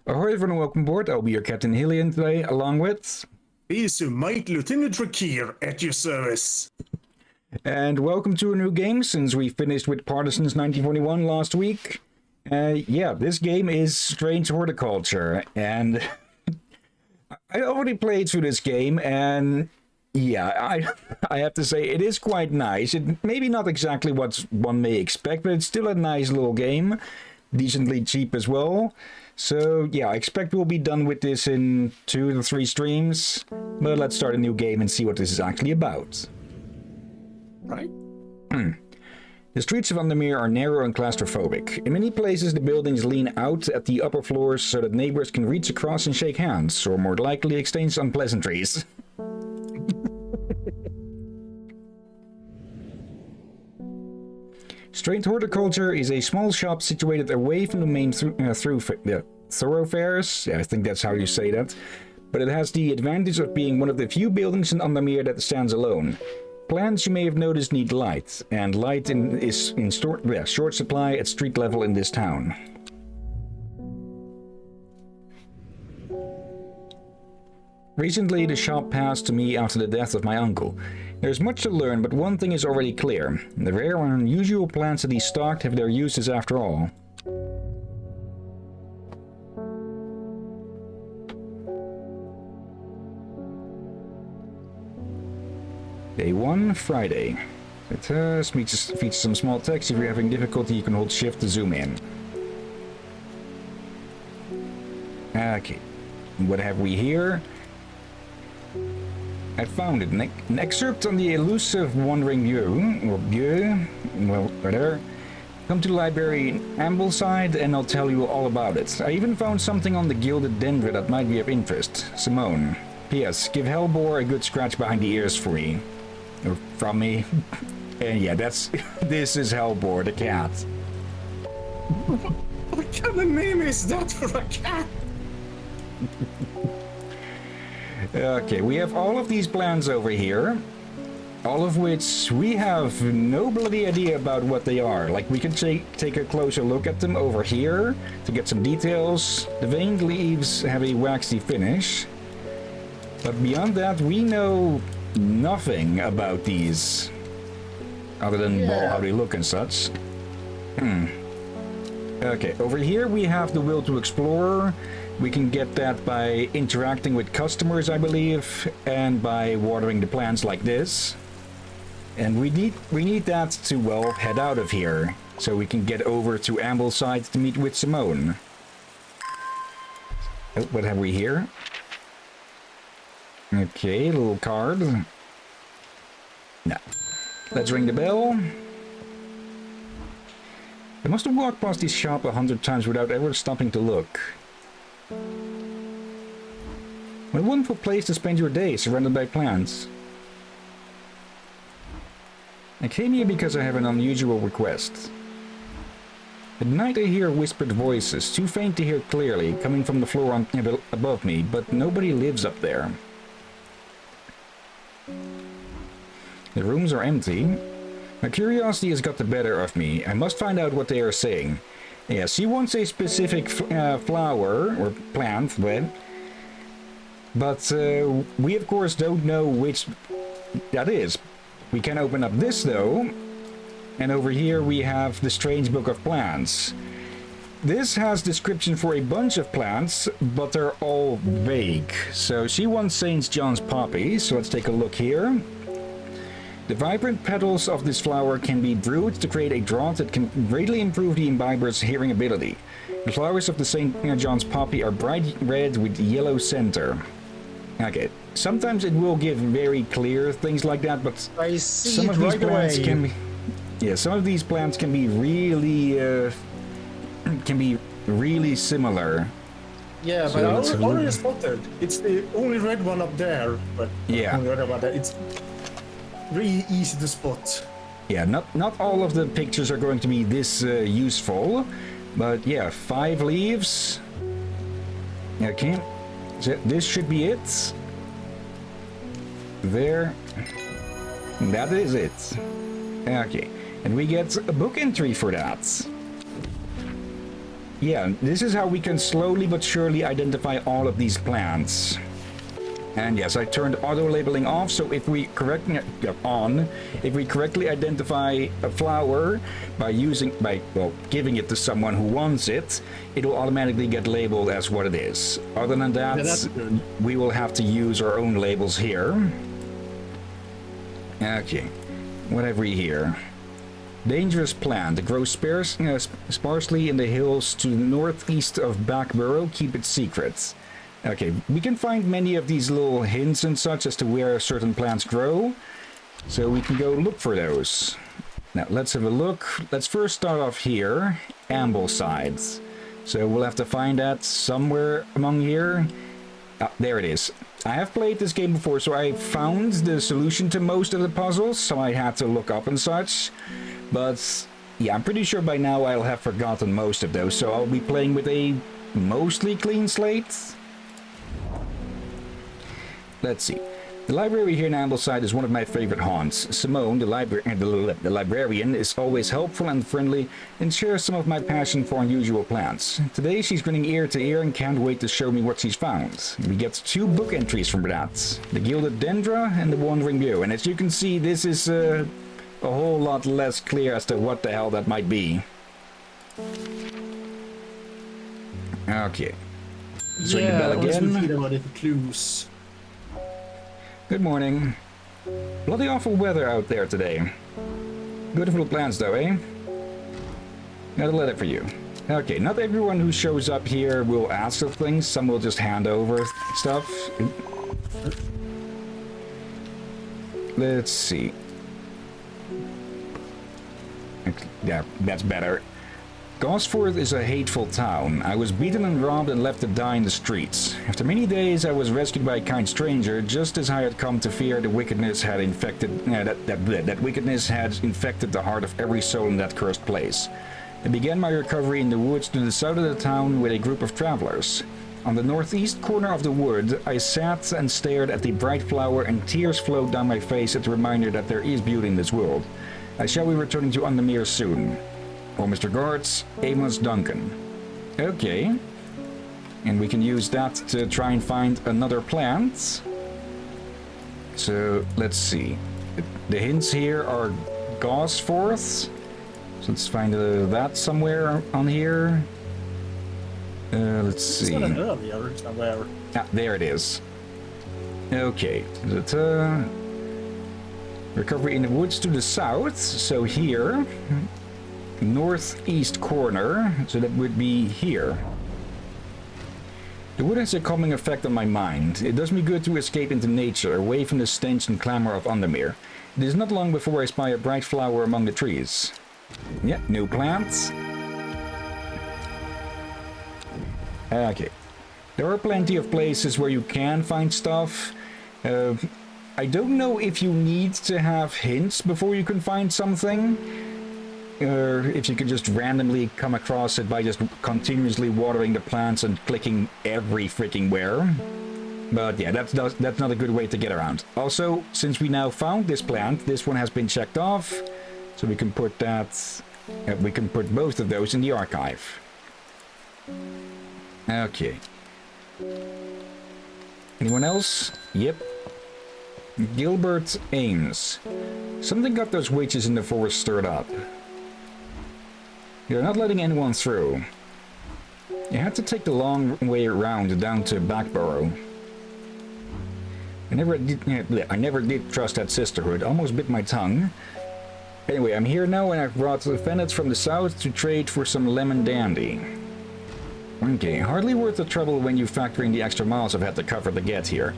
Ahoy everyone, welcome aboard. I'll be your Captain Hillyan today, along with... Peace, Mike, Lieutenant Drakir, at your service. And welcome to a new game, since we finished with Partisans 1941 last week. Yeah, this game is Strange Horticulture, and... I already played through this game, and... yeah, I have to say, it is quite nice. It maybe not exactly what one may expect, but it's still a nice little game. Decently cheap as well. So, yeah, I expect we'll be done with this in 2 to 3 streams. But let's start a new game and see what this is actually about. Right. The streets of Vandermeer are narrow and claustrophobic. In many places, the buildings lean out at the upper floors so that neighbors can reach across and shake hands, or more likely exchange unpleasantries. Strange Horticulture is a small shop situated away from the main thoroughfares. Yeah, I think that's how you say that. But it has the advantage of being one of the few buildings in Vandermeer that stands alone. Plants you may have noticed need light, and light is in short supply at street level in this town. Recently, the shop passed to me after the death of my uncle. There's much to learn, but one thing is already clear. The rare and unusual plants that he stocked have their uses after all. Day 1, Friday. It features some small text. If you're having difficulty, you can hold shift to zoom in. Okay. What have we here? I found it. An excerpt on the elusive wandering Vieux, or Vieux, well, whatever. Come to the library in Ambleside and I'll tell you all about it. I even found something on the gilded dendra that might be of interest. Simone. P.S. Give Hellbore a good scratch behind the ears for me. Or from me. And yeah, this is Hellbore, the cat. What kind of name is that for a cat? Okay, we have all of these plans over here, all of which we have no bloody idea about what they are. Like, we can take a closer look at them over here to get some details. The veined leaves have a waxy finish, but beyond that, we know nothing about these, other than how they look and such. Okay, over here we have the will to explore. We can get that by interacting with customers, I believe, and by watering the plants like this. And we need that to, well, head out of here, so we can get over to Ambleside to meet with Simone. Oh, what have we here? Okay, a little card. No. Let's ring the bell. I must have walked past this shop 100 times without ever stopping to look. What a wonderful place to spend your day, surrounded by plants. I came here because I have an unusual request. At night I hear whispered voices, too faint to hear clearly, coming from the floor above me, but nobody lives up there. The rooms are empty. My curiosity has got the better of me. I must find out what they are saying. Yes, he wants a specific flower, or plant, but we of course don't know which that is. We can open up this though, and over here we have the Strange Book of Plants. This has description for a bunch of plants, but they're all vague. So she wants St. John's poppy, so let's take a look here. The vibrant petals of this flower can be brewed to create a draught that can greatly improve the imbiber's hearing ability. The flowers of the St. John's poppy are bright red with yellow center. Okay, sometimes it will give very clear things like that, but some of these plants can be... yeah, some of these plants can be really similar. Yeah, so but I already spotted. It's the only red one up there, but yeah, it's really easy to spot. Yeah, not all of the pictures are going to be this useful, but yeah, 5 leaves. Okay, so this should be it. There, that is it. Okay, and we get a book entry for that. yeah, this is how we can slowly but surely identify all of these plants. And yes, I turned auto labeling off, so if we correctly identify a flower by giving it to someone who wants it, it will automatically get labeled as what it is. Other than that, Yeah, that's good. we will have to use our own labels here. Okay, what have we here? Dangerous plant. It grows sparsely in the hills to the northeast of Backborough. Keep it secret. Okay, we can find many of these little hints and such as to where certain plants grow, so we can go look for those. Now, let's have a look. Let's first start off here, Ambleside. So we'll have to find that somewhere among here. Ah, there it is. I have played this game before, so I found the solution to most of the puzzles, so I had to look up and such. But, yeah, I'm pretty sure by now I'll have forgotten most of those, so I'll be playing with a mostly clean slate. Let's see. The library here in Ambleside is one of my favorite haunts. Simone, the librarian, is always helpful and friendly and shares some of my passion for unusual plants. Today she's grinning ear to ear and can't wait to show me what she's found. We get 2 book entries from that. The Gilded Dendra and the Wandering Beau. And as you can see, this is a whole lot less clear as to what the hell that might be. Okay. So ring the bell I was again. looking about it for clues. Good morning. Bloody awful weather out there today. Good for the plants though, eh? Got a letter for you. Okay, not everyone who shows up here will ask for things. Some will just hand over stuff. Let's see. Yeah, that's better. Gosforth is a hateful town. I was beaten and robbed and left to die in the streets. After many days, I was rescued by a kind stranger, just as I had come to fear the wickedness had infected that wickedness had infected the heart of every soul in that cursed place. I began my recovery in the woods to the south of the town with a group of travelers. On the northeast corner of the wood, I sat and stared at the bright flower, and tears flowed down my face at the reminder that there is beauty in this world. I shall be returning to Undermere soon. Or Mr. Guards, Amos Duncan. Okay. And we can use that to try and find another plant. So, let's see. The hints here are Gosforth. So let's find that somewhere on here. Let's see. It's not an earlier somewhere. Ah, there it is. Okay. Recovery in the woods to the south. So here. Northeast corner, so that would be here. The wood has a calming effect on my mind. It does me good to escape into nature, away from the stench and clamor of Undermere. It is not long before I spy a bright flower among the trees. Yeah, new plants. Okay. There are plenty of places where you can find stuff. I don't know if you need to have hints before you can find something. Or if you can just randomly come across it by just continuously watering the plants and clicking every freaking where. But yeah, that's not a good way to get around. Also, since we now found this plant, this one has been checked off, so we can put that. We can put both of those in the archive. Okay. Anyone else? Yep. Gilbert Ames. Something got those witches in the forest stirred up. You're not letting anyone through. You had to take the long way around down to Backborough. I never did trust that sisterhood. Almost bit my tongue. Anyway, I'm here now, and I've brought the Fennets from the south to trade for some lemon dandy. Okay, hardly worth the trouble when you factor in the extra miles I've had to cover to get here.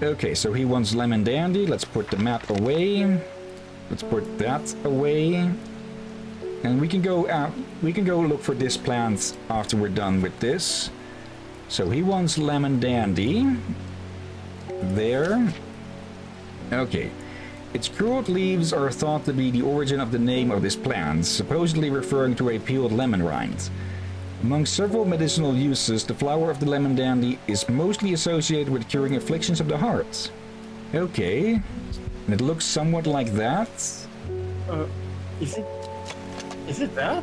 Okay, so he wants lemon dandy. Let's put the map away. Let's put that away. And we can go look for this plant after we're done with this. So he wants lemon dandy. There. Okay. Its curled leaves are thought to be the origin of the name of this plant, supposedly referring to a peeled lemon rind. Among several medicinal uses, the flower of the lemon dandy is mostly associated with curing afflictions of the heart. Okay. And it looks somewhat like that. Is it that?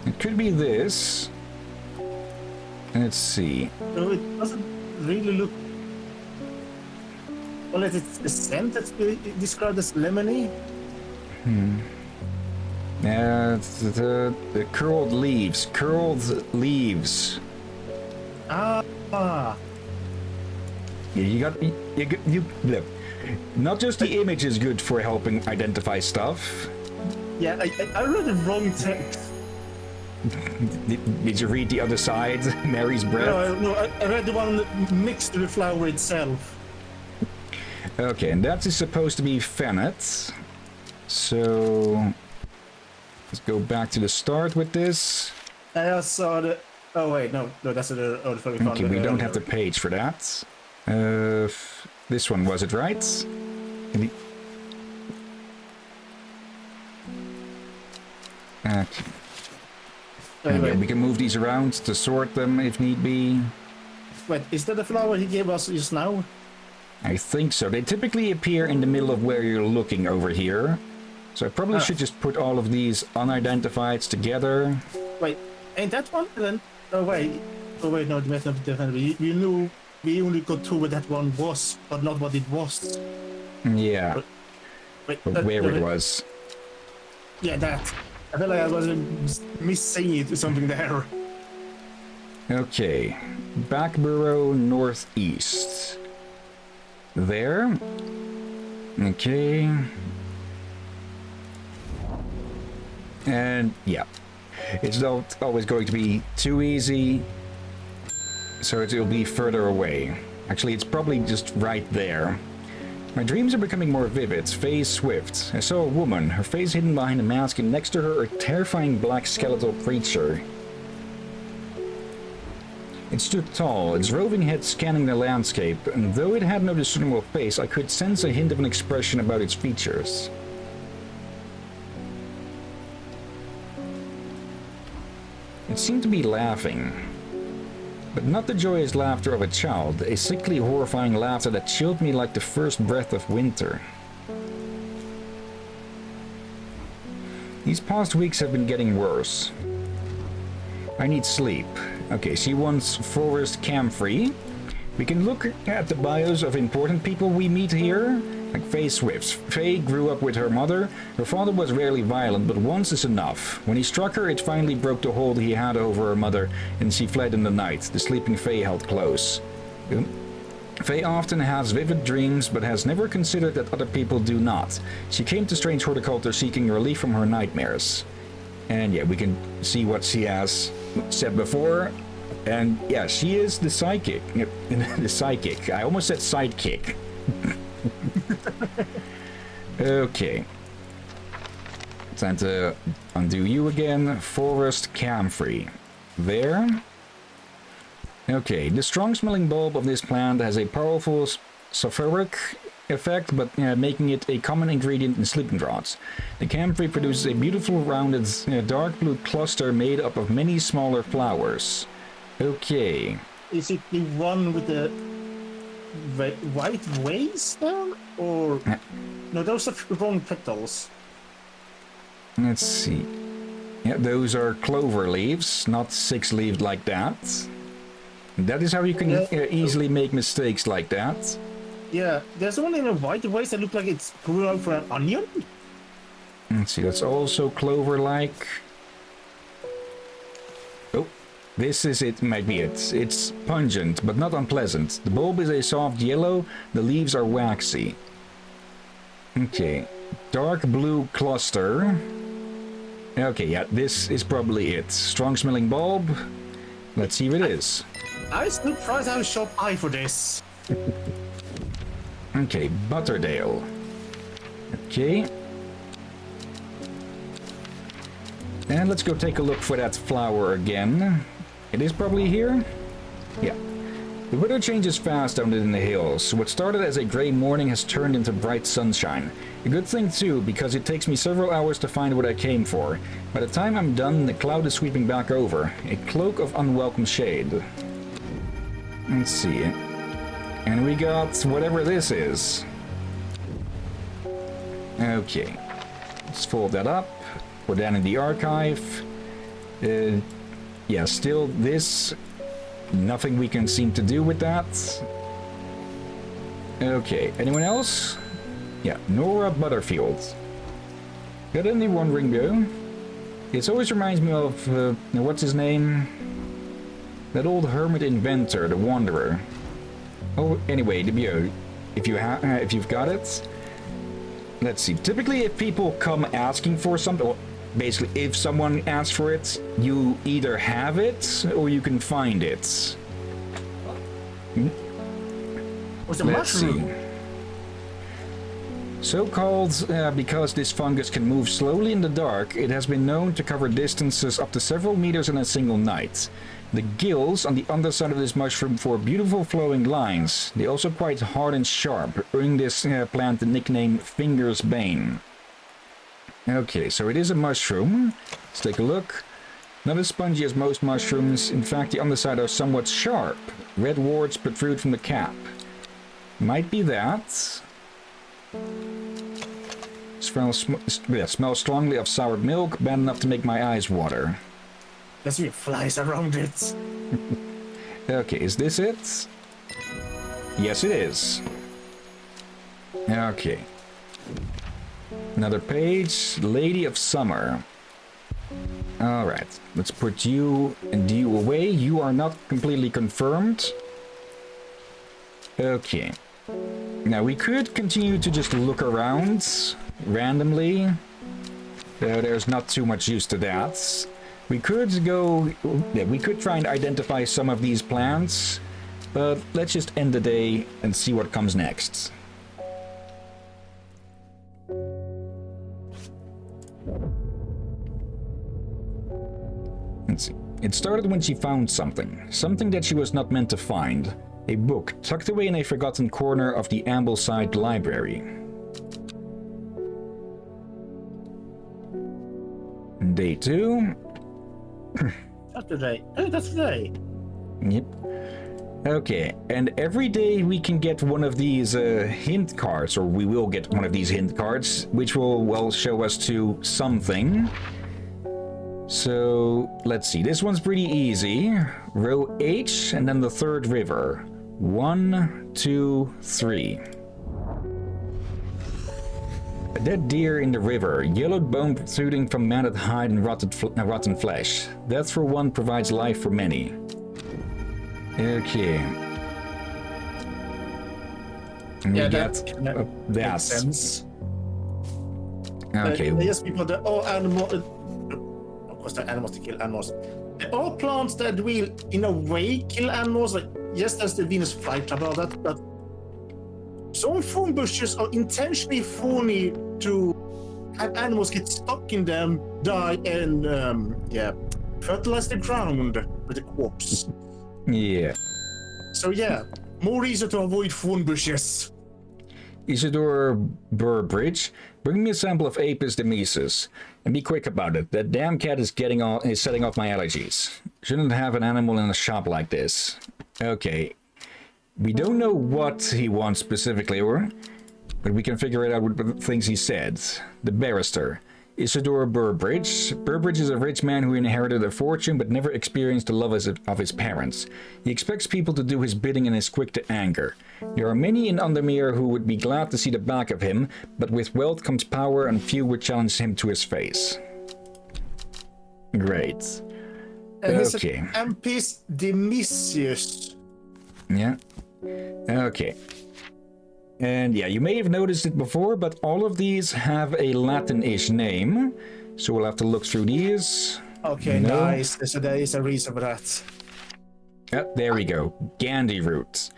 It could be this. Let's see. No, it doesn't really look. Well, it's the scent that's described as lemony. It's the curled leaves. Curled leaves. Ah. Yeah, you look. Not just the image is good for helping identify stuff. Yeah, I read the wrong text. Did you read the other side? Mary's breath? No, I read the one next to the flower itself. Okay, and that is supposed to be Fennet. So let's go back to the start with this. I saw the. Oh wait, no, that's the. Oh, the Okay, we don't have the page for that. This one, was it right? Okay. And yeah, we can move these around to sort them if need be. Wait, is that the flower he gave us just now? I think so. They typically appear in the middle of where you're looking over here. So I probably should just put all of these unidentifieds together. Wait, ain't that one then? Oh wait, no, that's not definitely. We knew we only got to where that one was, but not what it was. Yeah. Wait, Where it was. Yeah, that. I feel like I was missing it or something there. Okay. Backborough northeast. There. Okay. And yeah. It's not always going to be too easy. So it'll be further away. Actually, it's probably just right there. My dreams are becoming more vivid. Faye Swift. I saw a woman, her face hidden behind a mask, and next to her a terrifying black skeletal creature. It stood tall, its roving head scanning the landscape, and though it had no discernible face, I could sense a hint of an expression about its features. It seemed to be laughing. But not the joyous laughter of a child, a sickly, horrifying laughter that chilled me like the first breath of winter. These past weeks have been getting worse. I need sleep. Okay, she wants forest camphor. We can look at the bios of important people we meet here, like Faye Swift. Faye grew up with her mother. Her father was rarely violent, but once is enough. When he struck her, it finally broke the hold he had over her mother, and she fled in the night. The sleeping Faye held close. Faye often has vivid dreams, but has never considered that other people do not. She came to Strange Horticulture seeking relief from her nightmares. And yeah, we can see what she has said before. And yeah, she is the psychic. The psychic. I almost said sidekick. Okay. Time to undo you again. Forest camphor. There. Okay, the strong-smelling bulb of this plant has a powerful sulfuric effect, but making it a common ingredient in sleeping draughts. The camphor produces a beautiful, rounded, dark blue cluster made up of many smaller flowers. Okay. Is it the one with the white waves there? Or... No, those are the wrong petals. Let's see. Yeah, those are clover leaves, not six-leaved like that. That is how you can easily make mistakes like that. Yeah, there's one in a white waves that look like it's grew out from an onion. Let's see, that's also clover-like. Oh, this is it, might be it. It's pungent, but not unpleasant. The bulb is a soft yellow, the leaves are waxy. Okay, dark blue cluster. Okay, yeah, this is probably it. Strong-smelling bulb. Let's see what it is. I still try to have a sharp eye for this. Okay, Butterdale. Okay. And let's go take a look for that flower again. It is probably here? Yeah. The weather changes fast down in the hills. What started as a grey morning has turned into bright sunshine. A good thing too, because it takes me several hours to find what I came for. By the time I'm done, the cloud is sweeping back over. A cloak of unwelcome shade. Let's see. And we got whatever this is. Okay. Let's fold that up. Put that in the archive. Yeah, still this, nothing we can seem to do with that. Okay, anyone else? Yeah, Nora Butterfield. Got any wandering though? It always reminds me of, what's his name? That old hermit inventor, the Wanderer. Oh, anyway, Debut, if you've got it. Let's see, typically if people come asking for something, or basically if someone asks for it, you either have it or you can find it. What's a Let's mushroom? see. So-called because this fungus can move slowly in the dark, it has been known to cover distances up to several meters in a single night. The gills on the underside of this mushroom form beautiful flowing lines. They're also quite hard and sharp, earning this plant the nickname Finger's Bane. Okay, so it is a mushroom. Let's take a look. Not as spongy as most mushrooms. In fact, the underside are somewhat sharp. Red warts protrude from the cap. Might be that. Smells strongly of soured milk, bad enough to make my eyes water. There's me flies around it. Okay, is this it? Yes, it is. Okay. Another page. Lady of Summer. Alright, let's put you and you away. You are not completely confirmed. Okay. Now, we could continue to just look around randomly. There's not too much use to that. We could go... Yeah, we could try and identify some of these plants, but let's just end the day and see what comes next. Let's see. It started when she found something. Something that she was not meant to find. A book tucked away in a forgotten corner of the Ambleside Library. Day 2. That's today. Oh, that's today. Yep. Okay, and every day we can get one of these hint cards, or we will get one of these hint cards, which will, well, show us to something. So, let's see. This one's pretty easy. Row H, and then the third river. 1, 2, 3. A dead deer in the river, yellowed bone protruding from matted hide and rotten flesh. Death for one provides life for many. Okay. And Yeah, we that get makes sense. Okay. Yes, people, they're all animals. Of course, they're animals to kill animals. They're all plants that will, in a way, kill animals. Like, yes, there's the Venus flytrap and all that, but some thorn bushes are intentionally thorny to have animals get stuck in them, die, and fertilize the ground with the corpse. Yeah. So yeah, more reason to avoid thorn bushes. Isidore Burbridge, bring me a sample of Apis demesis, and be quick about it. That damn cat is setting off my allergies. Shouldn't have an animal in a shop like this. Okay. We don't know what he wants specifically, but we can figure it out with the things he said. The barrister, Isidore Burbridge. Burbridge is a rich man who inherited a fortune but never experienced the love of his parents. He expects people to do his bidding and is quick to anger. There are many in Undermere who would be glad to see the back of him, but with wealth comes power and few would challenge him to his face. Great. Okay. Apis demisius. Yeah. Okay. And yeah, you may have noticed it before, but all of these have a Latin-ish name. So we'll have to look through these. Okay, No. nice. So there is a reason for that. There we go. Gandhi root.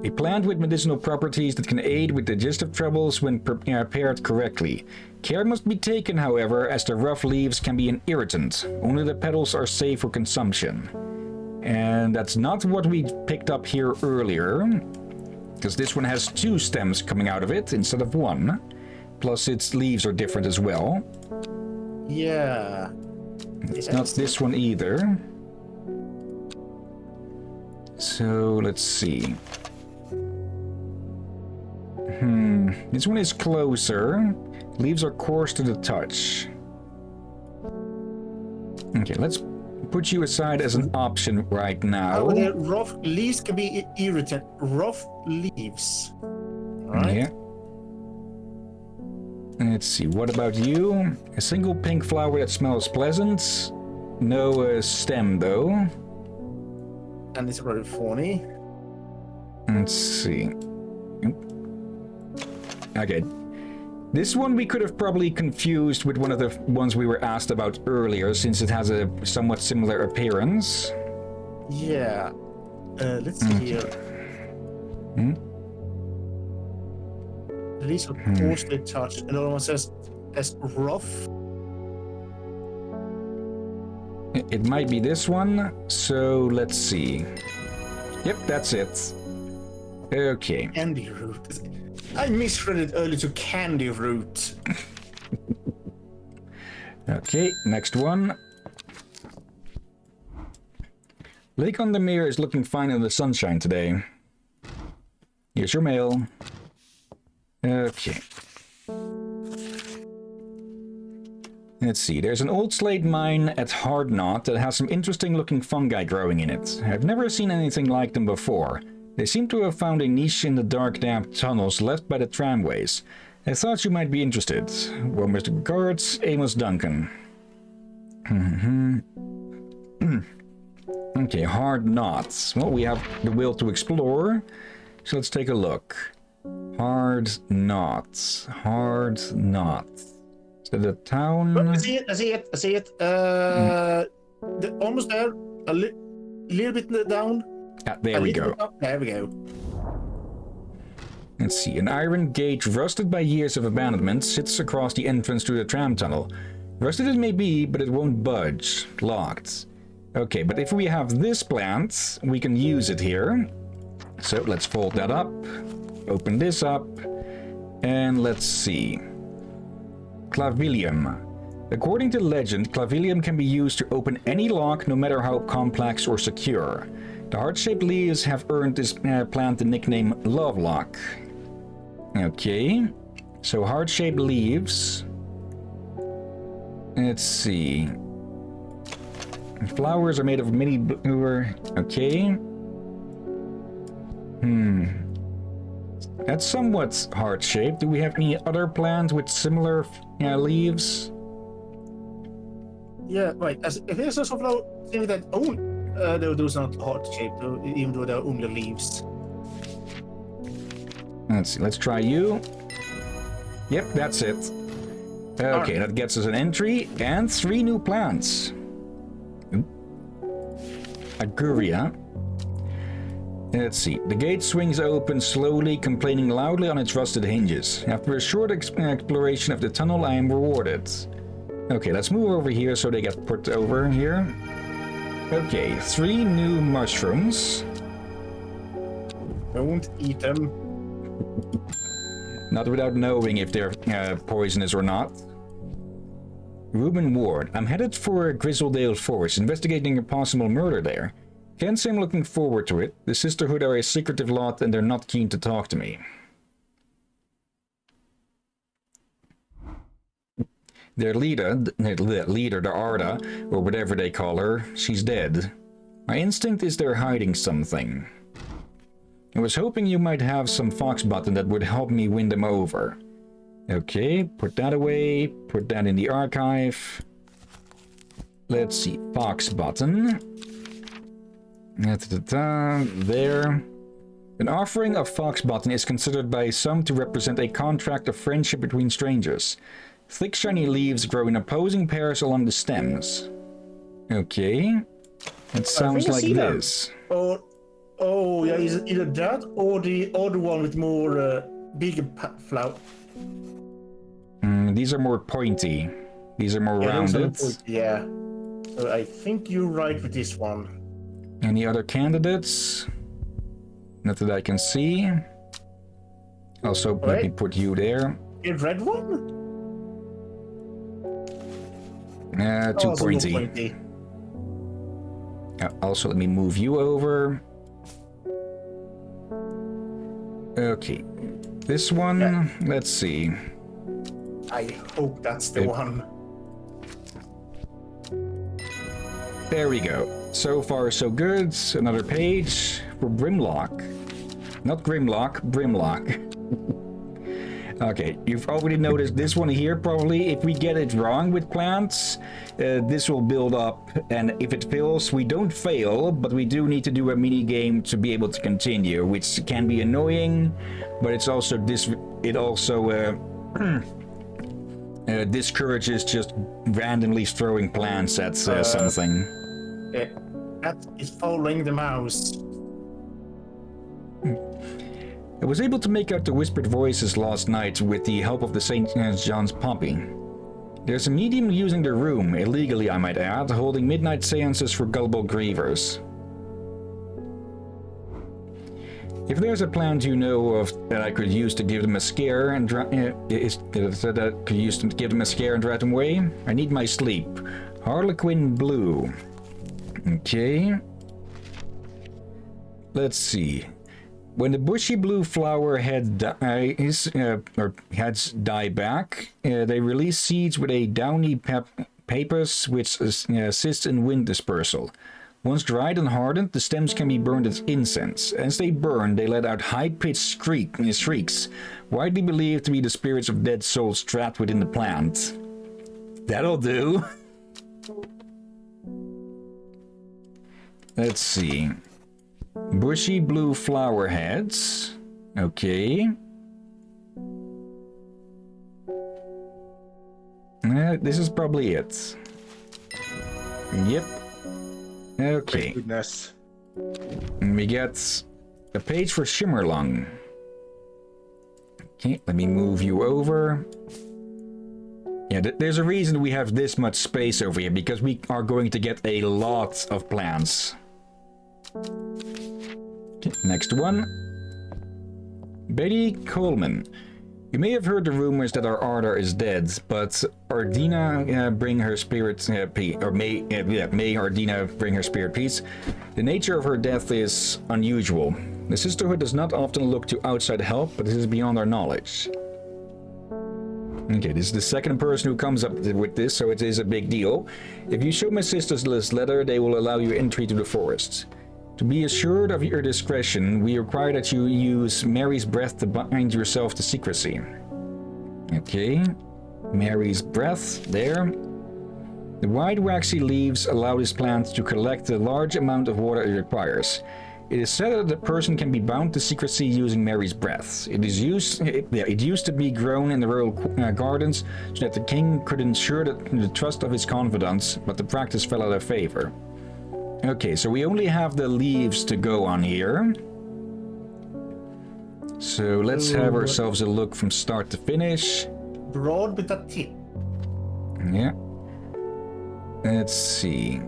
A plant with medicinal properties that can aid with digestive troubles when prepared correctly. Care must be taken, however, as the rough leaves can be an irritant. Only the petals are safe for consumption. And that's not what we picked up here earlier, because this one has 2 stems coming out of it instead of 1. Plus its leaves are different as well. Yeah. It's not this one either. So let's see. This one is closer. Leaves are coarse to the touch. Okay, let's put you aside as an option right now. Oh, the rough leaves can be irritant. Rough leaves. Alright. Yeah. Let's see, what about you? A single pink flower that smells pleasant. No stem, though. And it's rather funny. Let's see. Okay. This one we could have probably confused with one of the ones we were asked about earlier, since it has a somewhat similar appearance. Yeah. Let's see here. Release of coarsely touch. Another one says as rough. It might be this one, so let's see. Yep, that's it. Okay. Candy root. I misread it earlier to candy root. Okay, next one. Lake on the Mere is looking fine in the sunshine today. Here's your mail. Okay. Let's see, there's an old slate mine at Hard Knot that has some interesting looking fungi growing in it. I've never seen anything like them before. They seem to have found a niche in the dark, damp tunnels left by the tramways. I thought you might be interested. Warmest regards, Amos Duncan. Okay, Hard Knot. Well, we have the will to explore, so let's take a look. Hard Knot. Hard Knot. Is that a town? I see it. Almost there. A little bit down. Ah, there we go. There we go. Let's see. An iron gate rusted by years of abandonment sits across the entrance to the tram tunnel. Rusted it may be, but it won't budge. Locked. Okay, but if we have this plant, we can use it here. So let's fold that up. Open this up. And let's see. Clavilium. According to legend, clavilium can be used to open any lock, no matter how complex or secure. The heart-shaped leaves have earned this plant the nickname Lovelock. Okay, so heart-shaped leaves. Let's see. Flowers are made of mini bluer. Okay. That's somewhat heart-shaped. Do we have any other plants with similar leaves? Yeah, right. If there's also flower thing that those are not heart-shaped, even though they're only leaves. Let's see. Let's try you. Yep, that's it. Okay, that gets us an entry and 3 new plants. Aguria. Let's see. The gate swings open slowly, complaining loudly on its rusted hinges. After a short exploration of the tunnel, I am rewarded. Okay, let's move over here so they get put over here. Okay, 3 new mushrooms. Don't eat them. Not without knowing if they're poisonous or not. Reuben Ward. I'm headed for Grizzledale Forest, investigating a possible murder there. Can't say I'm looking forward to it. The Sisterhood are a secretive lot and they're not keen to talk to me. Their leader, the Arda, or whatever they call her, she's dead. My instinct is they're hiding something. I was hoping you might have some fox button that would help me win them over. Okay, put that away, put that in the archive. Let's see, fox button. There. An offering of fox button is considered by some to represent a contract of friendship between strangers. Thick shiny leaves grow in opposing pairs along the stems. Okay. It sounds like this. Oh, yeah, is it either that or the other one with more bigger flower? These are more pointy. These are more rounded. Yeah. So I think you're right with this one. Any other candidates? Not that I can see. Also, let me put you there. A red one? Too pointy. Also, let me move you over. Okay. This one, let's see. I hope that's the one. There we go. So far, so good. Another page for Brimlock. Not Grimlock, Brimlock. Okay, you've already noticed this one here, probably. If we get it wrong with plants, this will build up, and if it fails, we don't fail, but we do need to do a mini game to be able to continue, which can be annoying, but it's also discourages just randomly throwing plants at something. That is following the mouse. I was able to make out the whispered voices last night with the help of the St. John's Poppy. There's a medium using the room, illegally I might add, holding midnight seances for gullible grievers. If there's a plant you know of that I could use to give them a scare and drive them away, I need my sleep. Harlequin Blue. Okay. Let's see. When the bushy blue flower heads die back, they release seeds with a downy pappus which assists in wind dispersal. Once dried and hardened, the stems can be burned as incense. As they burn, they let out high-pitched shrieks, widely believed to be the spirits of dead souls trapped within the plant. That'll do. Let's see. Bushy blue flower heads. Okay. This is probably it. Yep. Okay. Thank goodness. And we get a page for Shimmerlung. Okay, let me move you over. Yeah, there's a reason we have this much space over here, because we are going to get a lot of plants. Okay, next one. Betty Coleman. You may have heard the rumors that our Ardar is dead, but Ardina bring her spirit peace, or may Ardina bring her spirit peace. The nature of her death is unusual. The Sisterhood does not often look to outside help, but this is beyond our knowledge. Okay, this is the second person who comes up with this, so it is a big deal. If you show my sisters this letter, they will allow you entry to the forest. To be assured of your discretion, we require that you use Mary's breath to bind yourself to secrecy. Okay, Mary's breath, there. The wide waxy leaves allow this plant to collect the large amount of water it requires. It is said that the person can be bound to secrecy using Mary's breath. It used to be grown in the royal gardens so that the king could ensure the trust of his confidants, but the practice fell out of favor. Okay, so we only have the leaves to go on here. So let's have ourselves a look from start to finish. Broad with a tip. Yeah. Let's see.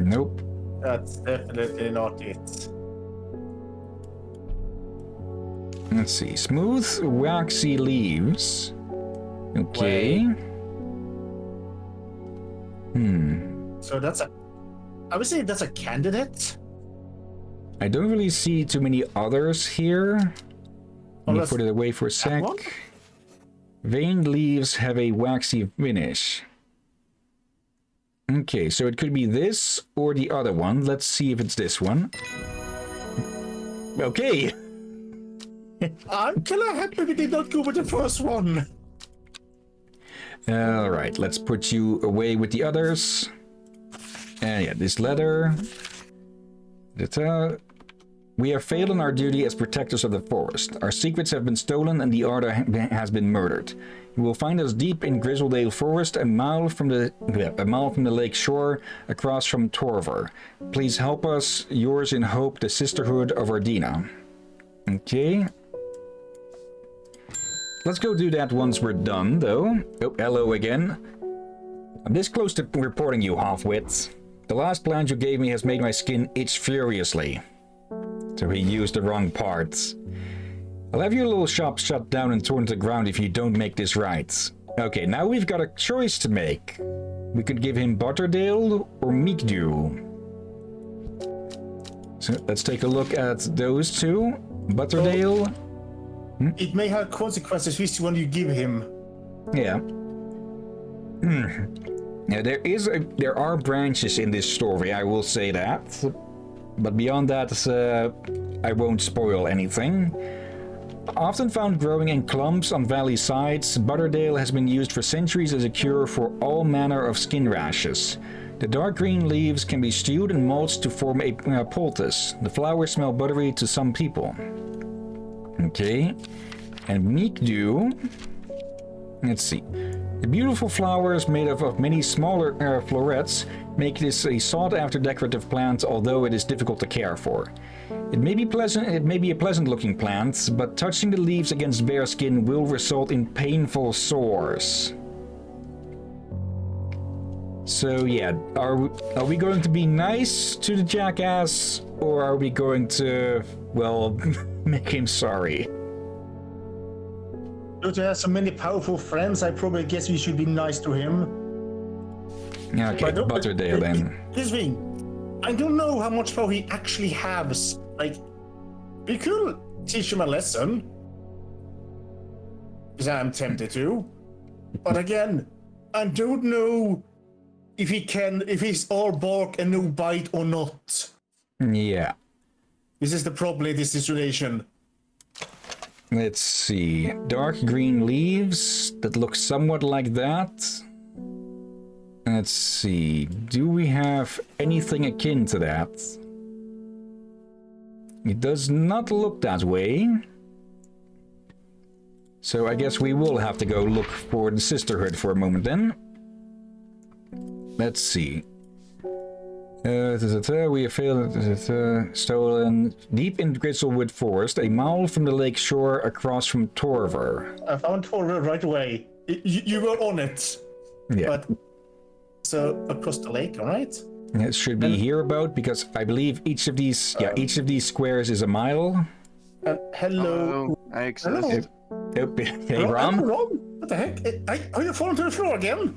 Nope. That's definitely not it. Let's see. Smooth, waxy leaves. Okay. So I would say that's a candidate. I don't really see too many others here. Let me put it away for a sec. One? Veined leaves have a waxy finish. Okay, so it could be this or the other one. Let's see if it's this one. Okay. I'm kinda happy we did not go with the first one. All right, let's put you away with the others. And yeah, this letter. We have failed in our duty as protectors of the forest. Our secrets have been stolen and the Ardar has been murdered. You will find us deep in Grizzledale Forest, a mile from the lake shore, across from Torvar. Please help us. Yours in hope, the Sisterhood of Ardina. Okay. Let's go do that once we're done, though. Oh, hello again. I'm this close to reporting you, half-wits. The last plant you gave me has made my skin itch furiously. So he used the wrong parts. I'll have your little shop shut down and torn to the ground if you don't make this right. Okay, now we've got a choice to make. We could give him Butterdale or Meekdew. So let's take a look at those two. Butterdale. It may have consequences which one you give him. Yeah. Now, there are branches in this story, I will say that. But beyond that, I won't spoil anything. Often found growing in clumps on valley sides, butterdale has been used for centuries as a cure for all manner of skin rashes. The dark green leaves can be stewed and mulched to form a poultice. The flowers smell buttery to some people. Okay. And meek dew. Let's see. The beautiful flowers made up of many smaller florets make this a sought-after decorative plant, although it is difficult to care for. It may be a pleasant-looking plant, but touching the leaves against bare skin will result in painful sores. So yeah, are we going to be nice to the jackass, or are we going to, well, make him sorry? Due to have so many powerful friends, I probably guess we should be nice to him. Yeah, okay, Butterdale then. This thing, I don't know how much power he actually has. Like, we could teach him a lesson. Because I'm tempted to. But again, I don't know if he's all bark and no bite or not. Yeah. This is the problem in this situation. Let's see. Dark green leaves that look somewhat like that. Let's see. Do we have anything akin to that? It does not look that way. So I guess we will have to go look for the sisterhood for a moment then. Let's see. We have failed. Stolen deep in Grizzlewood Forest, a mile from the lake shore across from Torver. I found Torver right away. You were on it. Yeah. But so across the lake, all right? It should be hereabout because I believe each of these squares is a mile. Hello. I exist. Hey, Rom. What the heck? Are you falling to the floor again?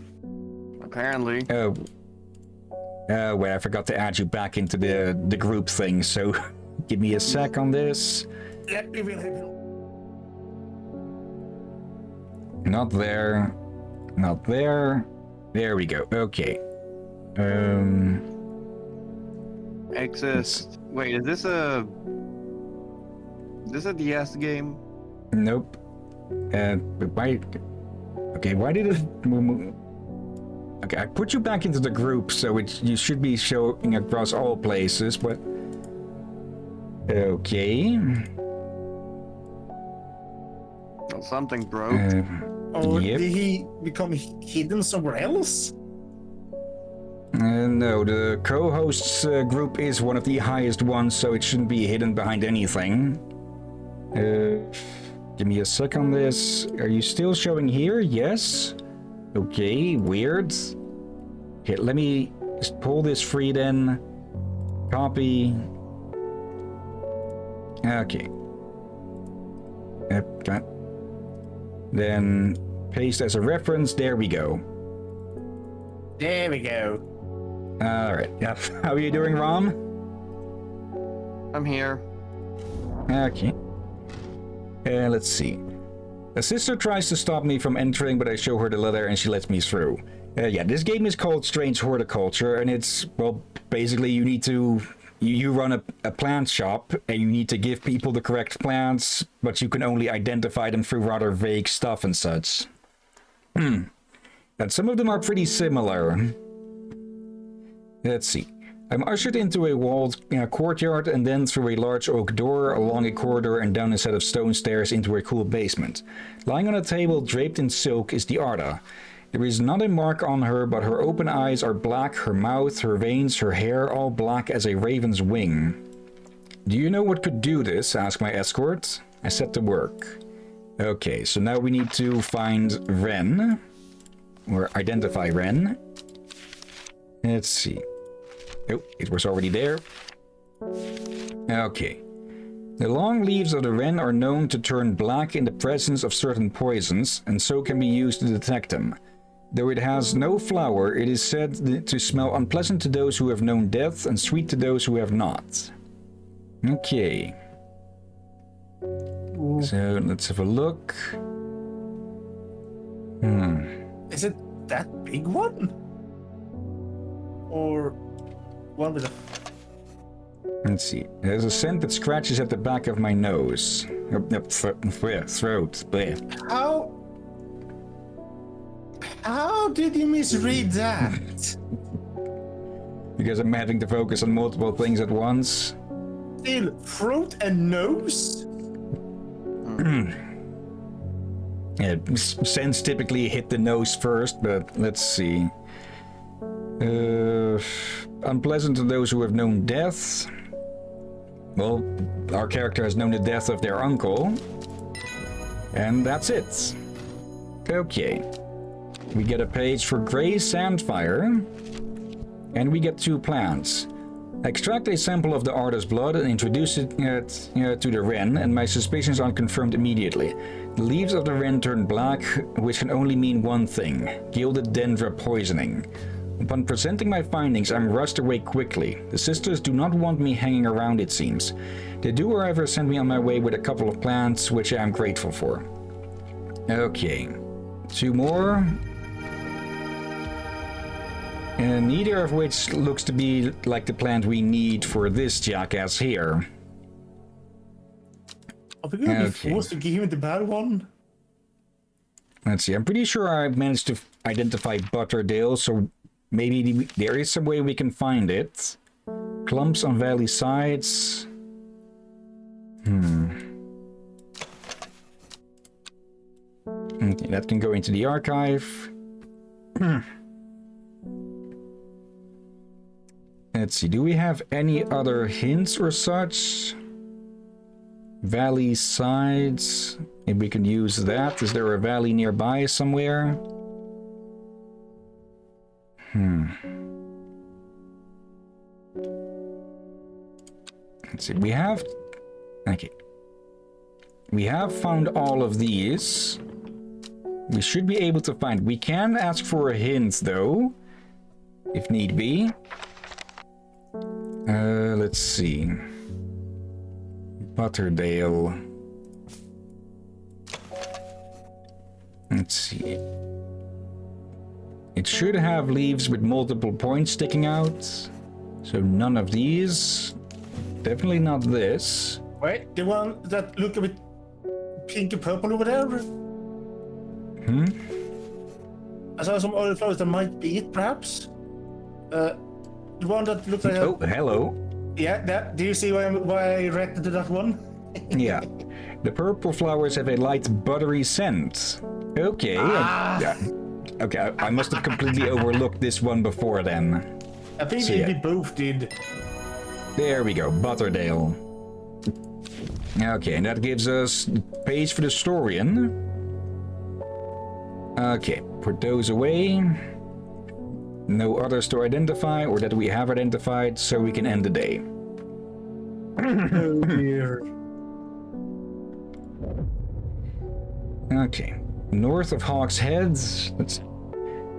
Apparently. Well, I forgot to add you back into the group thing, so give me a sec on this. Yeah, we will help you. Not there. Not there. There we go. Okay. Exist. Wait, is this a DS game? Nope. Why? Okay, why did it move? Okay, I put you back into the group, so you should be showing across all places, but... Okay. Well, something broke. Yep. Did he become hidden somewhere else? No, the co-hosts group is one of the highest ones, so it shouldn't be hidden behind anything. Give me a sec on this. Are you still showing here? Yes. Okay, weird. Okay, let me just pull this free then. Copy. Okay. Yep, got. Then paste as a reference. There we go. There we go. Alright, yeah. How are you doing, Rom? I'm here. Okay. Let's see. A sister tries to stop me from entering, but I show her the letter and she lets me through. Yeah, this game is called Strange Horticulture, and it's, well, basically you need to... You run a plant shop, and you need to give people the correct plants, but you can only identify them through rather vague stuff and such. And some of them are pretty similar. Let's see. I'm ushered into a walled courtyard and then through a large oak door, along a corridor and down a set of stone stairs into a cool basement. Lying on a table draped in silk is the Arda. There is not a mark on her, but her open eyes are black, her mouth, her veins, her hair all black as a raven's wing. Do you know what could do this? Asked my escort. I set to work. Okay, so now we need to find Ren. Or identify Ren. Let's see. Oh, it was already there. Okay. The long leaves of the wren are known to turn black in the presence of certain poisons, and so can be used to detect them. Though it has no flower, it is said to smell unpleasant to those who have known death and sweet to those who have not. Okay. So let's have a look. Is it that big one? Or one with a... Let's see. There's a scent that scratches at the back of my nose. Throat. Bleh. How did you misread that? Because I'm having to focus on multiple things at once. Still, throat and nose? Yeah, scents typically hit the nose first, but let's see. Unpleasant to those who have known death. Well, our character has known the death of their uncle. And that's it. Okay. We get a page for gray sandfire. And we get 2 plants. Extract a sample of the artist's blood and introduce it to the wren, and my suspicions are confirmed immediately. The leaves of the wren turn black, which can only mean one thing: gilded dendra poisoning. Upon presenting my findings, I'm rushed away quickly. The sisters do not want me hanging around, it seems. They do, however, send me on my way with a couple of plants, which I am grateful for. Okay. 2 more. And neither of which looks to be like the plant we need for this jackass here. Are we going to be forced to give him the bad one? Let's see. I'm pretty sure I managed to identify Butterdale, so maybe there is some way we can find it. Clumps on valley sides. Okay, that can go into the archive. Let's see, do we have any other hints or such? Valley sides. Maybe we can use that. Is there a valley nearby somewhere? Let's see, we have... Okay. We have found all of these. We should be able to find... We can ask for a hint, though, if need be. Let's see. Butterdale. Let's see. It should have leaves with multiple points sticking out. So none of these. Definitely not this. Wait, the one that look a bit pink and purple over there? I saw some other flowers that might be it, perhaps. The one that looks like... Oh, hello. Yeah, that. Do you see why I reacted to that one? Yeah. The purple flowers have a light buttery scent. Okay. Okay, I must have completely overlooked this one before then. I think So, we both did. There we go, Butterdale. Okay, and that gives us the page for the historian. Okay, put those away. No others to identify, or that we have identified, so we can end the day. Oh dear. Okay, north of Hawk's Head.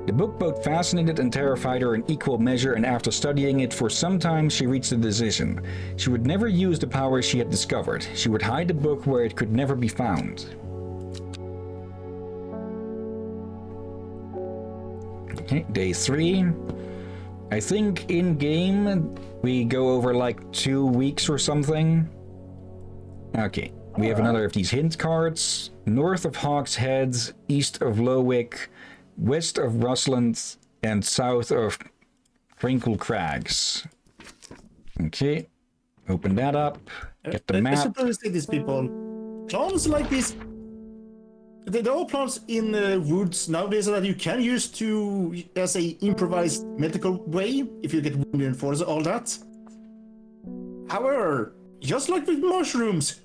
The book both fascinated and terrified her in equal measure, and after studying it for some time, she reached a decision. She would never use the powers she had discovered. She would hide the book where it could never be found. Okay, day 3. I think in-game we go over like 2 weeks or something. Okay, we have another of these hint cards. North of Hawk's Head, east of Lowick, west of Rusland, and south of Crinkle Crags. Okay, open that up. Get the map. I suppose that these people, plants like this, there are plants in the woods nowadays that you can use to as a improvised medical way if you get wounded and force all that. However, just like with mushrooms,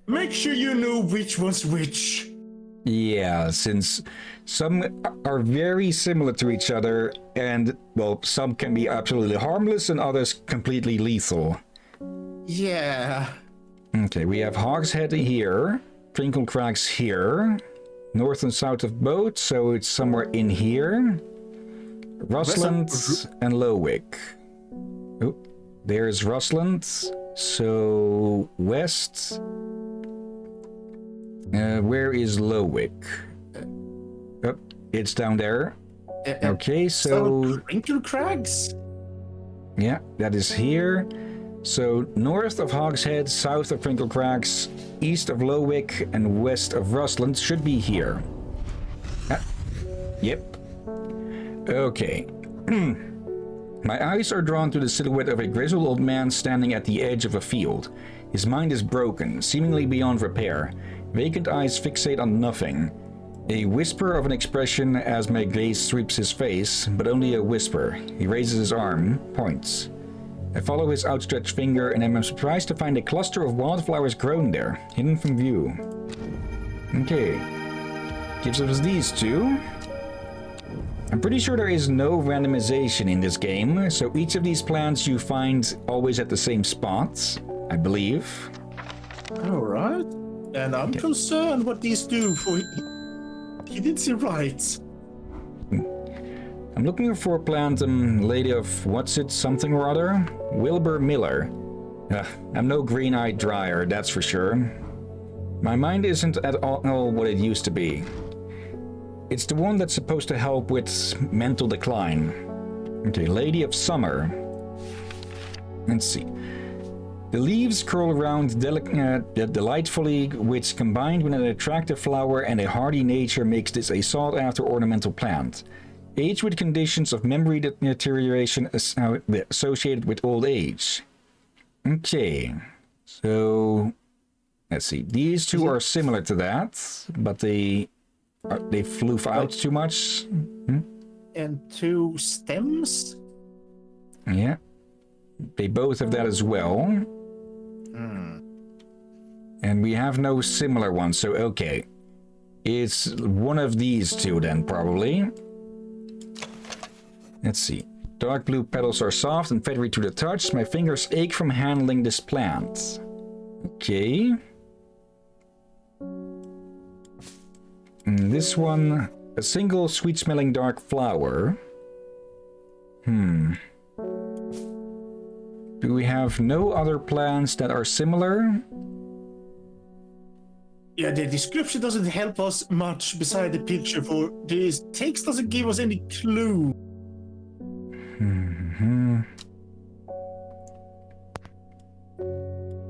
make sure you know which one's which. Yeah, since some are very similar to each other, and, well, some can be absolutely harmless and others completely lethal. Yeah. Okay, we have Hawk's Head here, Crinkle Crags here, north and south of Boat, so it's somewhere in here. Rusland and Lowick. Oh, there's Rusland, so west. Where is Lowick? Oh, it's down there. Okay, so Crinkle Crags? yeah, that is here. So north of Hogshead, south of Crinkle Crags, east of Lowick, and west of Rustland should be here. Ah, yep. Okay. My eyes are drawn to the silhouette of a grizzled old man standing at the edge of a field. His mind is broken, seemingly beyond repair. Vacant eyes fixate on nothing. A whisper of an expression as my gaze sweeps his face, but only a whisper. He raises his arm, points. I follow his outstretched finger and am surprised to find a cluster of wildflowers grown there, hidden from view. Okay. Gives us these two. I'm pretty sure there is no randomization in this game, so each of these plants you find always at the same spots, I believe. All right. And I'm concerned what these do for... He did see right. I'm looking for a plant, lady of what's it, something or other? Wilbur Miller. I'm no green-eyed dryer, that's for sure. My mind isn't at all what it used to be. It's the one that's supposed to help with mental decline. Okay, Lady of Summer. Let's see. The leaves curl around delightfully, which combined with an attractive flower and a hardy nature makes this a sought-after ornamental plant. Age with conditions of memory deterioration associated with old age. Okay, so let's see. These two are similar to that, but they floof out too much. And two stems? Yeah, they both have that as well. And we have no similar ones, so okay. It's one of these two then, probably. Let's see. Dark blue petals are soft and feathery to the touch. My fingers ache from handling this plant. Okay. And this one, a single sweet-smelling dark flower. Do we have no other plants that are similar? Yeah, the description doesn't help us much beside the picture, for this text doesn't give us any clue.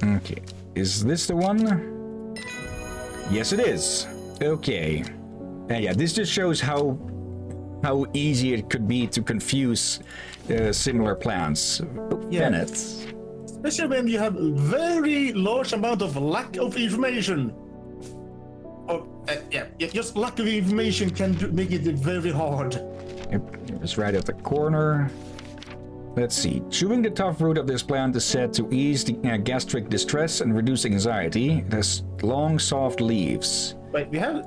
Okay, is this the one? Yes, it is. Okay. Yeah, this just shows how easy it could be to confuse similar plants. Yeah. Bennett. Especially when you have a very large amount of lack of information. Just lack of information can make it very hard. Yep, it's right at the corner. Let's see. Chewing the tough root of this plant is said to ease the gastric distress and reduce anxiety. It has long, soft leaves. Wait, we have...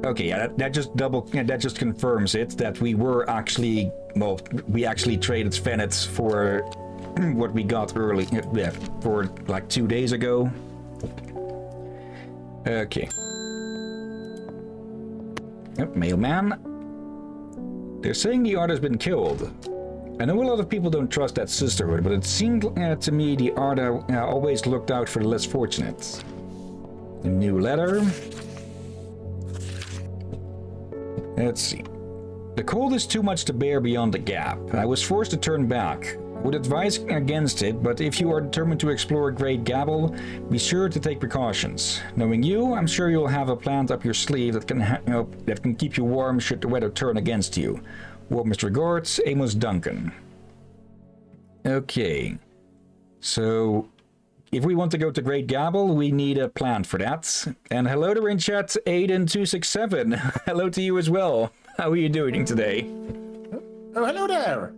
Okay, yeah, that just confirms it that we were actually, well, we actually traded Fennec for what we got early, for like 2 days ago. Okay. Yep, mailman. They're saying the art has been killed. I know a lot of people don't trust that sisterhood, but it seemed to me the art always looked out for the less fortunate. A new letter. Let's see. The cold is too much to bear beyond the gap. I was forced to turn back. Would advise against it, but if you are determined to explore Great Gabble, be sure to take precautions. Knowing you, I'm sure you'll have a plant up your sleeve that can keep you warm should the weather turn against you. Warmest regards, Amos Duncan. Okay. So, if we want to go to Great Gabble, we need a plant for that. And hello to in chat, Aiden267. Hello to you as well. How are you doing today? Oh, hello there!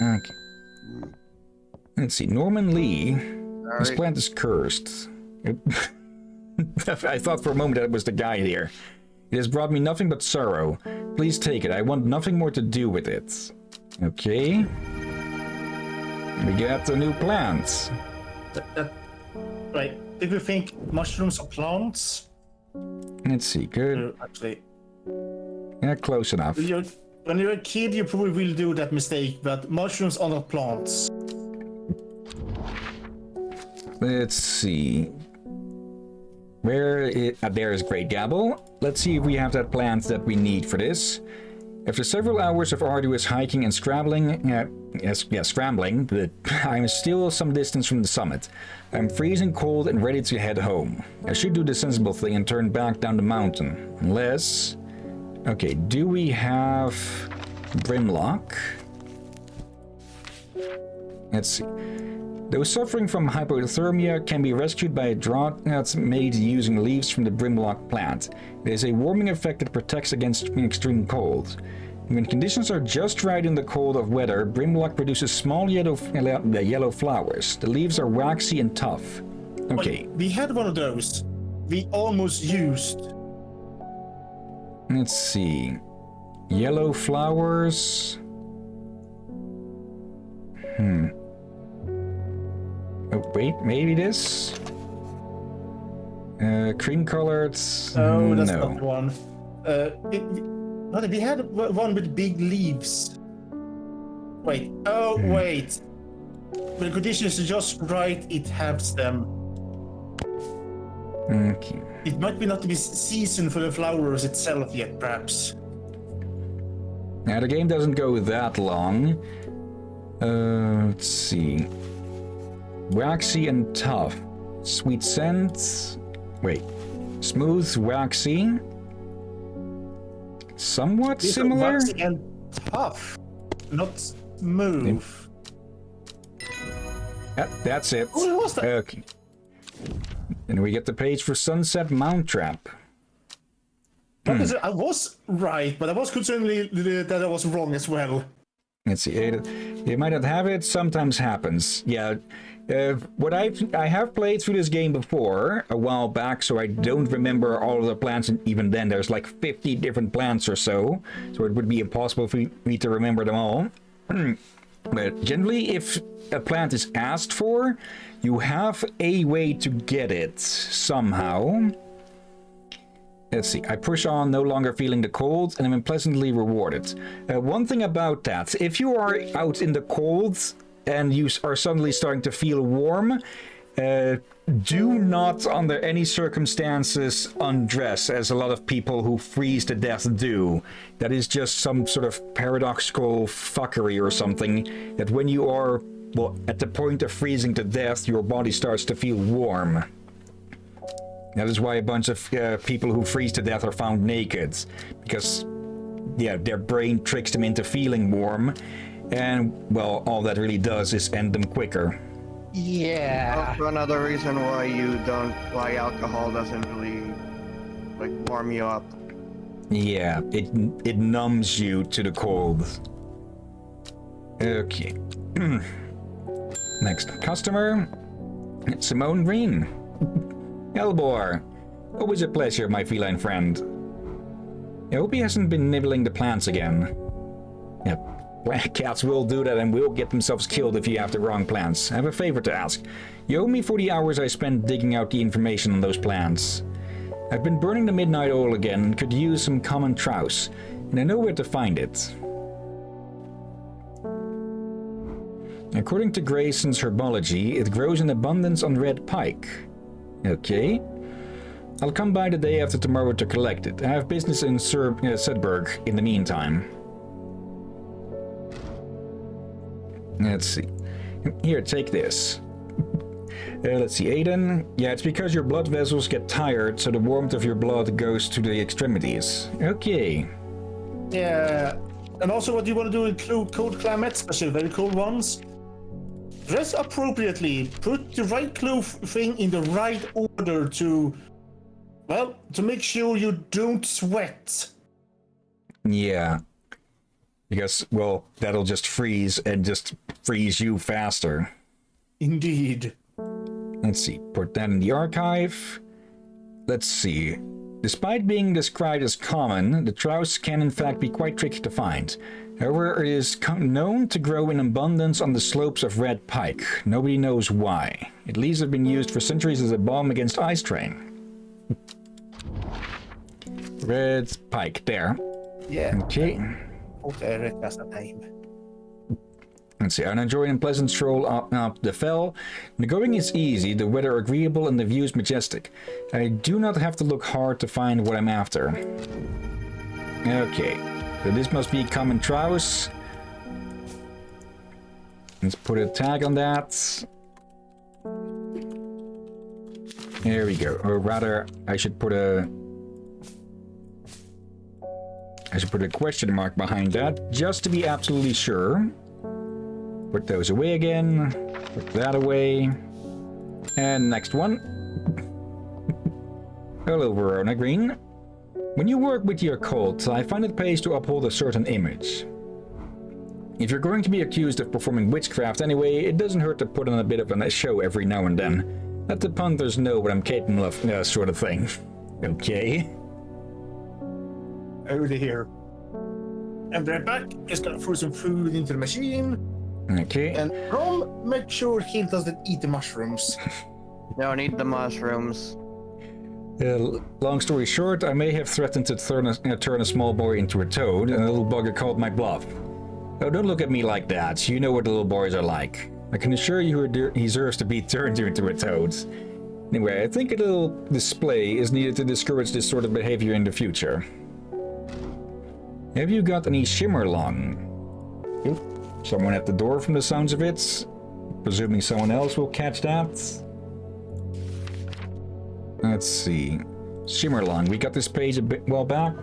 Okay. Let's see. Norman Lee. This Sorry. plant is cursed. I thought for a moment that it was the guy here. It has brought me nothing but sorrow. Please take it. I want nothing more to do with it. Okay. We got a new plant. Right, if you think mushrooms are plants... Let's see. Good. Actually... Yeah, close enough. When you're a kid, you probably will do that mistake, but mushrooms are not plants. Let's see. There's Great Gabble. Let's see if we have that plant that we need for this. After several hours of arduous hiking and scrambling, I'm still some distance from the summit. I'm freezing cold and ready to head home. I should do the sensible thing and turn back down the mountain. Unless... Okay, do we have Brimlock? Let's see. Those suffering from hypothermia can be rescued by a draught that's made using leaves from the Brimlock plant. It has a warming effect that protects against extreme cold. When conditions are just right in the cold of weather, Brimlock produces small yellow flowers. The leaves are waxy and tough. Okay. We had one of those. We almost used. Let's see. Yellow flowers. Oh, wait, maybe this? Cream colored. Oh, that's no. not one. We had one with big leaves. Wait. Oh, wait. When the conditions are just right, it has them. Okay. It might be not be season for the flowers itself yet, perhaps. Now, the game doesn't go that long. Let's see. Waxy and tough. Sweet scent. Wait. Smooth, waxy. Somewhat These similar. are waxy and tough, not smooth. That's it. Oh, what was that? Okay. And we get the page for Sunset Mount Trap. I was right, but I was concerned that I was wrong as well. Let's see. You might not have it. Sometimes happens. Yeah. I have played through this game before a while back, so I don't remember all of the plants, and even then there's like 50 different plants or so it would be impossible for me to remember them all. But generally, if a plant is asked for, you have a way to get it somehow. Let's see. I push on, no longer feeling the cold, and I'm pleasantly rewarded. One thing about that, if you are out in the cold and you are suddenly starting to feel warm, do not under any circumstances undress, as a lot of people who freeze to death do. That is just some sort of paradoxical fuckery or something, that when you are, well, at the point of freezing to death, your body starts to feel warm. That is why a bunch of people who freeze to death are found naked, because, yeah, their brain tricks them into feeling warm, and, well, all that really does is end them quicker. Yeah. Also another reason why alcohol doesn't really, like, warm you up. Yeah, it numbs you to the cold. Okay. Next customer, it's Simone Green. Elbor, always a pleasure, my feline friend. I hope he hasn't been nibbling the plants again. Yep. Cats will do that and will get themselves killed if you have the wrong plants. I have a favor to ask. You owe me for the hours I spent digging out the information on those plants. I've been burning the midnight oil again and could use some common trouse, and I know where to find it. According to Grayson's herbology, it grows in abundance on red pike. Okay. I'll come by the day after tomorrow to collect it. I have business in Sudburg in the meantime. Let's see. Here, take this. Let's see, Aiden. Yeah, it's because your blood vessels get tired, so the warmth of your blood goes to the extremities. Okay. Yeah. And also what you want to do include cold climates, especially very cold ones. Dress appropriately. Put the right clothing in the right order to make sure you don't sweat. Yeah. Because, well, that'll just freeze and just freeze you faster. Indeed. Let's see, put that in the archive. Let's see. Despite being described as common, the trouse can in fact be quite tricky to find. However, it is known to grow in abundance on the slopes of red pike. Nobody knows why. Its leaves have been used for centuries as a balm against eye strain. Red pike, there. Yeah. Okay. Okay, that's the name. Let's see. I'm enjoying a pleasant stroll up the fell. The going is easy, the weather agreeable, and the views majestic. I do not have to look hard to find what I'm after. Okay. So this must be common trouse. Let's put a tag on that. There we go. Or rather, I should put a question mark behind that, just to be absolutely sure. Put those away again. Put that away. And next one. Hello, Verona Green. When you work with your cult, I find it pays to uphold a certain image. If you're going to be accused of performing witchcraft anyway, it doesn't hurt to put on a bit of a show every now and then. Let the punters know what I'm capable of, sort of thing. Okay. Oh dear. And they're back. Just gonna throw some food into the machine. Okay. And Rom, make sure he doesn't eat the mushrooms. Don't eat the mushrooms. Long story short, I may have threatened to turn a small boy into a toad, and the little bugger called my bluff. Oh, don't look at me like that. You know what the little boys are like. I can assure you he deserves to be turned into a toad. Anyway, I think a little display is needed to discourage this sort of behavior in the future. Have you got any shimmerlong? Someone at the door from the sounds of it. Presuming someone else will catch that. Let's see. Shimmerlong. We got this page a bit while back.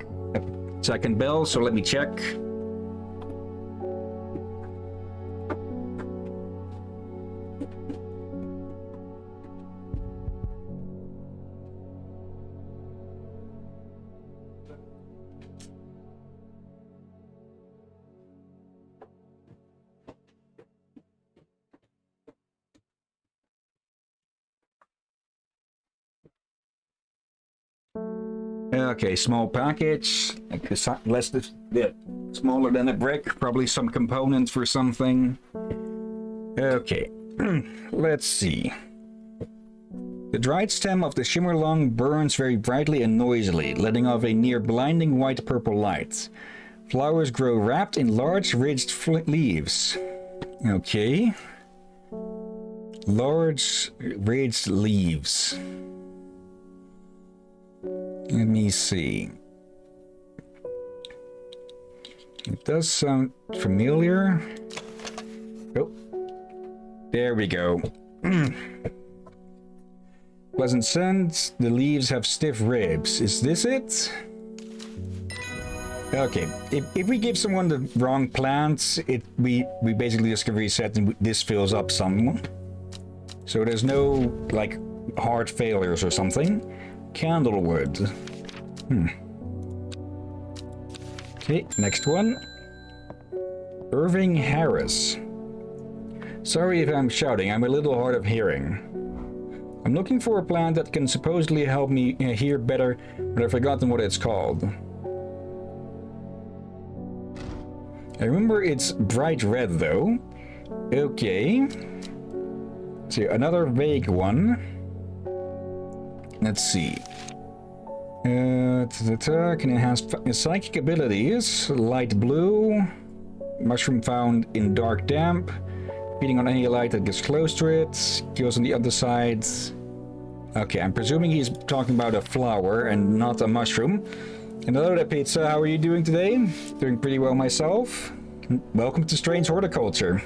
Second bell, so let me check. Okay, small package, like less bit smaller than a brick, probably some components for something. Okay, let's see. The dried stem of the shimmerlong burns very brightly and noisily, letting off a near blinding white-purple light. Flowers grow wrapped in large ridged leaves. Okay. Large ridged leaves. Let me see. It does sound familiar. Oh, there we go. Pleasant scent. The leaves have stiff ribs. Is this it? Okay. If we give someone the wrong plants, we basically just can reset and this fills up some. So there's no like hard failures or something. Candlewood. Okay, next one. Irving Harris. Sorry if I'm shouting, I'm a little hard of hearing. I'm looking for a plant that can supposedly help me hear better, but I've forgotten what it's called. I remember it's bright red though. Okay. So another vague one. Let's see. Can enhance psychic abilities. Light blue. Mushroom found in dark damp. Feeding on any light that gets close to it. Goes on the other side. Okay, I'm presuming he's talking about a flower and not a mushroom. And hello there, Pizza. How are you doing today? Doing pretty well myself. Welcome to Strange Horticulture.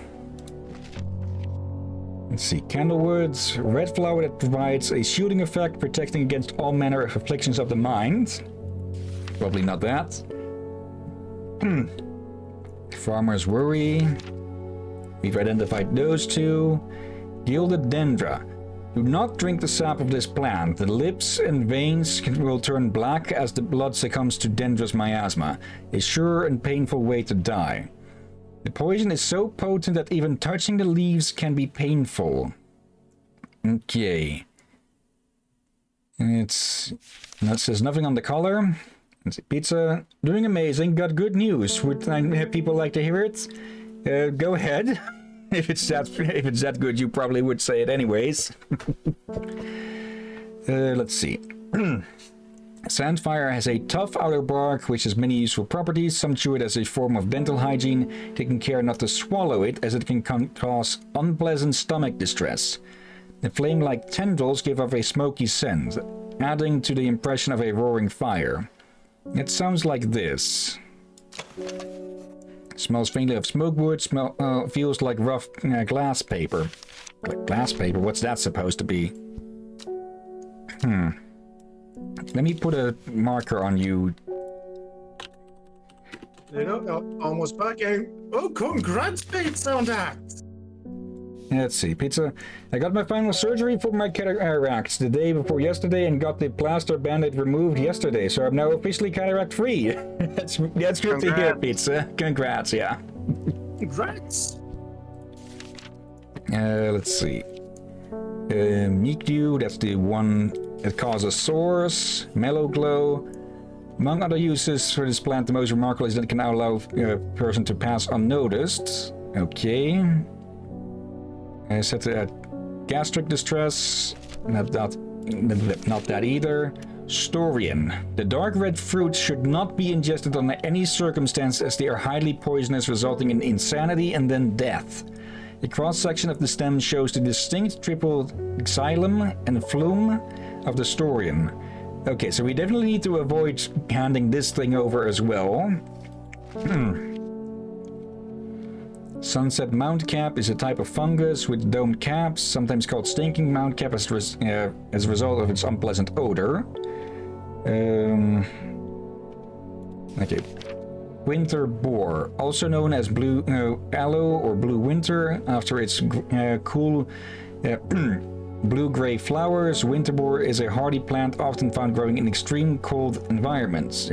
Let's see, Candlewoods, red flower that provides a shielding effect, protecting against all manner of afflictions of the mind. Probably not that. Farmer's Worry. We've identified those two. Gilded Dendra. Do not drink the sap of this plant. The lips and veins will turn black as the blood succumbs to Dendra's miasma. A sure and painful way to die. The poison is so potent that even touching the leaves can be painful. Okay. That says nothing on the color. Let's see, Pizza, doing amazing. Got good news. Would people like to hear it? Go ahead. If it's that good, you probably would say it anyways. Let's see. Sandfire has a tough outer bark, which has many useful properties. Some chew it as a form of dental hygiene, taking care not to swallow it, as it can cause unpleasant stomach distress. The flame-like tendrils give off a smoky scent, adding to the impression of a roaring fire. It sounds like this. Smells faintly of smokewood, feels like rough glass paper. Glass paper? What's that supposed to be? Let me put a marker on you. Almost back in. Oh, congrats, Pizza, on that. Let's see, Pizza. I got my final surgery for my cataracts the day before yesterday and got the plaster band-aid removed yesterday, so I'm now officially cataract-free. That's good to hear, Pizza. Congrats, yeah. Congrats. Let's see. Meek Dew, that's the one that causes sores. Mellow Glow. Among other uses for this plant, the most remarkable is that it can allow a person to pass unnoticed. Okay. Set to gastric distress. Not that either. Storian. The dark red fruits should not be ingested under any circumstance, as they are highly poisonous, resulting in insanity and then death. The cross-section of the stem shows the distinct triple xylem and flume of the Storian. Okay, so we definitely need to avoid handing this thing over as well. Sunset Mountcap is a type of fungus with domed caps, sometimes called stinking mountcap as a result of its unpleasant odor. Okay. Winter Boar, also known as blue aloe or blue winter, after its cool blue-gray flowers. Winter Boar is a hardy plant often found growing in extreme cold environments.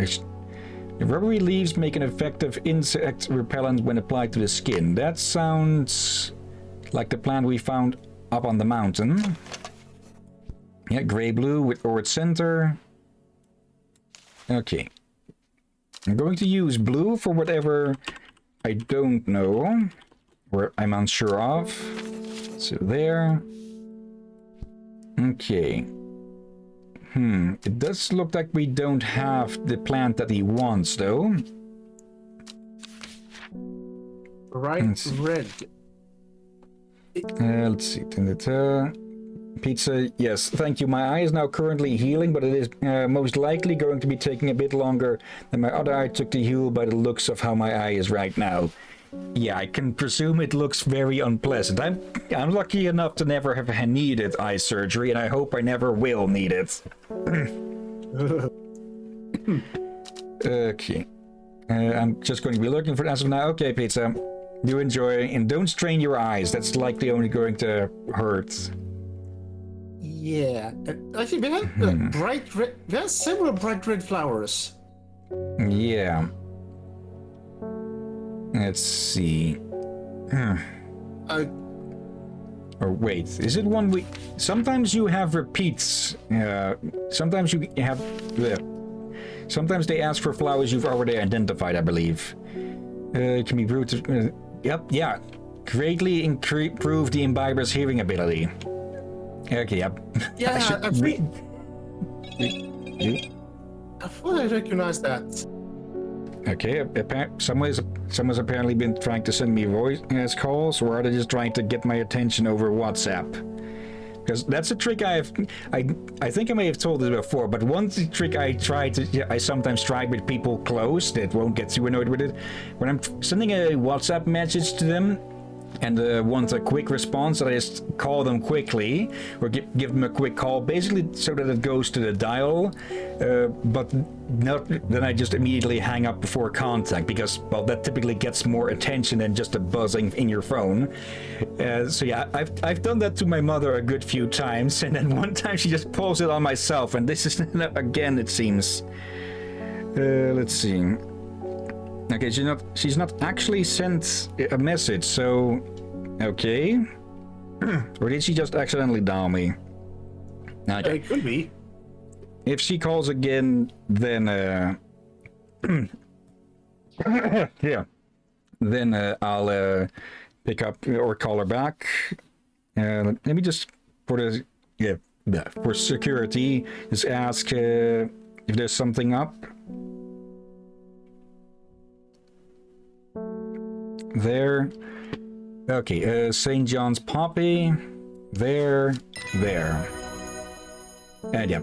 The rubbery leaves make an effective insect repellent when applied to the skin. That sounds like the plant we found up on the mountain. Yeah, gray-blue with or its center. Okay. I'm going to use blue for whatever I don't know, or I'm unsure of. So there. Okay. It does look like we don't have the plant that he wants, though. Right, red. Let's see. Pizza, yes, thank you. My eye is now currently healing, but it is most likely going to be taking a bit longer than my other eye took to heal by the looks of how my eye is right now. Yeah, I can presume it looks very unpleasant. I'm lucky enough to never have needed eye surgery, and I hope I never will need it. Okay. I'm just going to be looking for it as of now. Okay, Pizza. You enjoy, and don't strain your eyes. That's likely only going to hurt. Yeah. Actually, we have bright red. We have several bright red flowers. Yeah. Let's see. Or wait, is it one we... Sometimes you have repeats. Sometimes you have... Sometimes they ask for flowers you've already identified, I believe. It can be brewed to... Yep, yeah. Greatly improve the imbiber's hearing ability. Okay, yep. Yeah, I thought I recognized that. Okay, someone's apparently been trying to send me voice calls, or are they just trying to get my attention over WhatsApp? Because that's a trick I think I may have told it before, but one trick I sometimes try with people close that won't get too annoyed with it. When I'm sending a WhatsApp message to them, and want a quick response, I just call them quickly, or give them a quick call, basically so that it goes to the dial, but not then I just immediately hang up before contact, because, well, that typically gets more attention than just a buzzing in your phone. So yeah, I've done that to my mother a good few times, and then one time she just pulls it on myself, and this is again, it seems. Let's see. Okay, she's not actually sent a message, so... Okay. Or did she just accidentally dial me? Okay. It could be. If she calls again, then... yeah. Then I'll pick up or call her back. Let me just... For security, just ask... if there's something up. There. Okay, St. John's Poppy. There. And yep.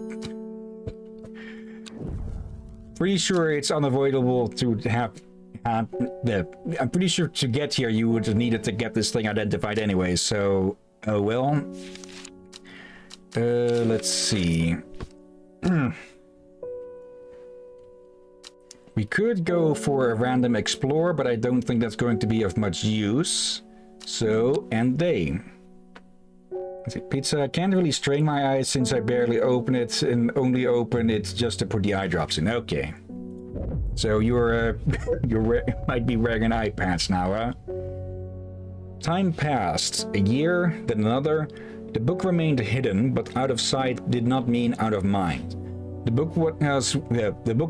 Pretty sure it's unavoidable to have I'm pretty sure to get here you would have needed to get this thing identified anyway, so oh well. Let's see. We could go for a random explore, but I don't think that's going to be of much use. So, end day. Let's see, pizza. I can't really strain my eyes since I barely open it and only open it just to put the eye drops in. Okay. So you're might be wearing an eye patch now, huh? Time passed. A year, then another. The book remained hidden, but out of sight did not mean out of mind. The book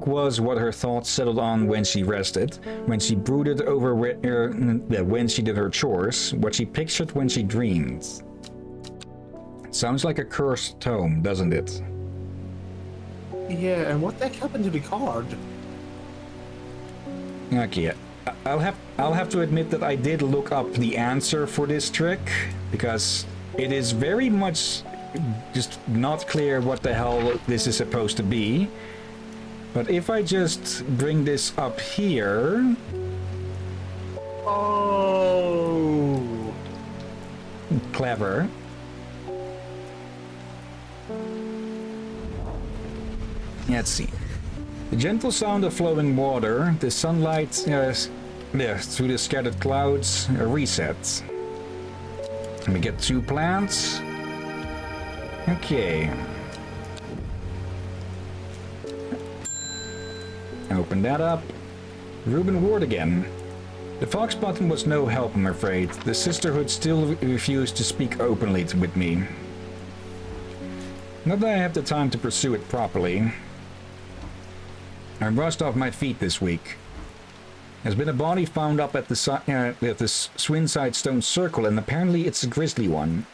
was what her thoughts settled on when she rested, when she brooded over when she did her chores, what she pictured when she dreamed. Sounds like a cursed tome, doesn't it? Yeah, and what the heck happened to the card? Okay, I'll have to admit that I did look up the answer for this trick, because it is very much just not clear what the hell this is supposed to be. But if I just bring this up here... Oh! Clever. Let's see. The gentle sound of flowing water, the sunlight through the scattered clouds, a reset. Let me get 2 plants. Okay. Open that up. Reuben Ward again. The Fox button was no help, I'm afraid. The Sisterhood still refused to speak openly with me. Not that I have the time to pursue it properly. I'm rushed off my feet this week. There's been a body found up at the Swinside Stone Circle, and apparently it's a grisly one.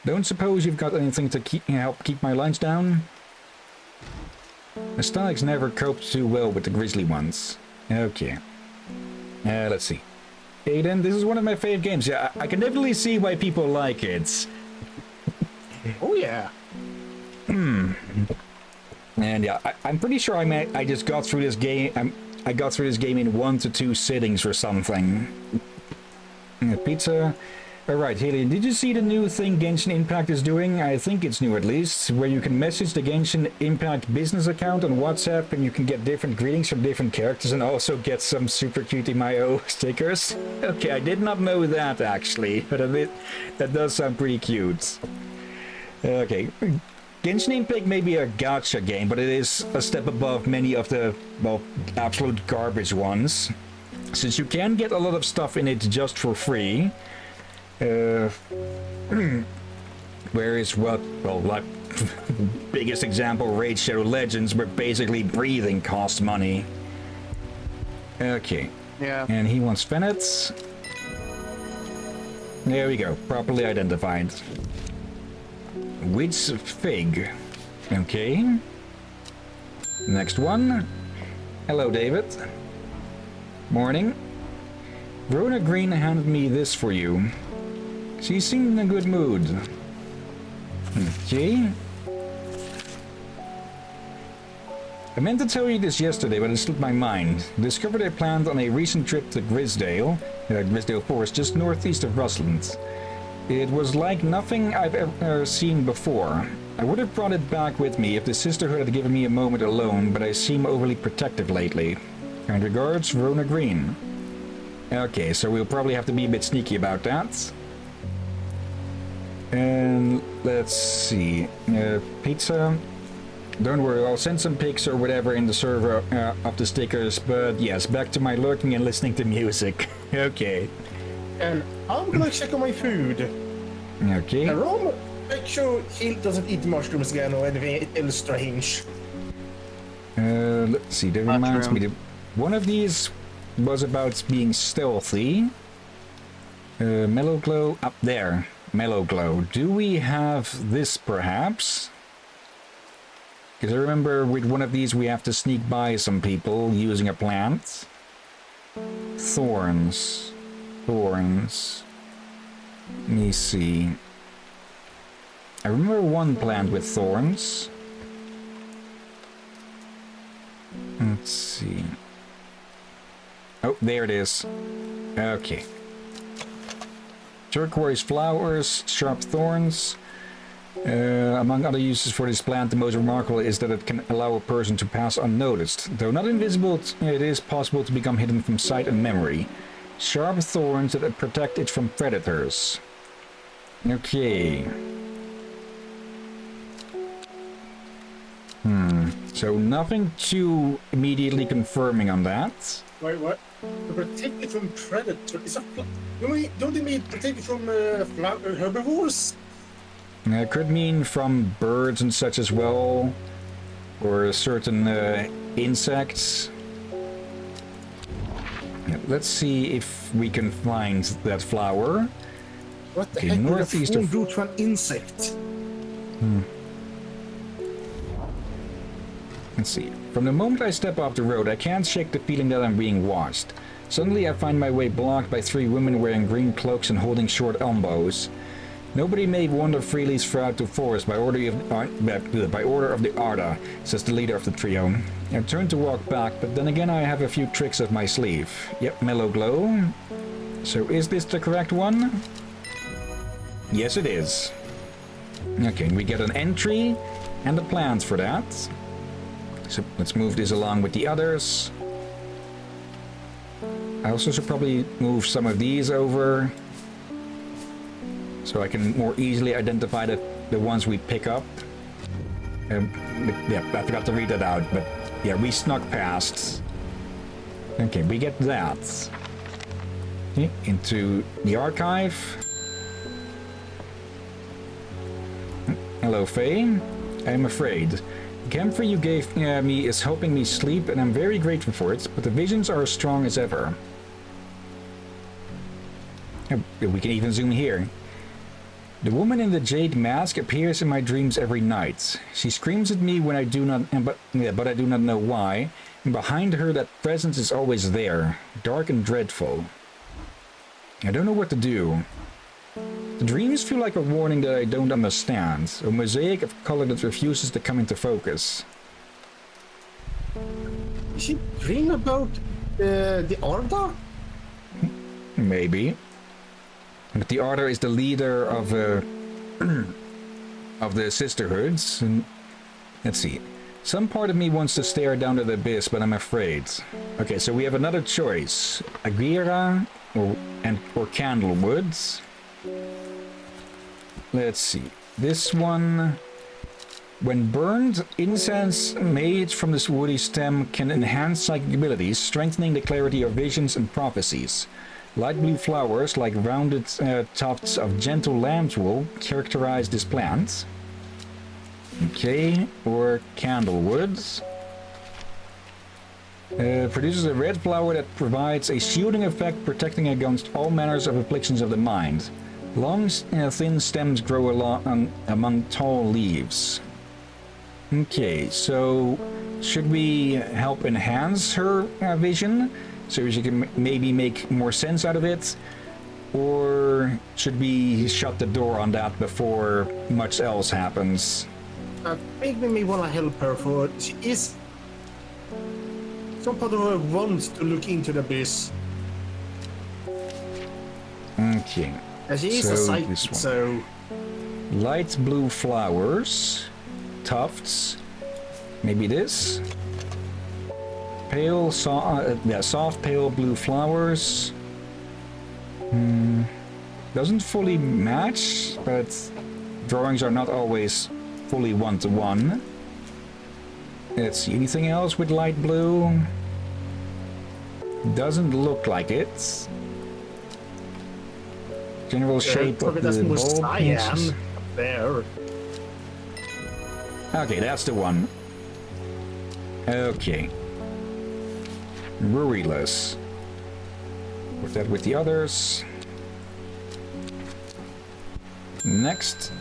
Don't suppose you've got anything to help keep my lunch down? My stomach's never coped too well with the grisly ones. Okay. Let's see. Aiden, this is one of my favorite games. Yeah, I can definitely see why people like it. Oh yeah. And yeah, I'm pretty sure I just got through this game. I got through this game in 1 to 2 sittings or something. Pizza. Alright, Hillyan, did you see the new thing Genshin Impact is doing? I think it's new at least, where you can message the Genshin Impact business account on WhatsApp and you can get different greetings from different characters and also get some super cute Mayo stickers. Okay, I did not know that actually, but that does sound pretty cute. Okay, Genshin Impact may be a gacha game, but it is a step above many of the, well, absolute garbage ones. Since you can get a lot of stuff in it just for free. Whereas what, well, like, biggest example, Raid Shadow Legends, where basically breathing costs money. Okay. Yeah. And he wants Fennets. There we go, properly identified. Witch Fig. Okay. Next one. Hello, David. Morning. Rona Green handed me this for you. She seemed in a good mood. Okay. I meant to tell you this yesterday, but it slipped my mind. Discovered a plant on a recent trip to Grisdale Forest, just northeast of Rustland. It was like nothing I've ever seen before. I would have brought it back with me if the Sisterhood had given me a moment alone, but I seem overly protective lately. Kind regards, Rona Green. Okay, so we'll probably have to be a bit sneaky about that. And let's see. Pizza. Don't worry, I'll send some pics or whatever in the server of the stickers, but yes, back to my lurking and listening to music. Okay. And I'm gonna check on my food. Okay. Ron, make sure he doesn't eat mushrooms again or anything else strange. Let's see, that reminds me that one of these was about being stealthy. Mellow Glow up there. Mellow Glow. Do we have this perhaps? Because I remember with one of these we have to sneak by some people using a plant. Thorns. Thorns. Let me see. I remember one plant with thorns. Let's see. Oh, there it is. Okay. Turquoise flowers, sharp thorns. Among other uses for this plant, the most remarkable is that it can allow a person to pass unnoticed. Though not invisible, it is possible to become hidden from sight and memory. Sharp thorns that protect it from predators. Okay. So nothing too immediately confirming on that. Wait, what? To protect it from predators? Is that don't they mean protect it from herbivores? It could mean from birds and such as well, or certain insects. Let's see if we can find that flower. What the Okay, heck would a northeast thorn of- do to an insect? Let's see. From the moment I step off the road, I can't shake the feeling that I'm being watched. Suddenly I find my way blocked by 3 women wearing green cloaks and holding short elbows. Nobody may wander freely throughout the forest by order of the Arda, says the leader of the trio. I turn to walk back, but then again I have a few tricks up my sleeve. Yep, mellow glow. So is this the correct one? Yes, it is. Okay, we get an entry and a plant for that. So let's move this along with the others. I also should probably move some of these over so I can more easily identify the ones we pick up. Yeah, I forgot to read that out, but yeah, we snuck past. Okay, we get that. Okay, into the archive. Hello, Faye. I'm afraid. The camphor you gave me is helping me sleep, and I'm very grateful for it, but the visions are as strong as ever. We can even zoom here. The woman in the jade mask appears in my dreams every night. She screams at me when I do not, but I do not know why. And behind her, that presence is always there, dark and dreadful. I don't know what to do. The dreams feel like a warning that I don't understand, a mosaic of color that refuses to come into focus. Is she dream about the Arda? Maybe. But the Arda is the leader of the sisterhoods. And let's see. Some part of me wants to stare down at the abyss, but I'm afraid. Okay, so we have another choice: Agira or Candlewood. Let's see. This one. When burned, incense made from this woody stem can enhance psychic abilities, strengthening the clarity of visions and prophecies. Light blue flowers, like rounded tufts of gentle lamb's wool, characterize this plant. Okay, or candlewood. Produces a red flower that provides a shielding effect, protecting against all manners of afflictions of the mind. Long, thin stems grow among tall leaves. Okay, so should we help enhance her vision so she can maybe make more sense out of it? Or should we shut the door on that before much else happens? I think we may want to help her for she is. Some part of her wants to look into the abyss. Okay. And she is a So psychic, this one. so Light blue flowers, tufts, maybe this. Pale, soft pale blue flowers. Doesn't fully match, but drawings are not always fully one-to-one. Let's see, anything else with light blue? Doesn't look like it. General shape of that's the more bulb. cyan up there. Okay, that's the one. Okay. Ruryless. Put that with the others. Next.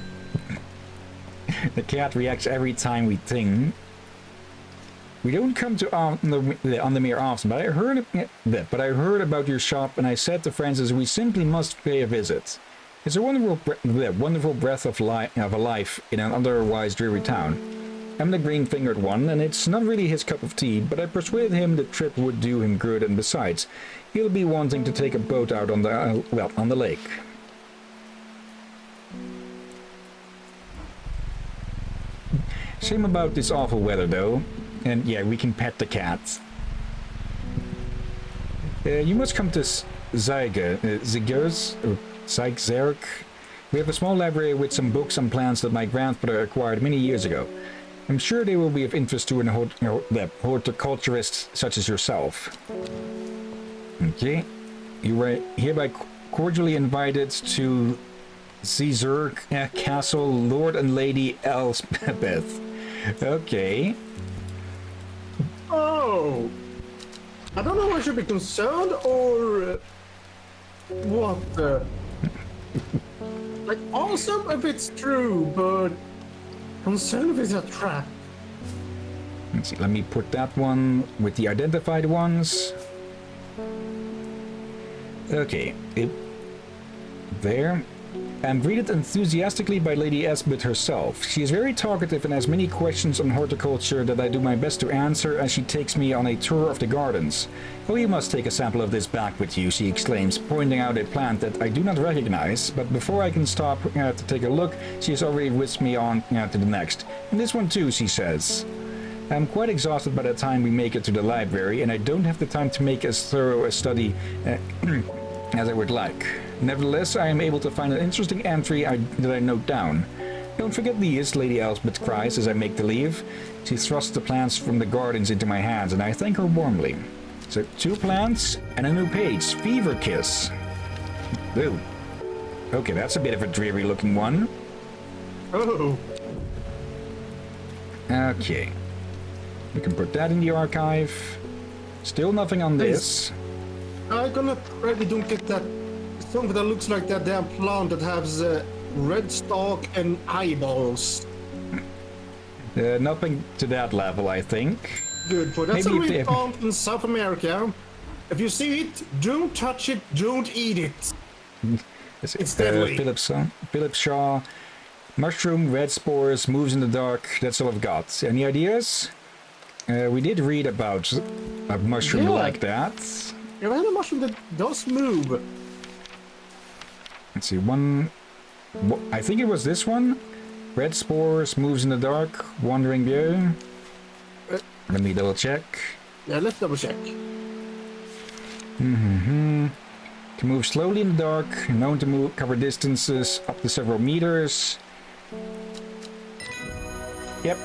The cat reacts every time we ting. We don't come to on the mere often, but I heard about your shop, and I said to Francis, we simply must pay a visit. It's a wonderful breath of a life in an otherwise dreary town. I'm the green-fingered one, and it's not really his cup of tea, but I persuaded him the trip would do him good, and besides, he'll be wanting to take a boat out on the on the lake. Shame about this awful weather, though. And yeah, we can pet the cat. You must come to Zigers, or Zerk. We have a small library with some books and plants that my grandfather acquired many years ago. I'm sure they will be of interest to a horticulturist such as yourself. Okay. You are hereby cordially invited to Zerk Castle, Lord and Lady Elspeth. Okay. Oh! I don't know if I should be concerned or what. Like, awesome if it's true, but concerned if it's a trap. Let's see, let me put that one with the identified ones. Okay, there. I'm greeted enthusiastically by Lady Esbeth herself. She is very talkative and has many questions on horticulture that I do my best to answer as she takes me on a tour of the gardens. Oh, you must take a sample of this back with you, she exclaims, pointing out a plant that I do not recognize, but before I can stop to take a look, she has already whisked me on to the next. And this one too, she says. I'm quite exhausted by the time we make it to the library, and I don't have the time to make as thorough a study as I would like. Nevertheless, I am able to find an interesting entry that I note down. Don't forget these, Lady Elspeth cries as I make the leave. She thrusts the plants from the gardens into my hands, and I thank her warmly. So, 2 plants and a new page, Fever Kiss. Ooh. Okay, that's a bit of a dreary looking one. Oh. Okay. We can put that in the archive. Still nothing on this. I'm gonna pray we don't get that something that looks like that damn plant that has red stalk and eyeballs. Nothing to that level, I think. Good, but that's Maybe a if real they- plant in South America. If you see it, don't touch it, don't eat it. It's deadly. Philip Shaw. Mushroom, red spores, moves in the dark. That's all I've got. Any ideas? We did read about a mushroom Yeah. like that. You have a mushroom that does move. Let's see, I think it was this one. Red spores, moves in the dark, wandering view. Let me double check. Yeah, let's double check. Can move slowly in the dark, known to cover distances up to several meters. Yep.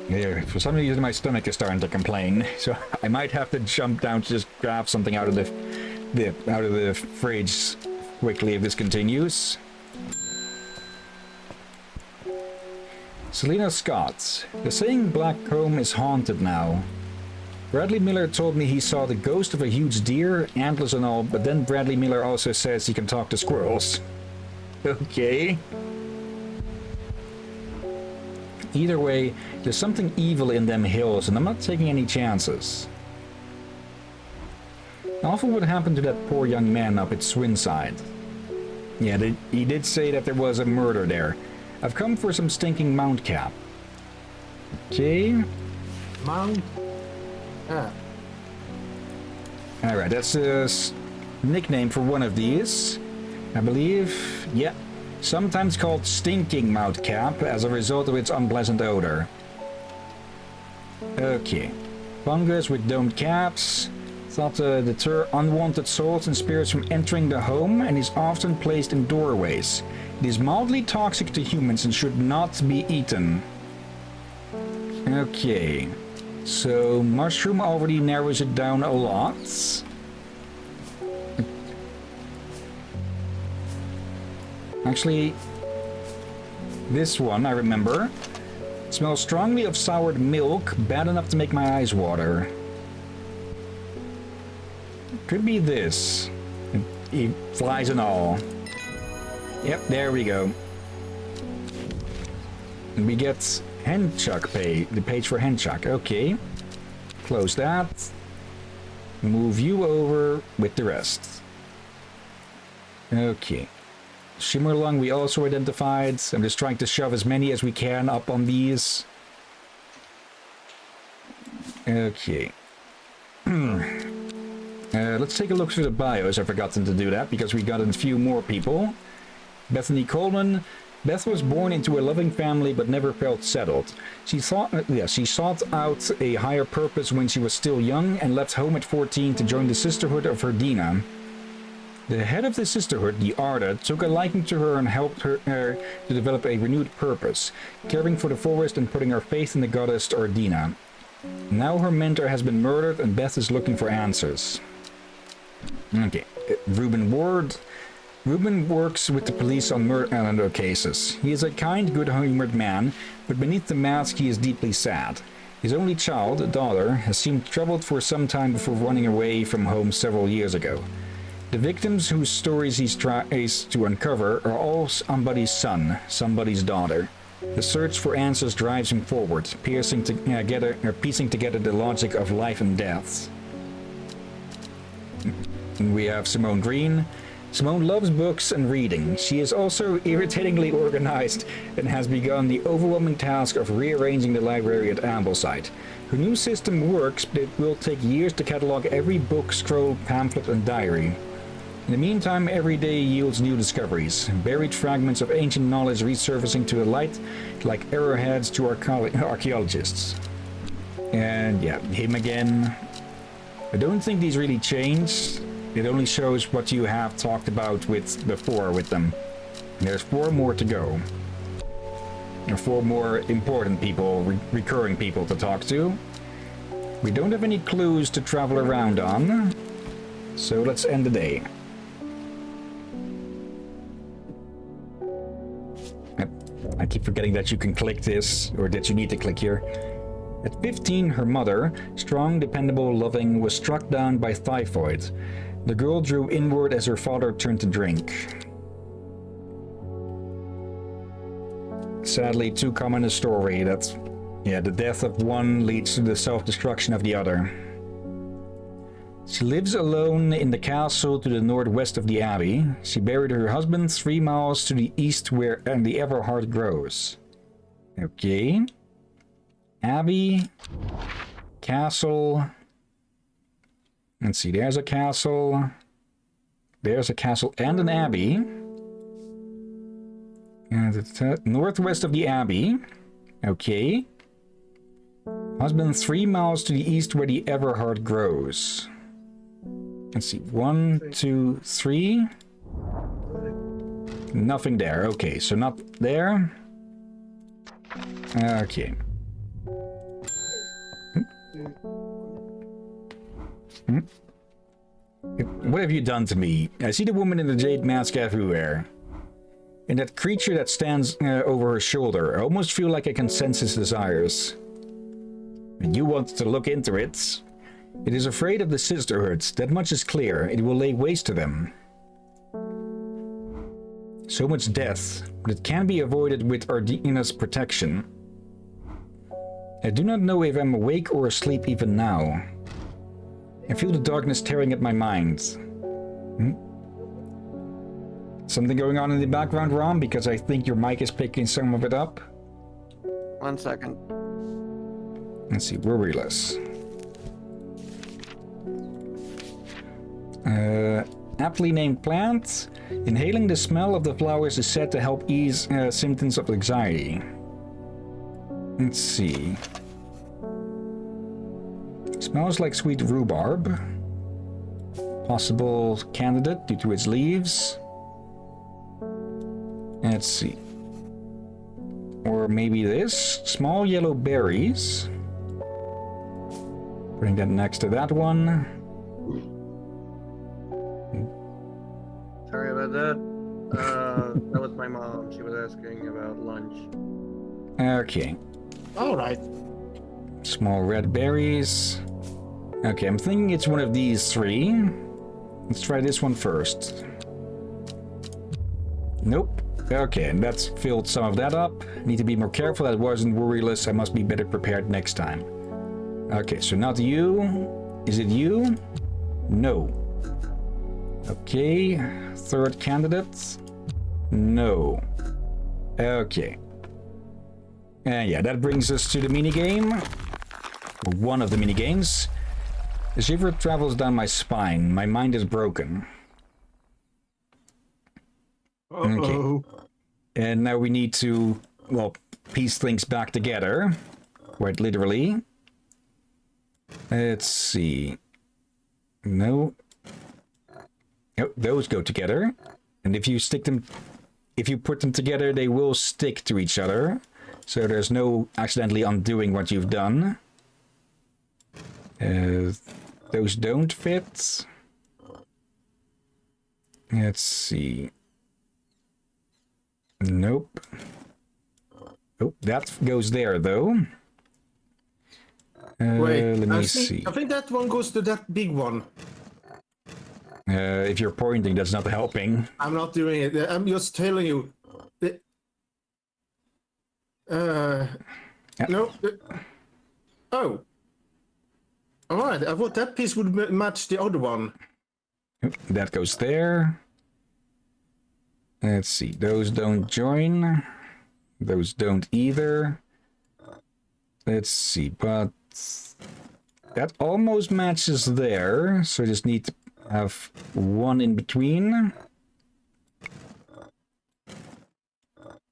Yeah, for some reason my stomach is starting to complain, so I might have to jump down to just grab something out of the fridge quickly if this continues. Selena Scott. The saying Black Comb is haunted now. Bradley Miller told me he saw the ghost of a huge deer, antlers and all, but then Bradley Miller also says he can talk to squirrels. Okay. Either way, there's something evil in them hills, and I'm not taking any chances. Awful what happened to that poor young man up at Swinside. Yeah, he did say that there was a murder there. I've come for some stinking mount cap. Okay. Mount. Ah. Alright, that's a nickname for one of these. I believe. Yeah. Sometimes called stinking mount cap as a result of its unpleasant odor. Okay. Fungus with domed caps. Thought to deter unwanted souls and spirits from entering the home and is often placed in doorways. It is mildly toxic to humans and should not be eaten. Okay. So, mushroom already narrows it down a lot. Actually, this one, I remember. Smells strongly of soured milk, bad enough to make my eyes water. Could be this. Flies and all. Yep, there we go. we get Henchuck pay, the page for Henchuck. Okay. Close that. Move you over with the rest. Okay. Shimmerlung we also identified. I'm just trying to shove as many as we can up on these. Okay. Let's take a look through the bios. I've forgotten to do that because we got a few more people. Bethany Coleman. Beth was born into a loving family but never felt settled. She sought out a higher purpose when she was still young and left home at 14 to join the Sisterhood of Herdina. The head of the Sisterhood, the Arda, took a liking to her and helped her to develop a renewed purpose, caring for the forest and putting her faith in the goddess Ardina. Now her mentor has been murdered and Beth is looking for answers. Okay, Reuben Ward. Reuben works with the police on murder cases. He is a kind, good-humored man, but beneath the mask he is deeply sad. His only child, a daughter, has seemed troubled for some time before running away from home several years ago. The victims whose stories he tries to uncover are all somebody's son, somebody's daughter. The search for answers drives him forward, piecing together the logic of life and death. And we have Simone Green. Simone loves books and reading. She is also irritatingly organized and has begun the overwhelming task of rearranging the library at Ambleside. Her new system works, but it will take years to catalog every book, scroll, pamphlet, and diary. In the meantime, every day yields new discoveries, buried fragments of ancient knowledge resurfacing to the light like arrowheads to archaeologists. And yeah, him again. I don't think these really changed. It only shows what you have talked about before with them. There's 4 more to go. There are 4 more important people, recurring people to talk to. We don't have any clues to travel around on, so let's end the day. I keep forgetting that you can click this, or that you need to click here. At 15, her mother, strong, dependable, loving, was struck down by typhoid. The girl drew inward as her father turned to drink. Sadly, too common a story that, the death of one leads to the self-destruction of the other. She lives alone in the castle to the northwest of the abbey. She buried her husband 3 miles to the east where the Everheart grows. Okay. Abbey. Castle. Let's see, there's a castle. There's a castle and an abbey. And northwest of the abbey. Okay. Husband 3 miles to the east where the Everheart grows. Let's see, 1, 2, 3. Nothing there. Okay, so not there. Okay. What have you done to me? I see the woman in the jade mask everywhere. And that creature that stands over her shoulder. I almost feel like I can sense his desires. And you want to look into it. It is afraid of the Sisterhood. That much is clear. It will lay waste to them. So much death, but it can be avoided with Ardina's protection. I do not know if I'm awake or asleep even now. I feel the darkness tearing at my mind. Something going on in the background, Rom? Because I think your mic is picking some of it up. 1 second. Let's see, worryless. Aptly named plant. Inhaling the smell of the flowers is said to help ease symptoms of anxiety. Let's see. Smells like sweet rhubarb. Possible candidate due to its leaves. Let's see. Or maybe this. Small yellow berries. Putting that next to that one. Sorry about that. That was my mom. She was asking about lunch. Okay. All right. Small red berries. Okay, I'm thinking it's one of these 3. Let's try this one first. Nope. Okay, and that's filled some of that up. Need to be more careful. That wasn't worryless. I must be better prepared next time. Okay, so not you. Is it you? No. Okay, third candidate. No. Okay. And yeah, that brings us to the minigame. One of the minigames. The shiver travels down my spine. My mind is broken. Uh-oh. Okay. And now we need to, well, piece things back together. Quite literally. Let's see. No. Oh, those go together. And if you stick them, if you put them together, they will stick to each other. So there's no accidentally undoing what you've done. Those don't fit. Let's see. Nope. Oh, that goes there though. Wait, let me see. I think that one goes to that big one. If you're pointing, that's not helping. I'm not doing it. I'm just telling you. No. Oh. All right. I thought that piece would match the other one. Oop, that goes there. Let's see. Those don't join. Those don't either. Let's see. But that almost matches there. So I just need to have one in between.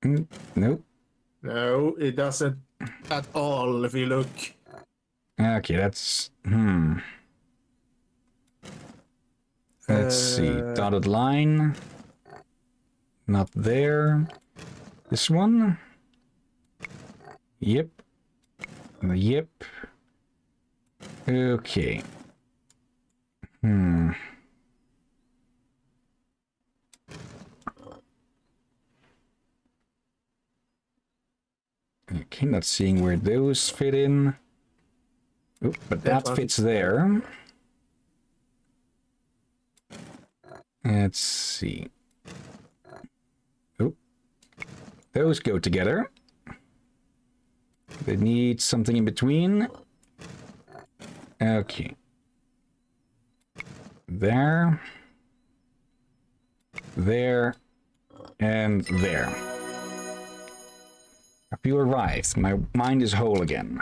Nope. No, it doesn't at all if you look. Okay, that's... Let's see. Dotted line. Not there. This one? Yep. Yep. Okay. Okay, not seeing where those fit in. Oop, but that fits there. Let's see. Oop. Those go together. They need something in between. Okay. There. There. And there. I feel arrived. My mind is whole again.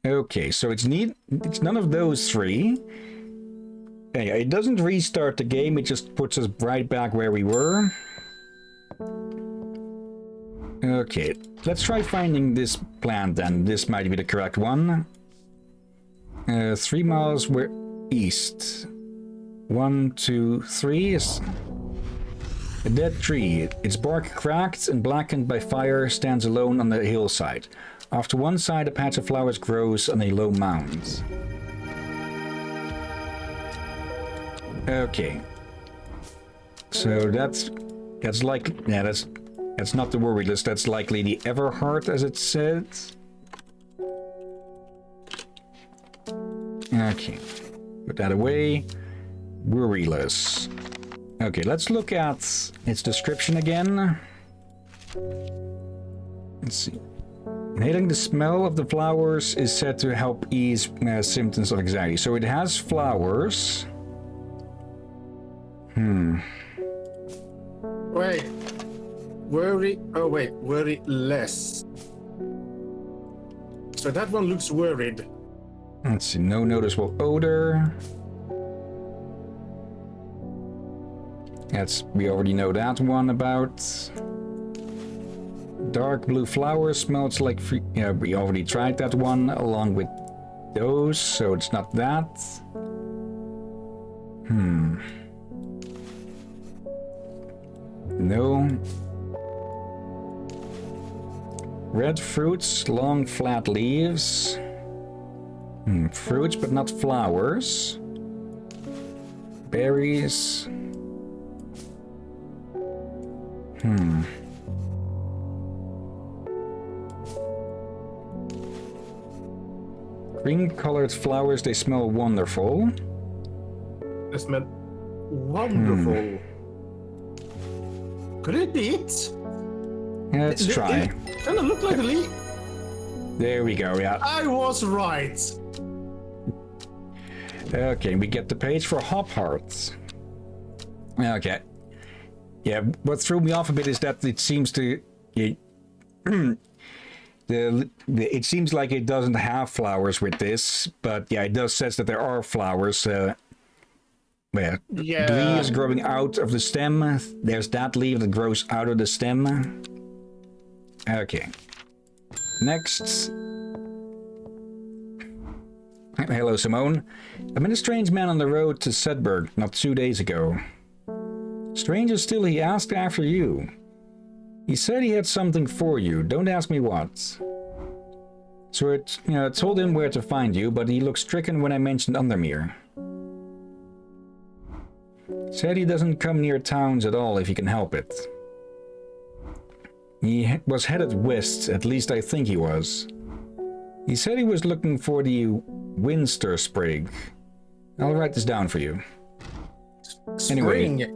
Okay, so it's none of those three. Anyway, it doesn't restart the game, it just puts us right back where we were. Okay, let's try finding this plant then. This might be the correct one. 3 miles east. 1, 2, 3 is a dead tree. Its bark cracked and blackened by fire stands alone on the hillside. Off to one side, a patch of flowers grows on a low mound. Okay. So that's like, yeah, that's not the worry list. That's likely the Everheart, as it said. Okay. Put that away. Worryless. Okay, let's look at its description again. Let's see. Inhaling the smell of the flowers is said to help ease symptoms of anxiety. So it has flowers. Wait. Worry. Oh, wait. Worry less. So that one looks worried. Let's see. No noticeable odor. We already know that one about. Dark blue flowers smells like free. Yeah, we already tried that one along with those, so it's not that. No. Red fruits, long flat leaves. Fruits, but not flowers. Berries. Green-colored flowers, they smell wonderful. They smell wonderful. Could it be it? Let's try. It kind of looked like a leaf. There we go, yeah. I was right. Okay, we get the page for hop hearts. Okay. Yeah, what threw me off a bit is that it seems to... it seems like it doesn't have flowers with this, but yeah, it does says that there are flowers. Yeah. Leaves growing out of the stem. There's that leaf that grows out of the stem. Okay. Next. Hello, Simone. I met a strange man on the road to Sedberg not 2 days ago. Stranger still, he asked after you. He said he had something for you. Don't ask me what. So I told him where to find you, but he looked stricken when I mentioned Undermere. Said he doesn't come near towns at all if he can help it. He was headed west, at least I think he was. He said he was looking for the Winster sprig. I'll write this down for you. Anyway,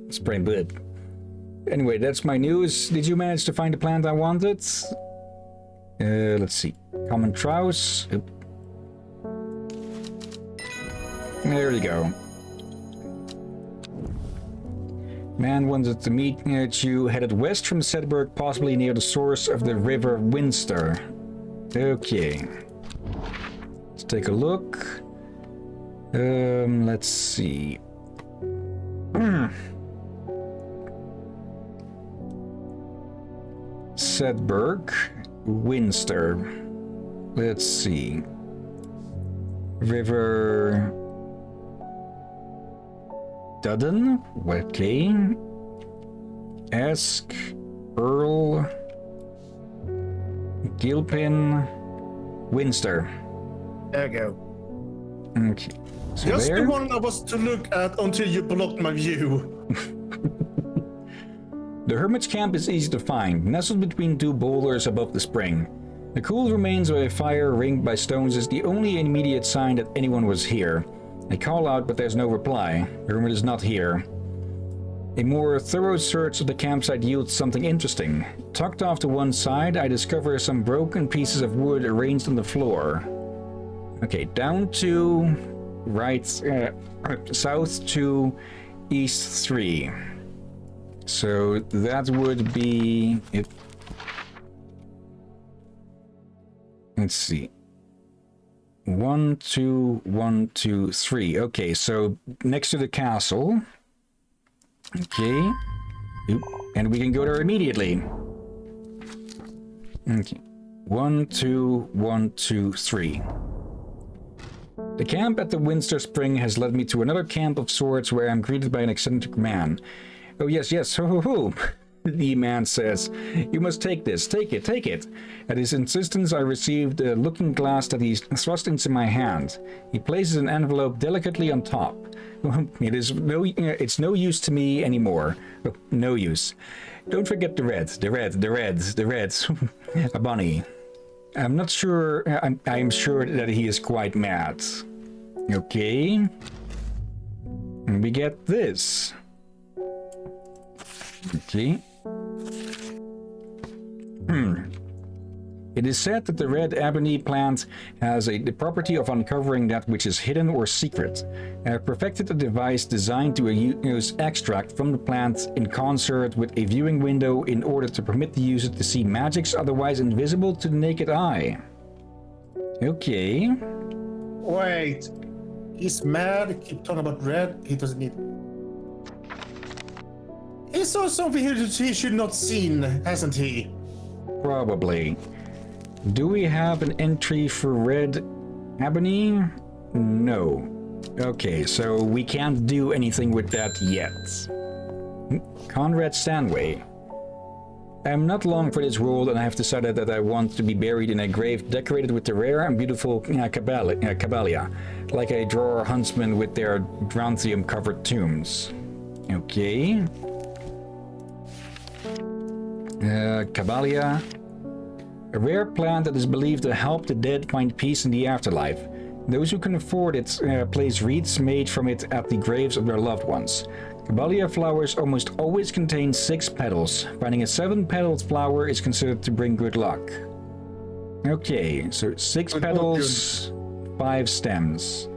spring bud. Anyway, that's my news. Did you manage to find the plant I wanted? Let's see. Common Trouse. There you go. Man wanted to meet you, headed west from Sedberg, possibly near the source of the river Winster. Okay. Let's take a look. Let's see. Sedberg, Winster. Let's see. River Dudden, okay. Esk, Earl, Gilpin, Winster. There you go. Okay. So Just there. the one I was to look at until you blocked my view. The hermit's camp is easy to find, nestled between two boulders above the spring. The cool remains of a fire ringed by stones is the only immediate sign that anyone was here. I call out, but there's no reply. The hermit is not here. A more thorough search of the campsite yields something interesting. Tucked off to one side, I discover some broken pieces of wood arranged on the floor. Okay, down to right, south to east 3. So that would be it. Let's see. 1, 2, 1, 2, 3. Okay, so next to the castle. Okay. Oop. And we can go there immediately. Okay. 1, 2, 1, 2, 3. The camp at the Winster Spring has led me to another camp of sorts where I'm greeted by an eccentric man. Oh, yes, yes, ho, ho, ho. The man says, "You must take this, take it, take it." At his insistence, I received a looking glass that he thrust into my hand. He places an envelope delicately on top. It's no use to me anymore. Oh, no use. Don't forget the red. A bunny. I'm not sure. I'm sure that he is quite mad. Okay. And we get this. Okay. It is said that the red ebony plant has the property of uncovering that which is hidden or secret. I have perfected a device designed to use extract from the plant in concert with a viewing window in order to permit the user to see magics otherwise invisible to the naked eye. Okay. Wait. He's mad. Keep talking about red. He doesn't need. He saw something he should not seen, hasn't he? Probably. Do we have an entry for red ebony? No. Okay, so we can't do anything with that yet. Conrad Stanway. I'm not long for this world, and I have decided that I want to be buried in a grave decorated with the rare and beautiful Caballia, like a drawer huntsman with their Drantium-covered tombs. Okay. Caballia. A rare plant that is believed to help the dead find peace in the afterlife. Those who can afford it place wreaths made from it at the graves of their loved ones. Dahlia flowers almost always contain 6 petals. Finding a 7-petaled flower is considered to bring good luck. Okay, so 6 petals, 5 stems.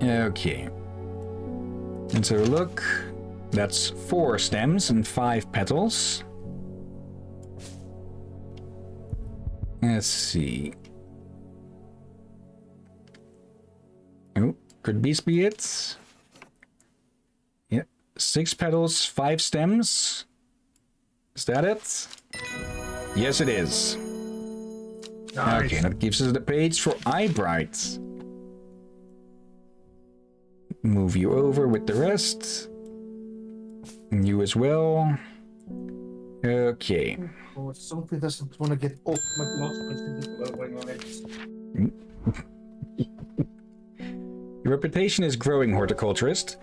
Okay. Let's have a look. That's 4 stems and 5 petals. Let's see. Oh, could this be it? Yeah, 6 petals, 5 stems. Is that it? Yes, it is. Nice. Okay, that gives us the page for Eyebright. Move you over with the rest. And you as well. Okay. Oh, something doesn't want to get off my glass. Your reputation is growing, horticulturist.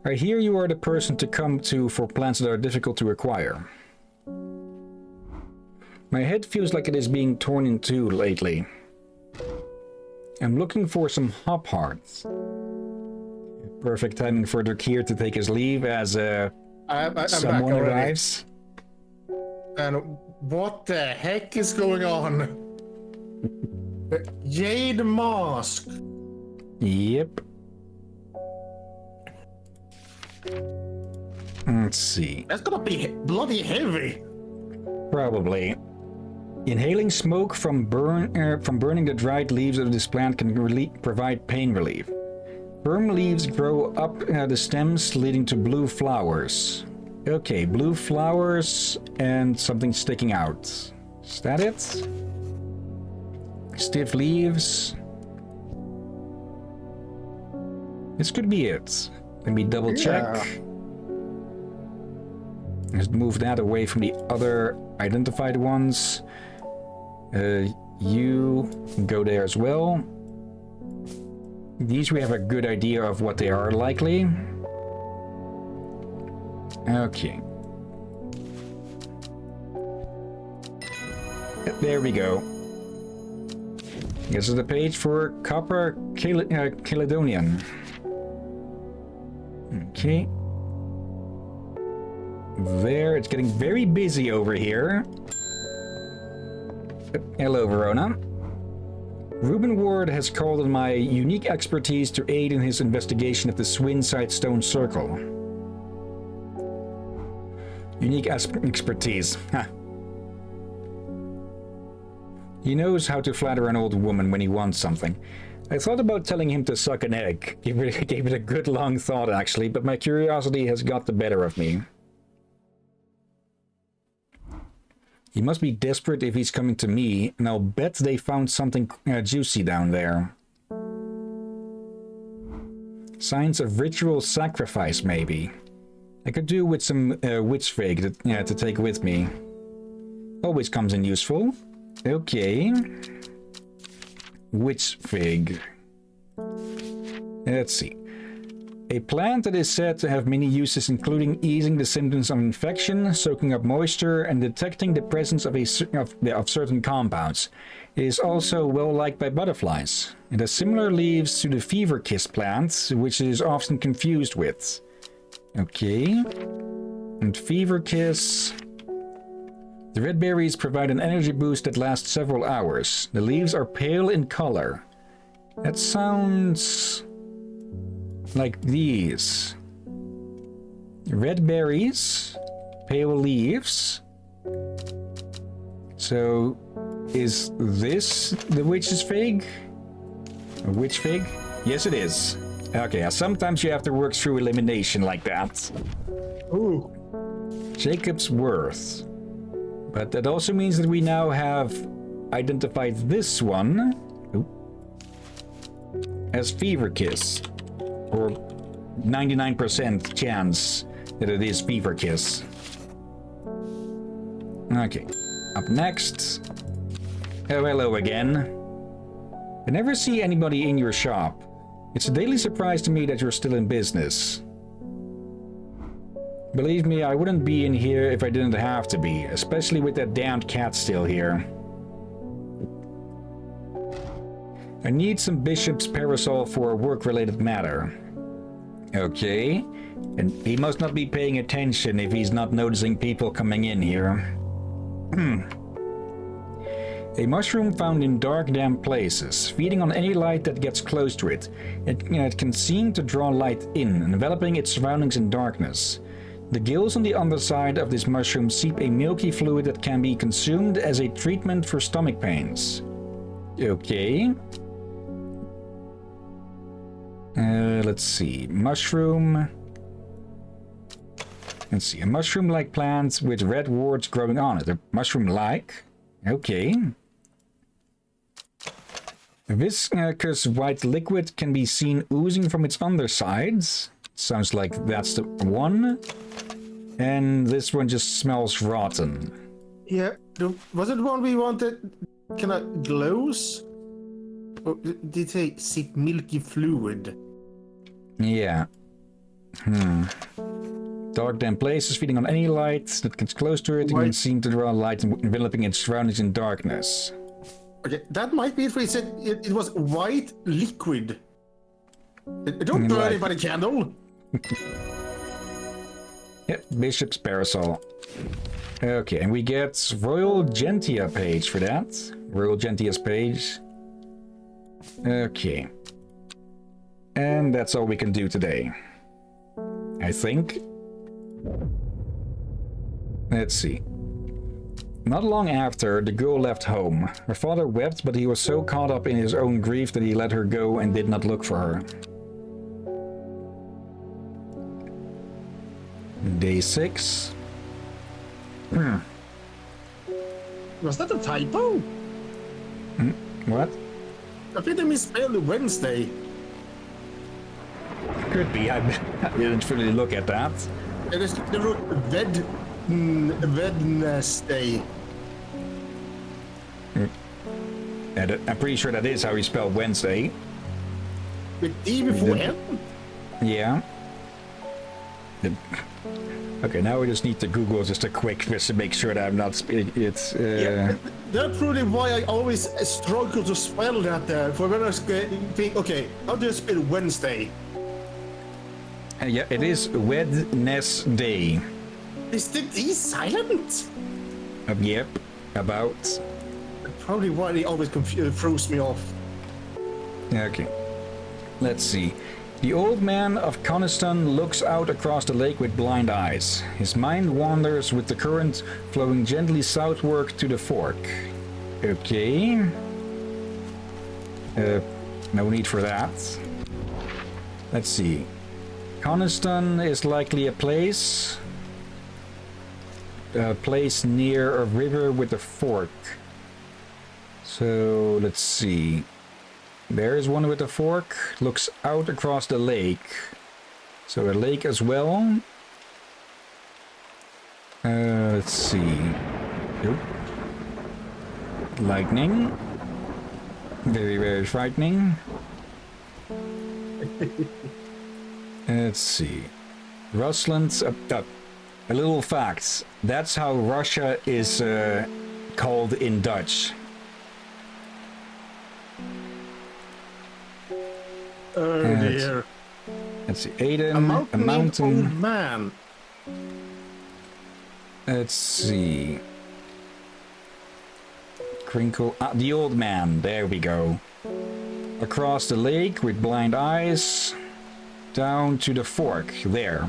I hear you are the person to come to for plants that are difficult to acquire. My head feels like it is being torn in two lately. I'm looking for some hop hearts. Perfect timing for Dirk to take his leave as I'm someone back already. arrives. And what the heck is going on? Jade mask. Yep. Let's see. That's gonna be bloody heavy. Probably. Inhaling smoke from burning the dried leaves of this plant can provide pain relief. Firm leaves grow up the stems, leading to blue flowers. Okay, blue flowers and something sticking out. Is that it? Stiff leaves. This could be it. Let me double check. Let's move that away from the other identified ones. You go there as well. These we have a good idea of what they are likely. Okay. There we go. This is the page for Copper Caledonian. Okay. There, it's getting very busy over here. Hello, Verona. Reuben Ward has called on my unique expertise to aid in his investigation of the Swinside Stone Circle. Unique expertise. Huh. He knows how to flatter an old woman when he wants something. I thought about telling him to suck an egg. Gave it a good long thought, actually, but my curiosity has got the better of me. He must be desperate if he's coming to me, and I'll bet they found something juicy down there. Signs of ritual sacrifice, maybe. I could do with some witch fig to take with me. Always comes in useful. Okay. Witch fig. Let's see. A plant that is said to have many uses, including easing the symptoms of infection, soaking up moisture, and detecting the presence of certain compounds. It is also well liked by butterflies. It has similar leaves to the fever kiss plant, which it is often confused with. Okay. And fever kiss. The red berries provide an energy boost that lasts several hours. The leaves are pale in color. That sounds like these. Red berries, pale leaves. So, is this the witch's fig? A witch fig? Yes, it is. Okay, sometimes you have to work through elimination like that. Ooh. Jacob's Worth. But that also means that we now have identified this one as Fever Kiss. Or 99% chance that it is Fever Kiss. Okay. Up next. Oh, hello again. I never see anybody in your shop. It's a daily surprise to me that you're still in business. Believe me, I wouldn't be in here if I didn't have to be, especially with that damned cat still here. I need some bishop's parasol for a work-related matter. Okay. And he must not be paying attention if he's not noticing people coming in here. A mushroom found in dark, damp places, feeding on any light that gets close to it. It can seem to draw light in, enveloping its surroundings in darkness. The gills on the underside of this mushroom seep a milky fluid that can be consumed as a treatment for stomach pains. Okay. Let's see. Mushroom. Let's see. A mushroom-like plant with red warts growing on it. A mushroom-like? Okay. A viscous white liquid can be seen oozing from its undersides. Sounds like that's the one. And this one just smells rotten. Yeah, was it the one we wanted? Kind of glows? Or did they sip milky fluid? Yeah. Dark, damp places feeding on any light that gets close to it can seem to draw light, enveloping its surroundings in darkness. Okay, that might be it. It said it was white liquid. Don't burn it by the candle. Yep, Bishop's Parasol. Okay, and we get Royal Gentia page for that. Royal Gentia's page. Okay. And that's all we can do today. I think. Let's see. Not long after, the girl left home. Her father wept, but he was so caught up in his own grief that he let her go and did not look for her. Day 6. Was that a typo? What? I think they misspelled Wednesday. Could be. I didn't really look at that. They wrote Wednesday. And I'm pretty sure that is how you spell Wednesday. With D before N? Yeah. Okay, now we just need to Google just a quick just to make sure that I'm not it's Yeah, that's probably why I always struggle to spell that for when I think, okay, how do you spell Wednesday? Yeah, it is Wednesday. Is the D silent? Yep, about. Probably why they always throws me off. Okay, let's see. The old man of Coniston looks out across the lake with blind eyes. His mind wanders with the current flowing gently southward to the fork. Okay. No need for that. Let's see. Coniston is likely a place near a river with a fork. So let's see. There's one with a fork, looks out across the lake. So a lake as well. Let's see. Nope. Lightning. Very, very frightening. Let's see. Rusland. A little fact. That's how Russia is called in Dutch. Oh dear. Let's see. Aiden, A mountain. Old man. Let's see. Crinkle. Ah, the old man. There we go. Across the lake with blind eyes. Down to the fork. There.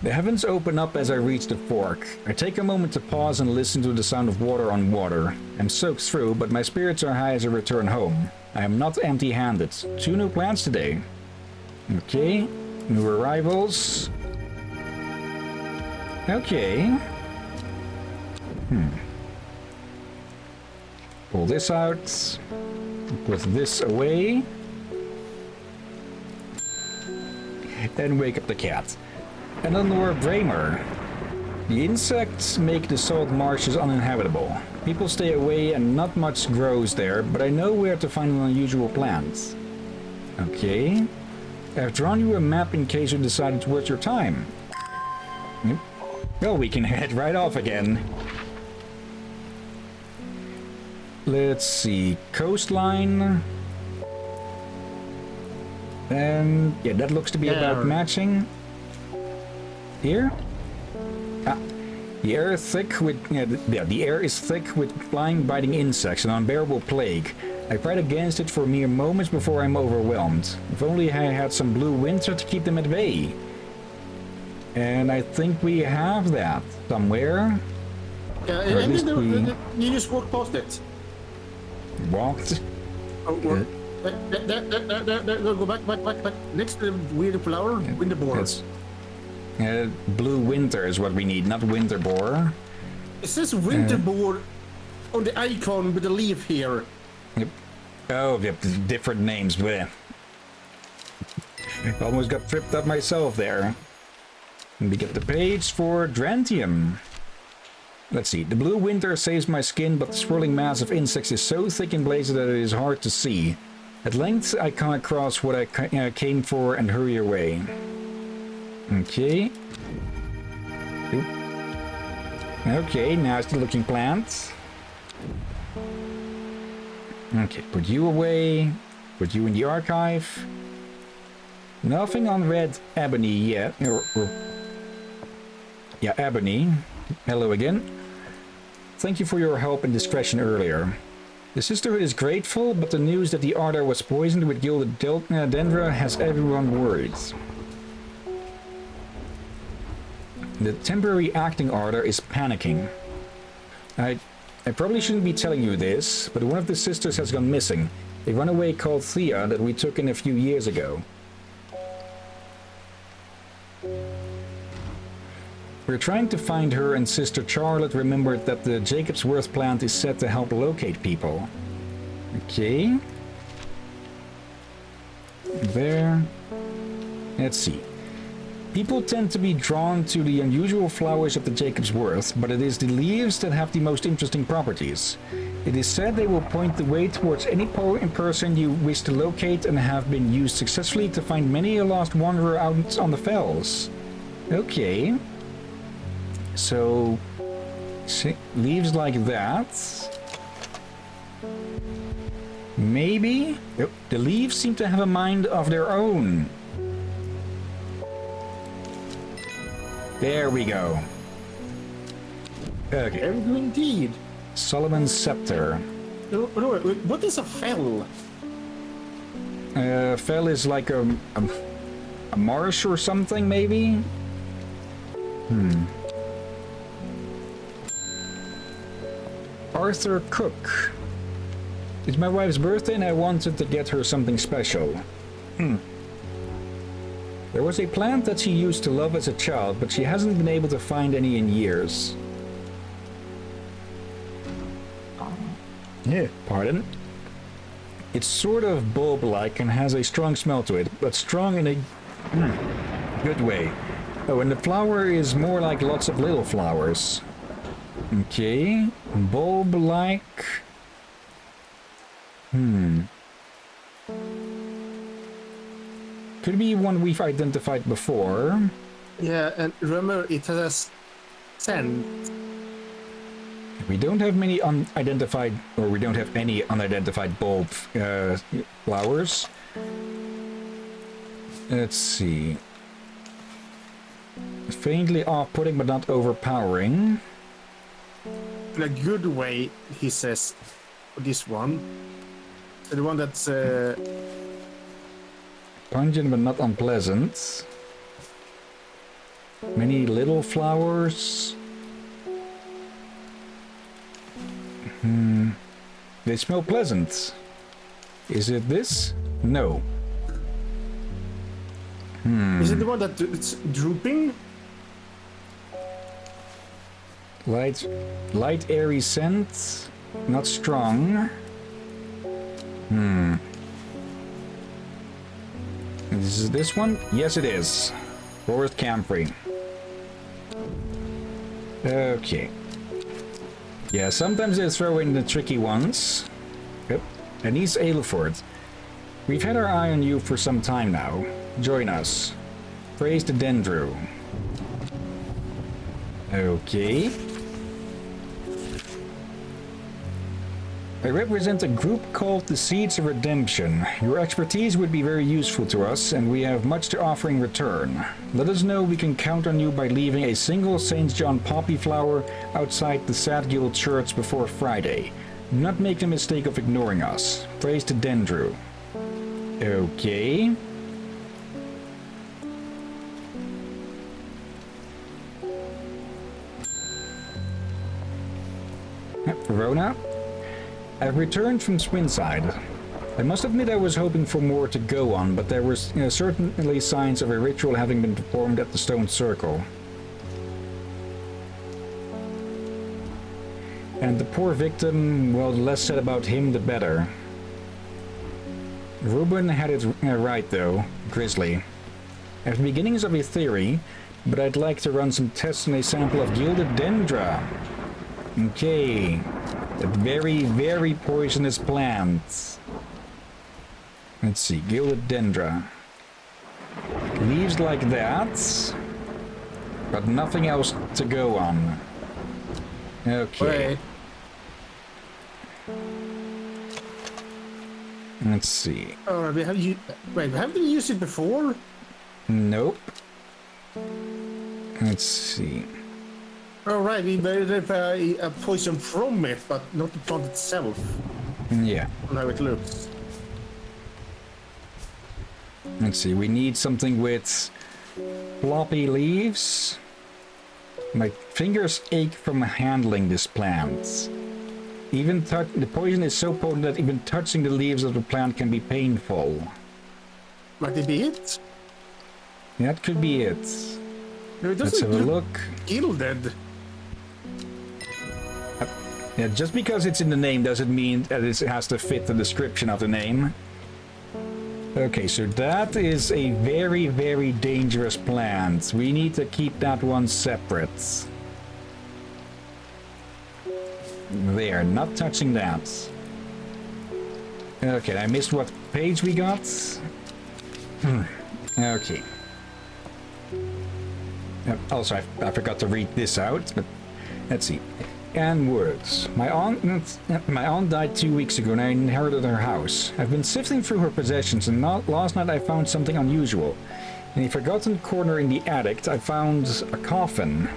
The heavens open up as I reach the fork. I take a moment to pause and listen to the sound of water on water. I'm soaked through, but my spirits are high as I return home. I am not empty-handed. 2 new plants today. Okay. New arrivals. Okay. Pull this out. Put this away. And wake up the cat. And then more Bramer. The insects make the salt marshes uninhabitable. People stay away and not much grows there, but I know where to find an unusual plant. Okay. I've drawn you a map in case you decide it's worth your time. Well, we can head right off again. Let's see. Coastline. And yeah, that looks to be about There. matching. Here? Ah, the air thick with the air is thick with flying, biting insects, an unbearable plague. I fight against it for mere moments before I'm overwhelmed. If only I had some blue winter to keep them at bay. And I think we have that somewhere. Yeah, Or at and least we- you just walk past it. Walked. Oh, well, there, go back. Next to the weird flower, winter boar. That's blue winter is what we need, not winter boar. It says winter boar on the icon with the leaf here. Yep. Oh, yep, different names. Bleh. Almost got tripped up myself there. And we get the page for Drantium. Let's see. The blue winter saves my skin, but the swirling mass of insects is so thick and blazing that it is hard to see. At length, I come across what I came for and hurry away. Okay. Oop. Okay, nasty looking plant. Okay, put you away. Put you in the archive. Nothing on red ebony yet. Yeah, ebony. Hello again. Thank you for your help and discretion earlier. The Sisterhood is grateful, but the news that the Ardor was poisoned with gilded dendra has everyone worried. The temporary acting Ardor is panicking. I probably shouldn't be telling you this, but one of the sisters has gone missing. A runaway called Thea that we took in a few years ago. We're trying to find her, and Sister Charlotte remembered that the Jacob's Worth plant is said to help locate people. Okay. There. Let's see. People tend to be drawn to the unusual flowers of the Jacob's Worth, but it is the leaves that have the most interesting properties. It is said they will point the way towards any person you wish to locate and have been used successfully to find many a lost wanderer out on the fells. Okay. So, leaves like that. Maybe? Yep. The leaves seem to have a mind of their own. There we go. Okay. There we go indeed. Solomon's Scepter. What is a fell? Fell is like a marsh or something, maybe? Arthur Cook. It's my wife's birthday and I wanted to get her something special. There was a plant that she used to love as a child, but she hasn't been able to find any in years. Yeah, pardon? It's sort of bulb-like and has a strong smell to it, but strong in a good way. Oh, and the flower is more like lots of little flowers. Okay, bulb-like. Could be one we've identified before. Yeah, and remember it has scent. We don't have many unidentified, or we don't have any unidentified bulb flowers. Let's see. Faintly off-putting, but not overpowering. In a good way, he says. This one. The one that's Pungent, but not unpleasant. Many little flowers. They smell pleasant. Is it this? No. Is it the one that it's drooping? Light airy scent. Not strong. Is this one? Yes, it is. Forest Camphor. Okay. Yeah, sometimes they throw in the tricky ones. Yep. Anise Aylford. We've had our eye on you for some time now. Join us. Praise the Dendro. Okay. I represent a group called the Seeds of Redemption. Your expertise would be very useful to us, and we have much to offer in return. Let us know we can count on you by leaving a single St. John poppy flower outside the Sad Guild Church before Friday. Do not make the mistake of ignoring us. Praise to Dendru. Okay. Verona? I've returned from Swinside. I must admit I was hoping for more to go on, but there were certainly signs of a ritual having been performed at the Stone Circle. And the poor victim, well, the less said about him, the better. Ruben had it right, though. Grizzly. I have the beginnings of a theory, but I'd like to run some tests on a sample of Gilded Dendra. Okay. A very, very poisonous plant. Let's see, Gilded Dendra. Leaves like that, but nothing else to go on. Okay. Wait. Let's see. Oh, have you... Wait, haven't you used it before? Nope. Let's see. Oh, right, we made a poison from it, but not the plant itself. Yeah. On how it looks. Let's see, we need something with floppy leaves. My fingers ache from handling this plant. Even the poison is so potent that even touching the leaves of the plant can be painful. Might it be it? That could be it. No, it Let's doesn't have a look look. gilded. Yeah, just because it's in the name doesn't mean that it has to fit the description of the name. Okay, so that is a very, very dangerous plant. We need to keep that one separate. There, not touching that. Okay, I missed what page we got. Okay. Also, I forgot to read this out, but let's see. And words. My aunt died 2 weeks ago and I inherited her house. I've been sifting through her possessions and last night I found something unusual. In a forgotten corner in the attic, I found a coffin.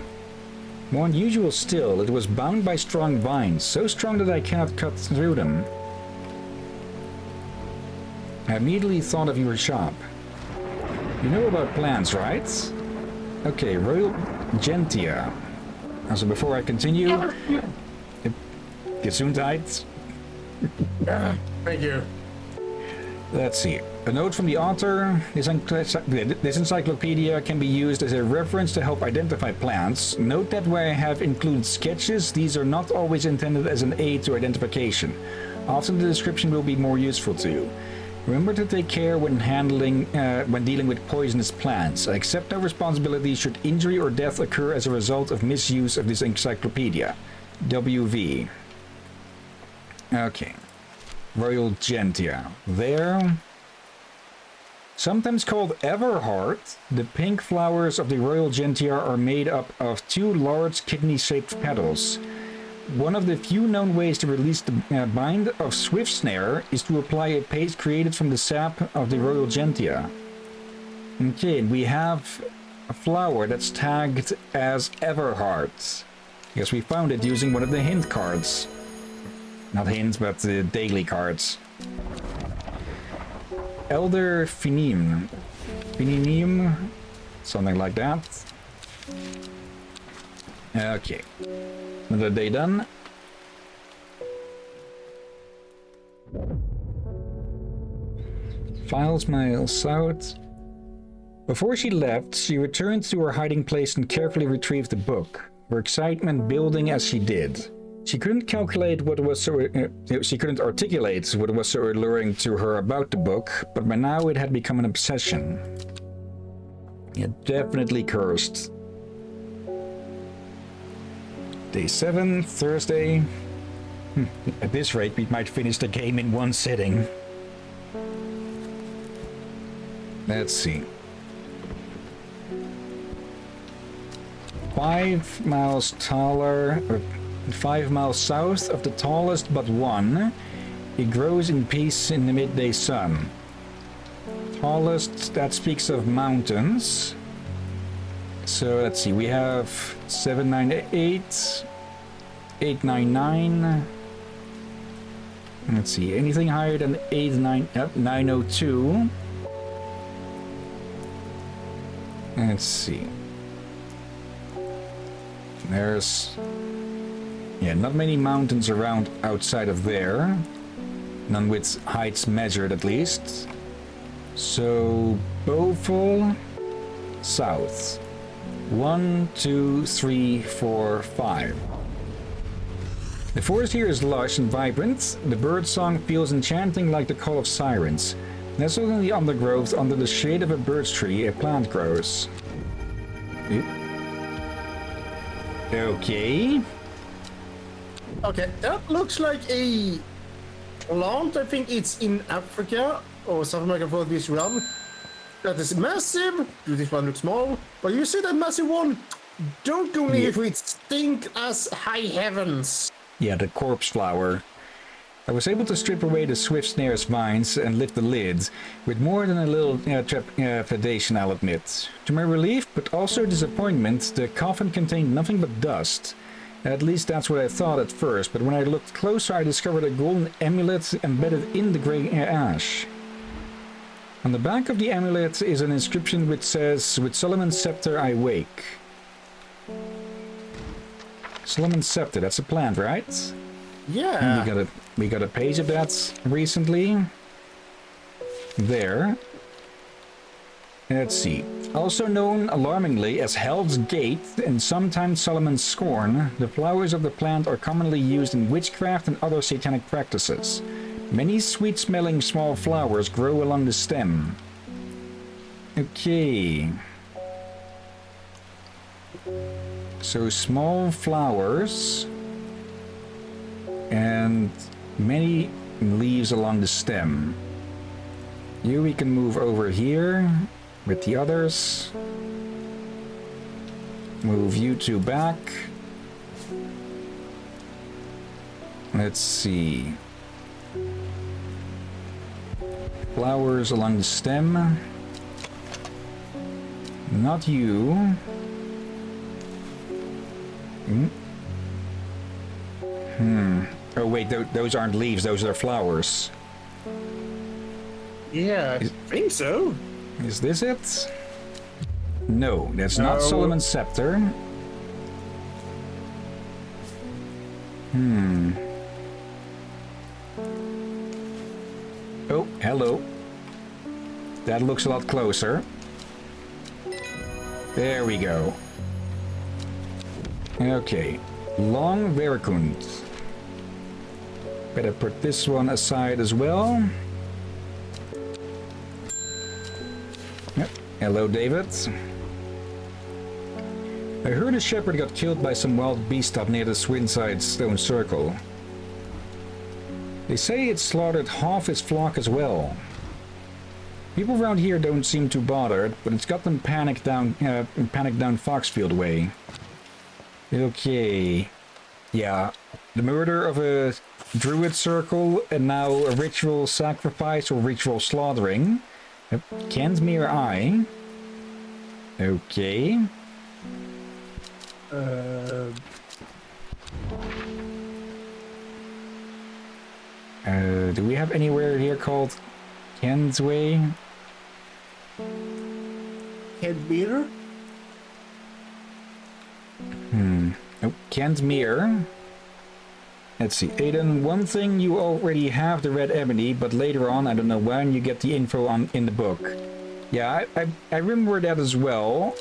More unusual still, it was bound by strong vines, so strong that I cannot cut through them. I immediately thought of your shop. You know about plants, right? Okay, Royal Gentia. Also, before I continue, Gesundheit. Thank you. Let's see. A note from the author. This encyclopedia can be used as a reference to help identify plants. Note that where I have included sketches, these are not always intended as an aid to identification. Often the description will be more useful to you. Remember to take care when dealing with poisonous plants. I accept no responsibility should injury or death occur as a result of misuse of this encyclopedia. WV. Okay. Royal Gentia. There. Sometimes called Everheart, the pink flowers of the Royal Gentia are made up of 2 large kidney-shaped petals. One of the few known ways to release the bind of Swift Snare is to apply a paste created from the sap of the Royal Gentia. Okay, we have a flower that's tagged as Everheart. Because we found it using one of the hint cards. Not hints, but the daily cards. Elder Finim. Fininim. Something like that. Okay. Another day done. Files miles out. Before she left, she returned to her hiding place and carefully retrieved the book, her excitement building as she did. She couldn't articulate what was so alluring to her about the book, but by now it had become an obsession. It definitely cursed. Day 7, Thursday. At this rate, we might finish the game in one sitting. Let's see. 5 miles taller. 5 miles south of the tallest but one. It grows in peace in the midday sun. Tallest, that speaks of mountains. So let's see, we have 798, 899. Let's see, anything higher than 902. Let's see. There's, yeah, not many mountains around outside of there. None with heights measured, at least. So, Beaufort, south. 1, 2, 3, 4, 5. The forest here is lush and vibrant. The bird song feels enchanting like the call of sirens. Nestled in the undergrowth under the shade of a birch tree, a plant grows. Oop. Okay. Okay, that looks like a plant. I think it's in Africa or South America for this realm. That is massive. This one looks small. But you see that massive one? Don't go near it. It stink as high heavens. Yeah, the corpse flower. I was able to strip away the swift snare's vines and lift the lid, with more than a little trepidation, I'll admit. To my relief, but also disappointment, the coffin contained nothing but dust. At least that's what I thought at first, but when I looked closer I discovered a golden amulet embedded in the grey ash. On the back of the amulet is an inscription which says, "With Solomon's scepter I wake." Solomon's scepter, that's a plant, right? Yeah. We got a page of that recently. There. Let's see. Also known alarmingly as Hell's Gate and sometimes Solomon's Scorn, the flowers of the plant are commonly used in witchcraft and other satanic practices. Many sweet-smelling small flowers grow along the stem. Okay. So small flowers and many leaves along the stem. You we can move over here with the others. Move you two back. Let's see. Flowers along the stem. Not you. Oh wait, those aren't leaves, those are flowers. Yeah, I think so. Is this it? No, that's not Solomon's scepter. Oh, hello. That looks a lot closer. There we go. Okay. Long Veracund. Better put this one aside as well. Yep. Hello, David. I heard a shepherd got killed by some wild beast up near the Swinside Stone Circle. They say it slaughtered half his flock as well. People around here don't seem too bothered, but it's got them panicked down Foxfield way. Okay. Yeah. The murder of a druid circle and now a ritual sacrifice or ritual slaughtering. Kensmere Eye. Okay. Do we have anywhere here called Kensway? Headbeater? Oh, Kensmere. Let's see, Aiden, one thing you already have the red ebony, but later on, I don't know when, you get the info on in the book. Yeah, I remember that as well.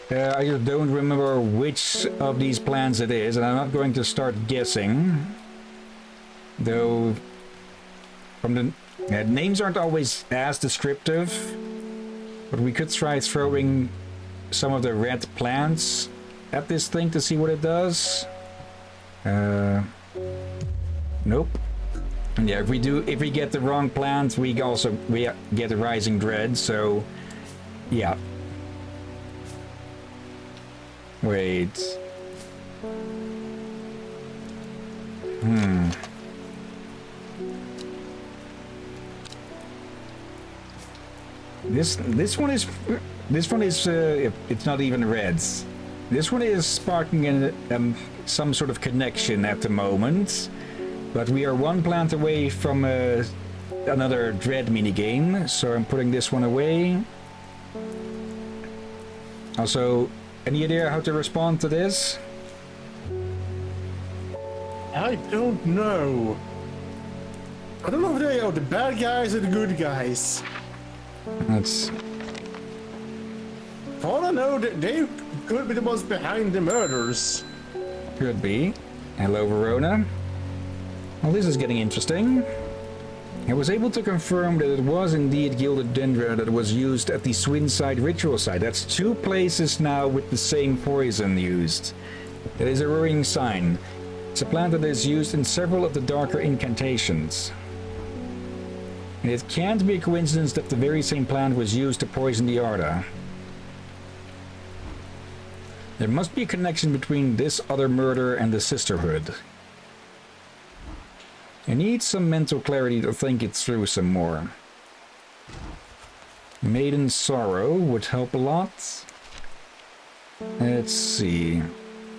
I just don't remember which of these plans it is, and I'm not going to start guessing. Though, from the names aren't always as descriptive, but we could try throwing some of the red plants at this thing to see what it does. Nope. And yeah, if we get the wrong plant, we get a rising dread. So, yeah. Wait. This one is it's not even red. This one is sparking some sort of connection at the moment, but we are one plant away from another dread minigame, so I'm putting this one away. Also, any idea how to respond to this? I don't know. I don't know if they are the bad guys or the good guys. That's For all I know, they could be the ones behind the murders. could be. Hello, Verona. Well, this is getting interesting. I was able to confirm that it was indeed Gilded Dendra that was used at the Swinside ritual site. That's 2 places now with the same poison used. That is a worrying sign. It's a plant that is used in several of the darker incantations. And it can't be a coincidence that the very same plant was used to poison the Arda. There must be a connection between this other murder and the Sisterhood. I need some mental clarity to think it through some more. Maiden Sorrow would help a lot. Let's see.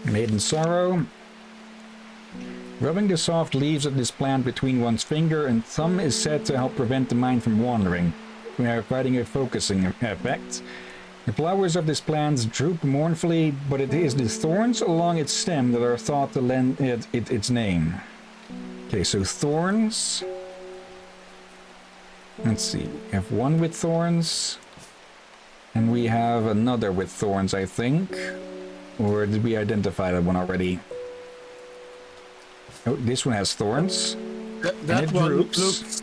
Maiden Sorrow. Rubbing the soft leaves of this plant between one's finger and thumb is said to help prevent the mind from wandering, providing a focusing effect. The flowers of this plant droop mournfully, but it is the thorns along its stem that are thought to lend it its name. Okay, so thorns. Let's see. We have one with thorns. And we have another with thorns, I think. Or did we identify that one already? Oh, this one has thorns. That it one droops. looks...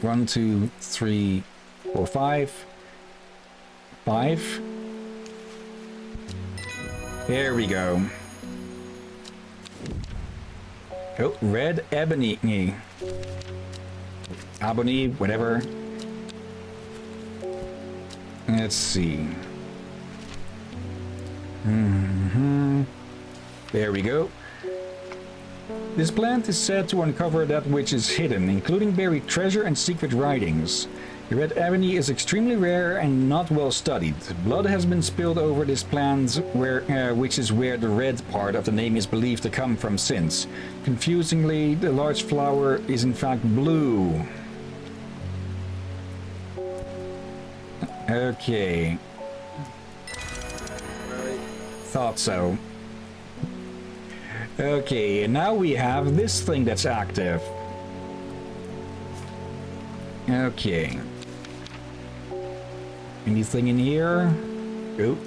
1, 2, 3, 4, 5. 5. There we go. Oh, red ebony. Ebony, whatever. Let's see. There we go. This plant is said to uncover that which is hidden, including buried treasure and secret writings. The red ebony is extremely rare and not well studied. Blood has been spilled over this plant, which is where the red part of the name is believed to come from since. Confusingly, the large flower is in fact blue. Okay. Thought so. Okay, and now we have this thing that's active. Okay. Anything in here? Oh.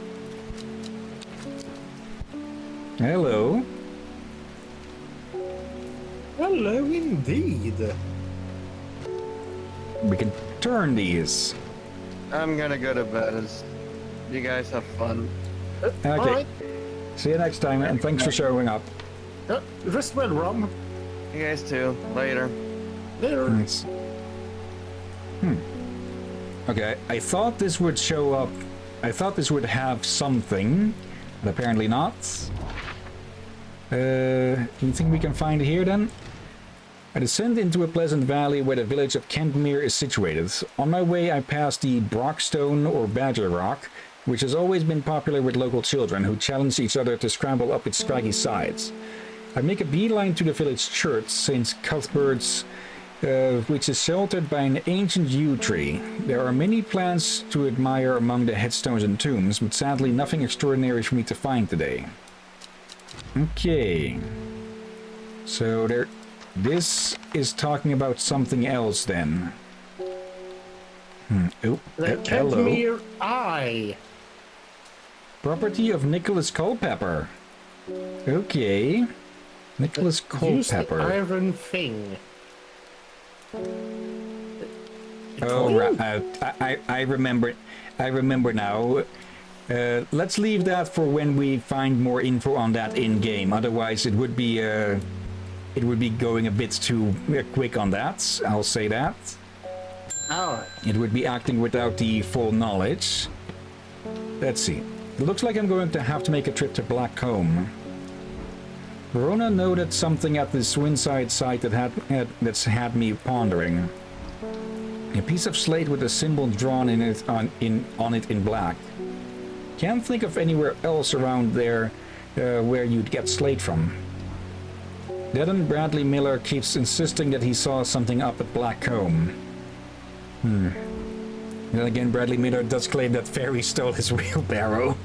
Hello. Hello indeed. We can turn these. I'm gonna go to bed. You guys have fun. Okay. Alright. See you next time, and thanks for showing up. Rest well, Rom. You guys too. Later. Later. Nice. Okay, I thought this would show up. I thought this would have something, but apparently not. Anything we can find here then? I descend into a pleasant valley where the village of Kentmere is situated. On my way, I pass the Brockstone or Badger Rock, which has always been popular with local children who challenge each other to scramble up its scraggy sides. I make a beeline to the village church, St. Cuthbert's, which is sheltered by an ancient yew tree. There are many plants to admire among the headstones and tombs, but sadly nothing extraordinary for me to find today. Okay. So this is talking about something else then. Oh, The hello. Kentmere Eye. Property of Nicholas Culpepper. Okay. Nicholas Use the Culpepper. iron thing. Oh, I remember. I remember now. Let's leave that for when we find more info on that in game. Otherwise, it would be going a bit too quick on that. I'll say that. Alright. It would be acting without the full knowledge. Let's see. It looks like I'm going to have to make a trip to Blackcomb. Verona noted something at this Swinside site that's had me pondering. A piece of slate with a symbol drawn in it on it in black. Can't think of anywhere else around there where you'd get slate from. Then Bradley Miller keeps insisting that he saw something up at Blackcomb. Then again, Bradley Miller does claim that Fairy stole his wheelbarrow.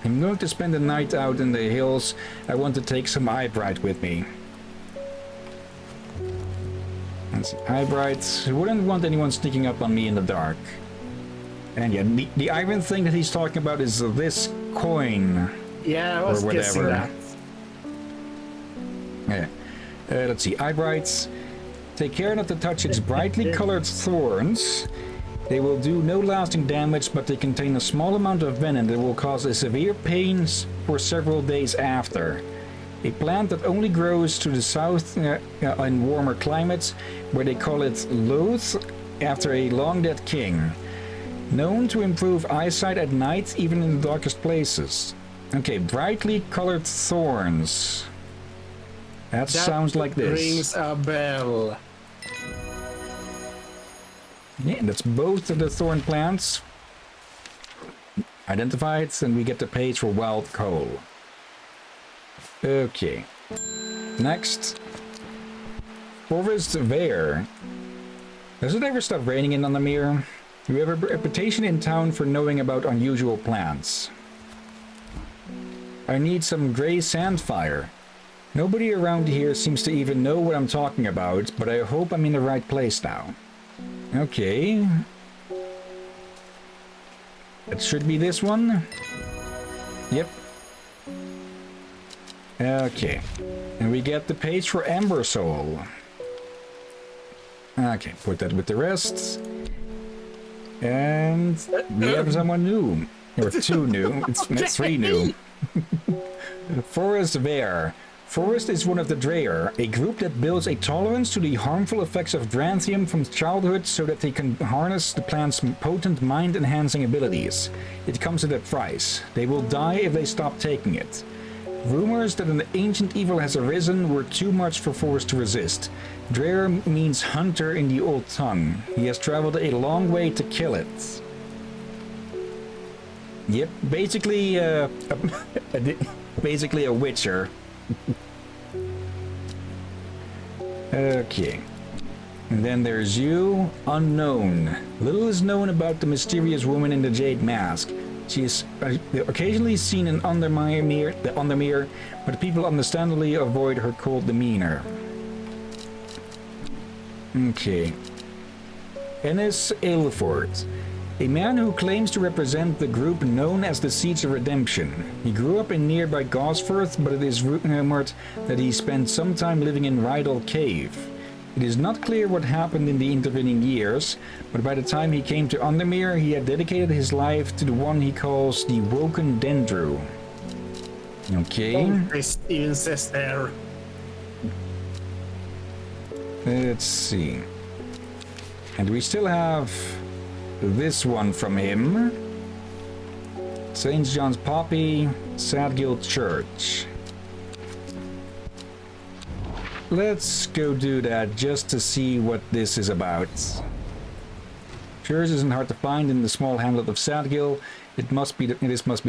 I'm going to spend the night out in the hills. I want to take some eyebright with me. Eyebright. Wouldn't want anyone sneaking up on me in the dark. And yeah, the iron thing that he's talking about is this coin. Yeah, I was guessing that. Yeah. Let's see. Eyebrights. Take care not to touch its brightly colored thorns. They will do no lasting damage, but they contain a small amount of venom that will cause a severe pain for several days after. A plant that only grows to the south in warmer climates, where they call it Loath, after a long-dead king. Known to improve eyesight at night, even in the darkest places. Okay, brightly colored thorns. That sounds like this. Rings a bell. Yeah, and that's both of the thorn plants identified, and we get the page for wild coal. Okay. Next. Forest Vare. Does it ever stop raining in Undermere? We have a reputation in town for knowing about unusual plants. I need some gray sandfire. Nobody around here seems to even know what I'm talking about, but I hope I'm in the right place now. Okay. It should be this one. Yep. Okay. And we get the page for Ember Soul. Okay, put that with the rest. And we have someone new. Or two new. It's three new. Forest Vare. Forest is one of the Dreyer, a group that builds a tolerance to the harmful effects of Dranthium from childhood so that they can harness the plant's potent mind-enhancing abilities. It comes at a price. They will die if they stop taking it. Rumors that an ancient evil has arisen were too much for Forest to resist. Dreyer means hunter in the old tongue. He has traveled a long way to kill it. Yep, basically a witcher. Okay. And then there's you, Unknown. Little is known about the mysterious woman in the jade mask. She is occasionally seen in Undermere, but people understandably avoid her cold demeanor. Okay. Ennis Aylford. A man who claims to represent the group known as the Seeds of Redemption. He grew up in nearby Gosforth, but it is rumored that he spent some time living in Rydal Cave. It is not clear what happened in the intervening years, but by the time he came to Undermere, he had dedicated his life to the one he calls the Woken Dendru. Okay. This even says there. Let's see. And we still have this one from him. St. John's Poppy, Sadgill Church. Let's go do that just to see what this is about. Church isn't hard to find in the small hamlet of Sadgill. This must be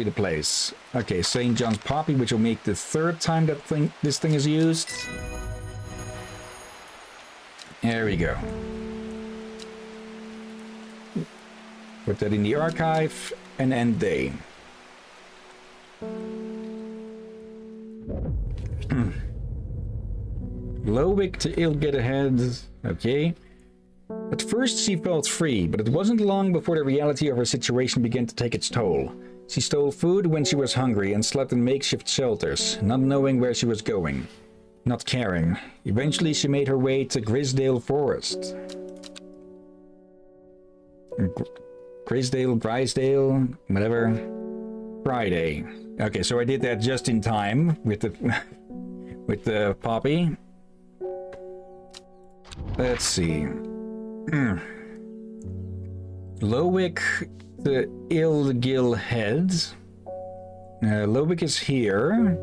the place. Okay, St. John's Poppy, which will make the third time that this thing is used. There we go. Put that in the archive and end day. Lowick to Ilget ahead. Okay. At first she felt free, but it wasn't long before the reality of her situation began to take its toll. She stole food when she was hungry and slept in makeshift shelters, not knowing where she was going. Not caring. Eventually she made her way to Grisdale Forest. Grisdale, whatever. Friday. Okay, so I did that just in time with the poppy. Let's see. Lowick to Ilgill Head. Lobik is here.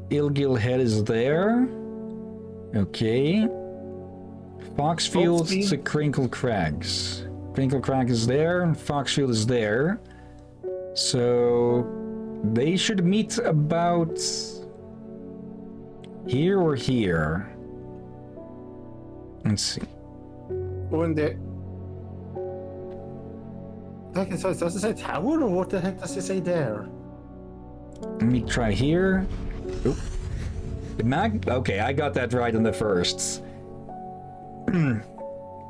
Ilgil Head is there. Okay. Foxfield to Crinkle Crags. Crinkle Crag is there, and Foxfield is there. So they should meet about here or here. Let's see. When the... Okay, so does it say tower, or what the heck does it say there? Let me try here. Oop. The okay, I got that right in the first.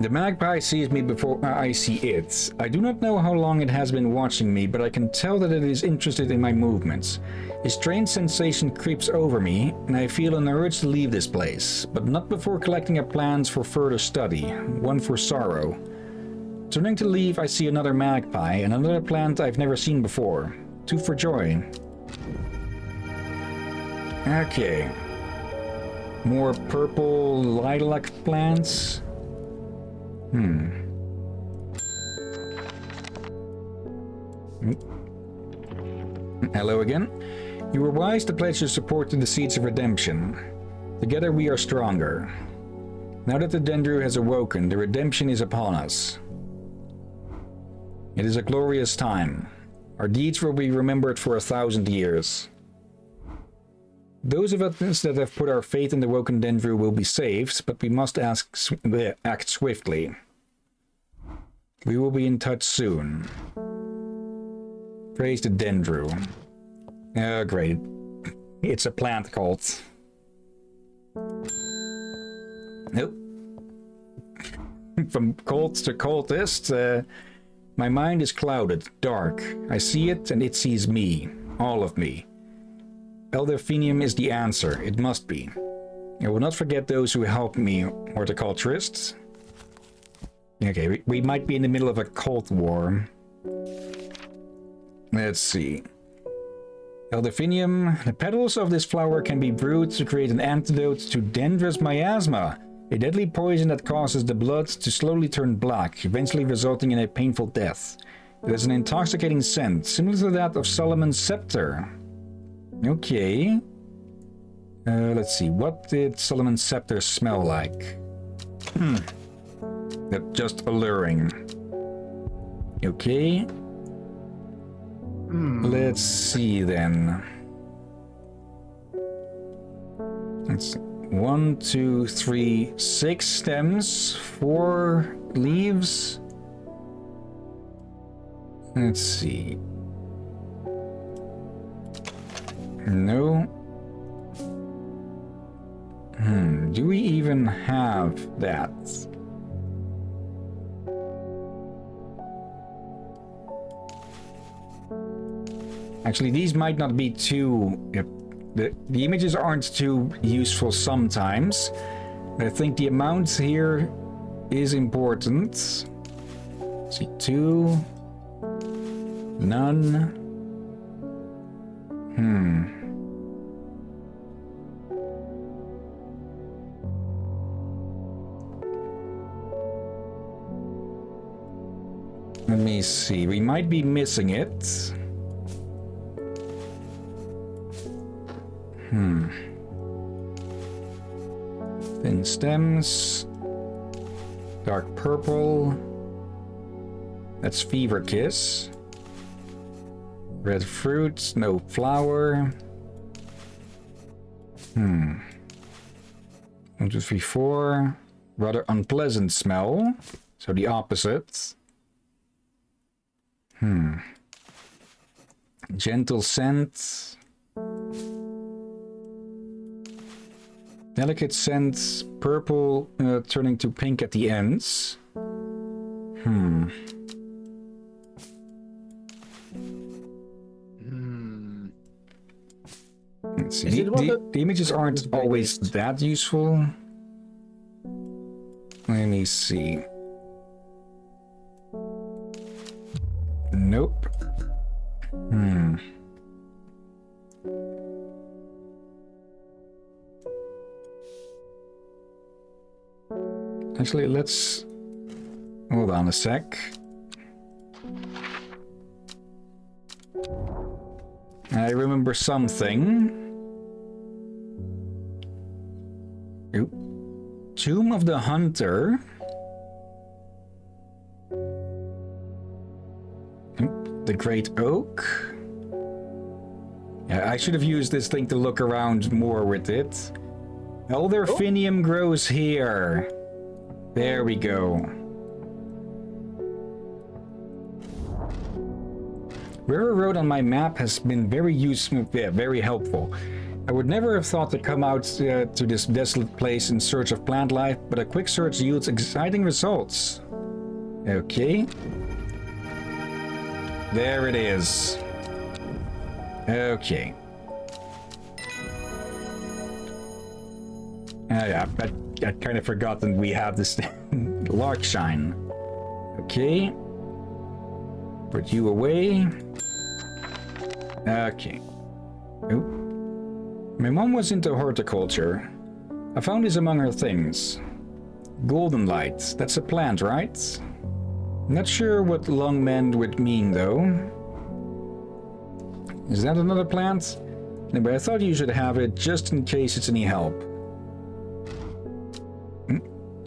The magpie sees me before I see it. I do not know how long it has been watching me, but I can tell that it is interested in my movements. A strange sensation creeps over me, and I feel an urge to leave this place, but not before collecting up plans for further study, one for sorrow. Turning to leave, I see another magpie and another plant I've never seen before. Two for joy. Okay. More purple lilac plants. Hello again. You were wise to pledge your support to the Seeds of Redemption. Together we are stronger. Now that the Dendru has awoken, the redemption is upon us. It is a glorious time. Our deeds will be remembered for 1,000 years. Those of us that have put our faith in the Woken Dendru will be saved, but we must act swiftly. We will be in touch soon. Praise the Dendru. Oh, great. It's a plant cult. Nope. From cults to cultists, my mind is clouded, dark. I see it and it sees me. All of me. Elderphenium is the answer. It must be. I will not forget those who helped me, horticulturists. Okay, we might be in the middle of a cult war. Let's see. Elderphenium. The petals of this flower can be brewed to create an antidote to Dendrus miasma, a deadly poison that causes the blood to slowly turn black, eventually resulting in a painful death. It has an intoxicating scent, similar to that of Solomon's scepter. Okay. Let's see. What did Solomon's scepter smell like? Just alluring. Okay. Let's see then. Let's see. 1, 2, 3, 6 stems, 4 leaves. Let's see. No. Do we even have that? Actually, these might not be too... The images aren't too useful sometimes. I think the amount here is important. Let's see, 2. None. Let me see. We might be missing it. Thin stems. Dark purple. That's Fever Kiss. Red fruit, no flower. 1, 2, 3, 4. Rather unpleasant smell. So the opposite. Gentle scent. Delicate scent. Purple turning to pink at the ends. Let's see. The images aren't always that useful. Let me see. Nope. Actually, let's... Hold on a sec. I remember something. Oop. Tomb of the Hunter. The Great Oak. Yeah, I should have used this thing to look around more with it. Elder Finium grows here. There we go. Where a road on my map has been very useful, very helpful. I would never have thought to come out to this desolate place in search of plant life, but a quick search yields exciting results. Okay. There it is. Okay. Yeah, I'd kind of forgotten we have this lark shine. Okay. Put you away. Okay. Oop. My mom was into horticulture. I found this among her things. Golden light. That's a plant, right? Not sure what longmend would mean, though. Is that another plant? No, but I thought you should have it just in case it's any help.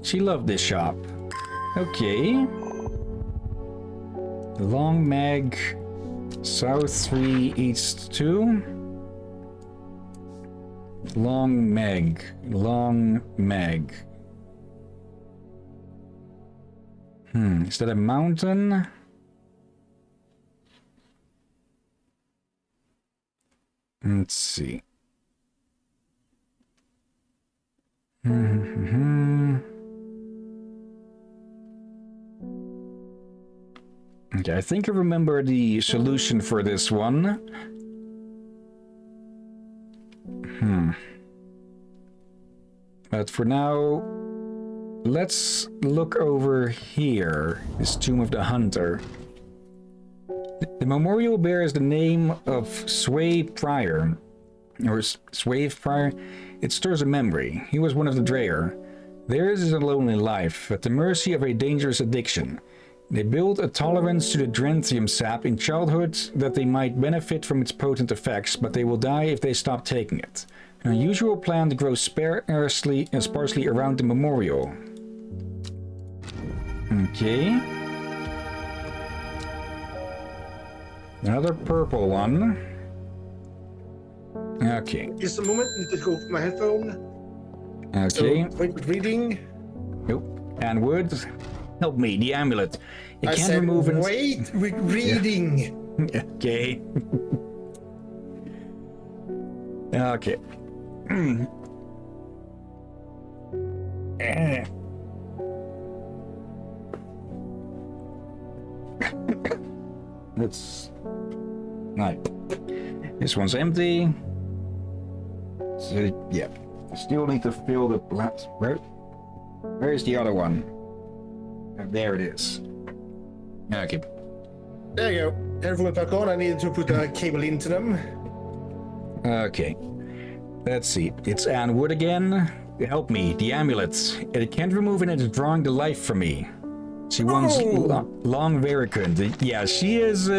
She loved this shop. Okay. Long Meg, South 3, East 2. Long Meg. Is that a mountain? Let's see. Okay, I think I remember the solution for this one. But for now, let's look over here. This Tomb of the Hunter. The memorial bears the name of Swave Prior. Or Swave Prior. It stirs a memory. He was one of the Dreyer. Theirs is a lonely life, at the mercy of a dangerous addiction. They built a tolerance to the Drenthium sap in childhood that they might benefit from its potent effects, but they will die if they stop taking it. An unusual plant grows sparsely around the memorial. Okay. Another purple one. Okay. Just a moment, need to go for my headphone. Okay. So, wait with reading. Nope. And wood. Help me, the amulet. It I can't said remove it. wait with reading. Yeah. Okay. Okay. That's right. This one's empty. So yeah, still need to fill the blast. Where's the other one? There it is. Okay. There you go. Everyone back on. I needed to put a cable into them. Okay. Let's see. It's Anne Wood again. Help me. The amulet. It can't remove it and it's drawing the life from me. She wants long vericund. Yeah, she is,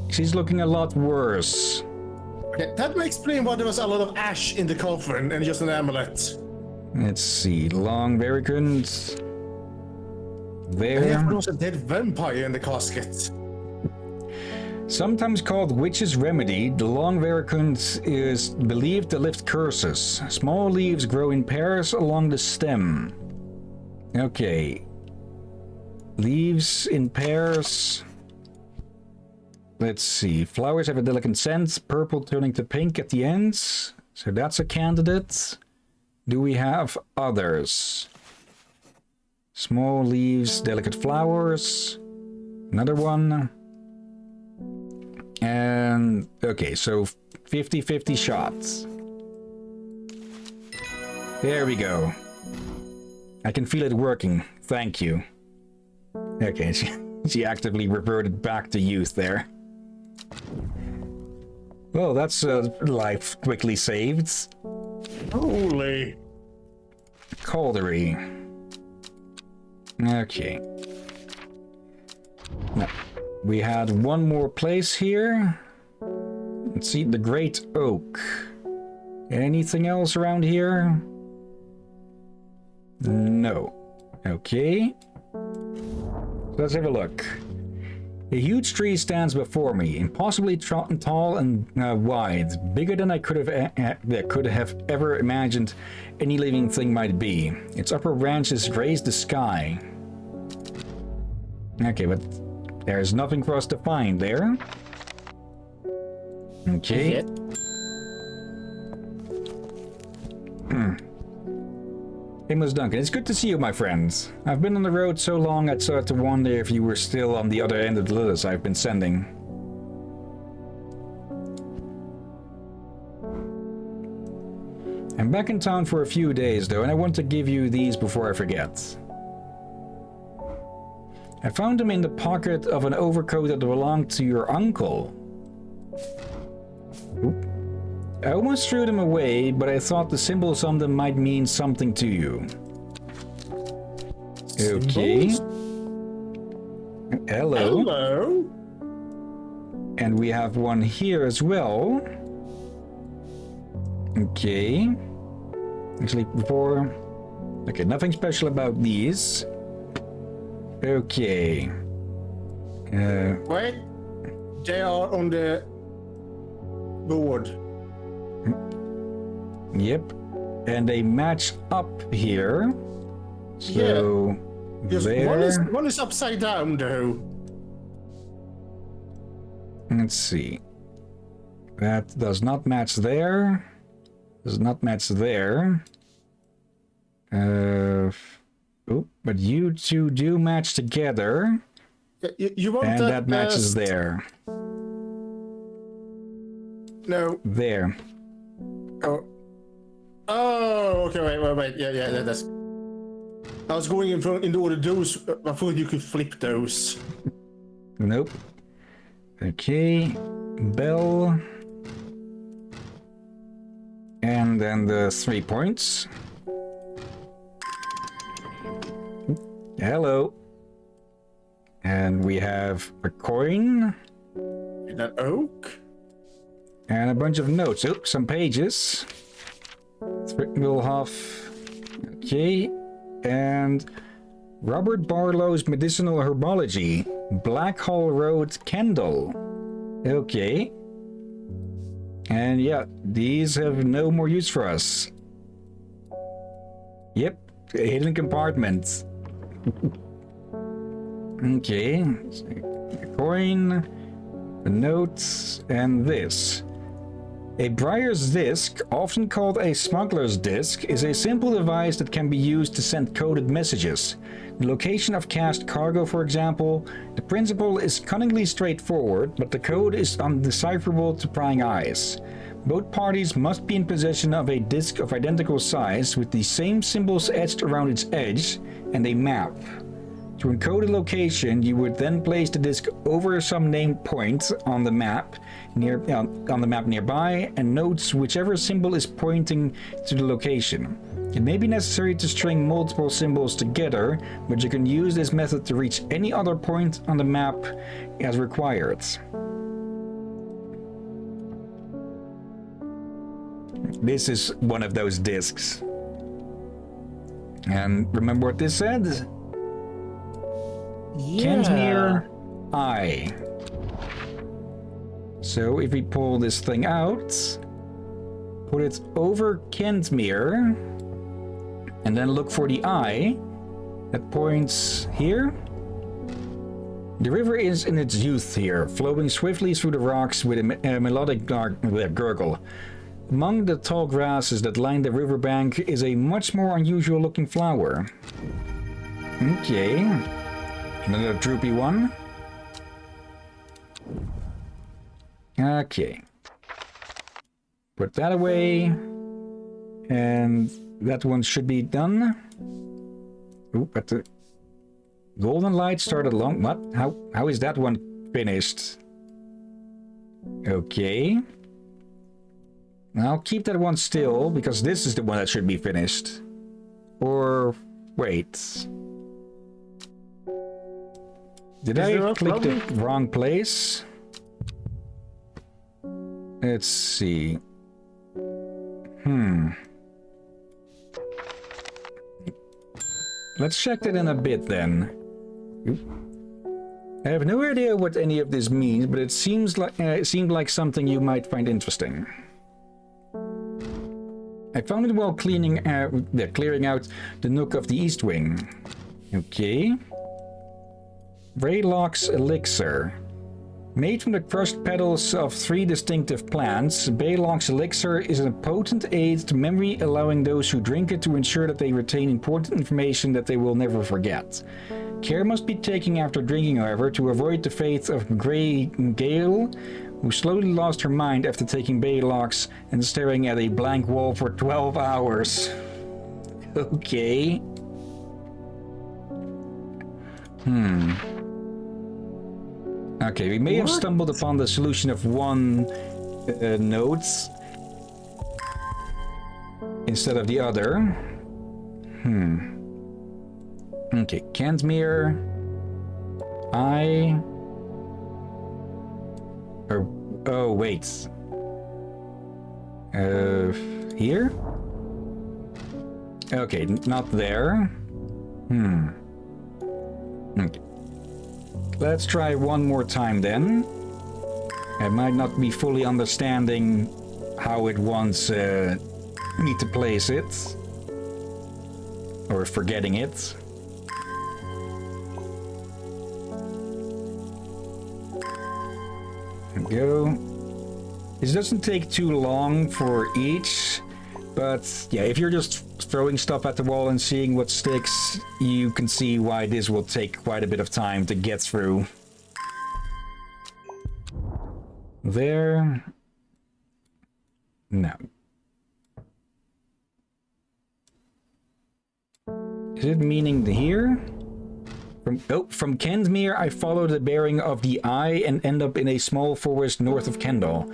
she's looking a lot worse. Okay, that may explain why there was a lot of ash in the coffin and just an amulet. Let's see. Long vericund. There. Yeah, there was a dead vampire in the casket. Sometimes called Witch's Remedy, the long vericund is believed to lift curses. Small leaves grow in pairs along the stem. Okay. Leaves in pairs. Let's see. Flowers have a delicate scent, purple turning to pink at the ends. So that's a candidate. Do we have others? Small leaves, delicate flowers. Another one. And okay, so 50-50 shots. There we go. I can feel it working. Thank you. Okay, she actively reverted back to youth there. Well, that's life quickly saved. Holy. Caldery. Okay. Now, we had one more place here. Let's see, the Great Oak. Anything else around here? No. Okay. Let's have a look. A huge tree stands before me, impossibly tall and wide, bigger than I could have ever imagined any living thing might be. Its upper branches graze the sky. Okay, but there's nothing for us to find there. Okay. Amos Duncan, it's good to see you, my friends. I've been on the road so long I'd start to wonder if you were still on the other end of the letters I've been sending. I'm back in town for a few days though, and I want to give you these before I forget. I found them in the pocket of an overcoat that belonged to your uncle. Oop. I almost threw them away, but I thought the symbols on them might mean something to you. Okay. Hello. Hello. And we have one here as well. Okay. Actually, before... Okay, nothing special about these. Okay. Wait. They are on the board. Yep. And they match up here. So... Yes, there... one is upside down though. Let's see. That does not match there. Does not match there. Oh, but you two do match together. You want and that matches there. No. There. Oh. Oh, okay, wait. Yeah, that's... I was going in order those. I thought you could flip those. Nope. Okay. Bell. And then the 3 points. Hello. And we have a coin. In an oak. And a bunch of notes. Oh, some pages. We'll have... Okay. And Robert Barlow's Medicinal Herbology. Blackhall Road Kendall. Okay. And yeah, these have no more use for us. Yep, hidden compartments. Okay, a coin, a note, and this. A Briar's Disc, often called a Smuggler's Disc, is a simple device that can be used to send coded messages. The location of cached cargo, for example. The principle is cunningly straightforward, but the code is undecipherable to prying eyes. Both parties must be in possession of a disc of identical size with the same symbols etched around its edge and a map. To encode a location, you would then place the disc over some named point on the map nearby and notes whichever symbol is pointing to the location. It may be necessary to string multiple symbols together, but you can use this method to reach any other point on the map as required. This is one of those discs. And remember what this said? Kentmere Eye. So if we pull this thing out, put it over Kentmere, and then look for the eye that points here. The river is in its youth here, flowing swiftly through the rocks with a melodic gurgle. Among the tall grasses that line the riverbank is a much more unusual looking flower. Okay. Another droopy one. Okay. Put that away. And that one should be done. Ooh, but the golden light started long. What? How is that one finished? Okay. I'll keep that one still, because this is the one that should be finished. Or... wait. Did I click the wrong place? Let's see. Let's check that in a bit then. Oop. I have no idea what any of this means, but it seemed like something you might find interesting. I found it while clearing out the nook of the East Wing. Okay. Braylock's Elixir. Made from the crushed petals of 3 distinctive plants, Braylock's Elixir is a potent aid to memory, allowing those who drink it to ensure that they retain important information that they will never forget. Care must be taken after drinking, however, to avoid the fate of Grey Gale, who slowly lost her mind after taking Braylock's and staring at a blank wall for 12 hours. Okay. Okay, we may have stumbled upon the solution of one note instead of the other. Okay, Kentmere. Oh, wait. Here? Okay, not there. Okay. Let's try one more time then. I might not be fully understanding how it wants me to place it. Or forgetting it. There we go. This doesn't take too long for each, but yeah, if you're just throwing stuff at the wall and seeing what sticks, you can see why this will take quite a bit of time to get through. There. No. Is it meaning here? From Kentmere, I follow the bearing of the eye and end up in a small forest north of Kendall.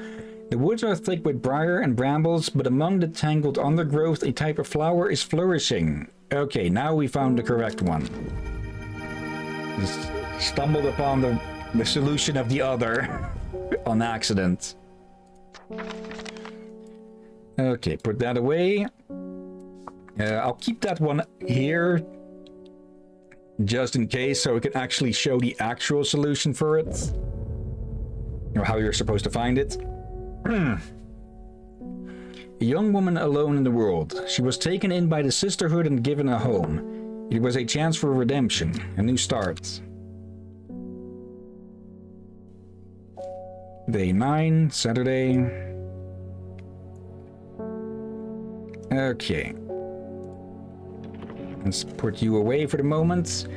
The woods are thick with briar and brambles, but among the tangled undergrowth, a type of flower is flourishing. Okay, now we found the correct one. Just stumbled upon the solution of the other on accident. Okay, put that away. I'll keep that one here, just in case, so we can actually show the actual solution for it. Or how you're supposed to find it. A young woman alone in the world. She was taken in by the sisterhood and given a home. It was a chance for redemption, a new start. Day 9, Saturday. Okay. Let's put you away for the moment.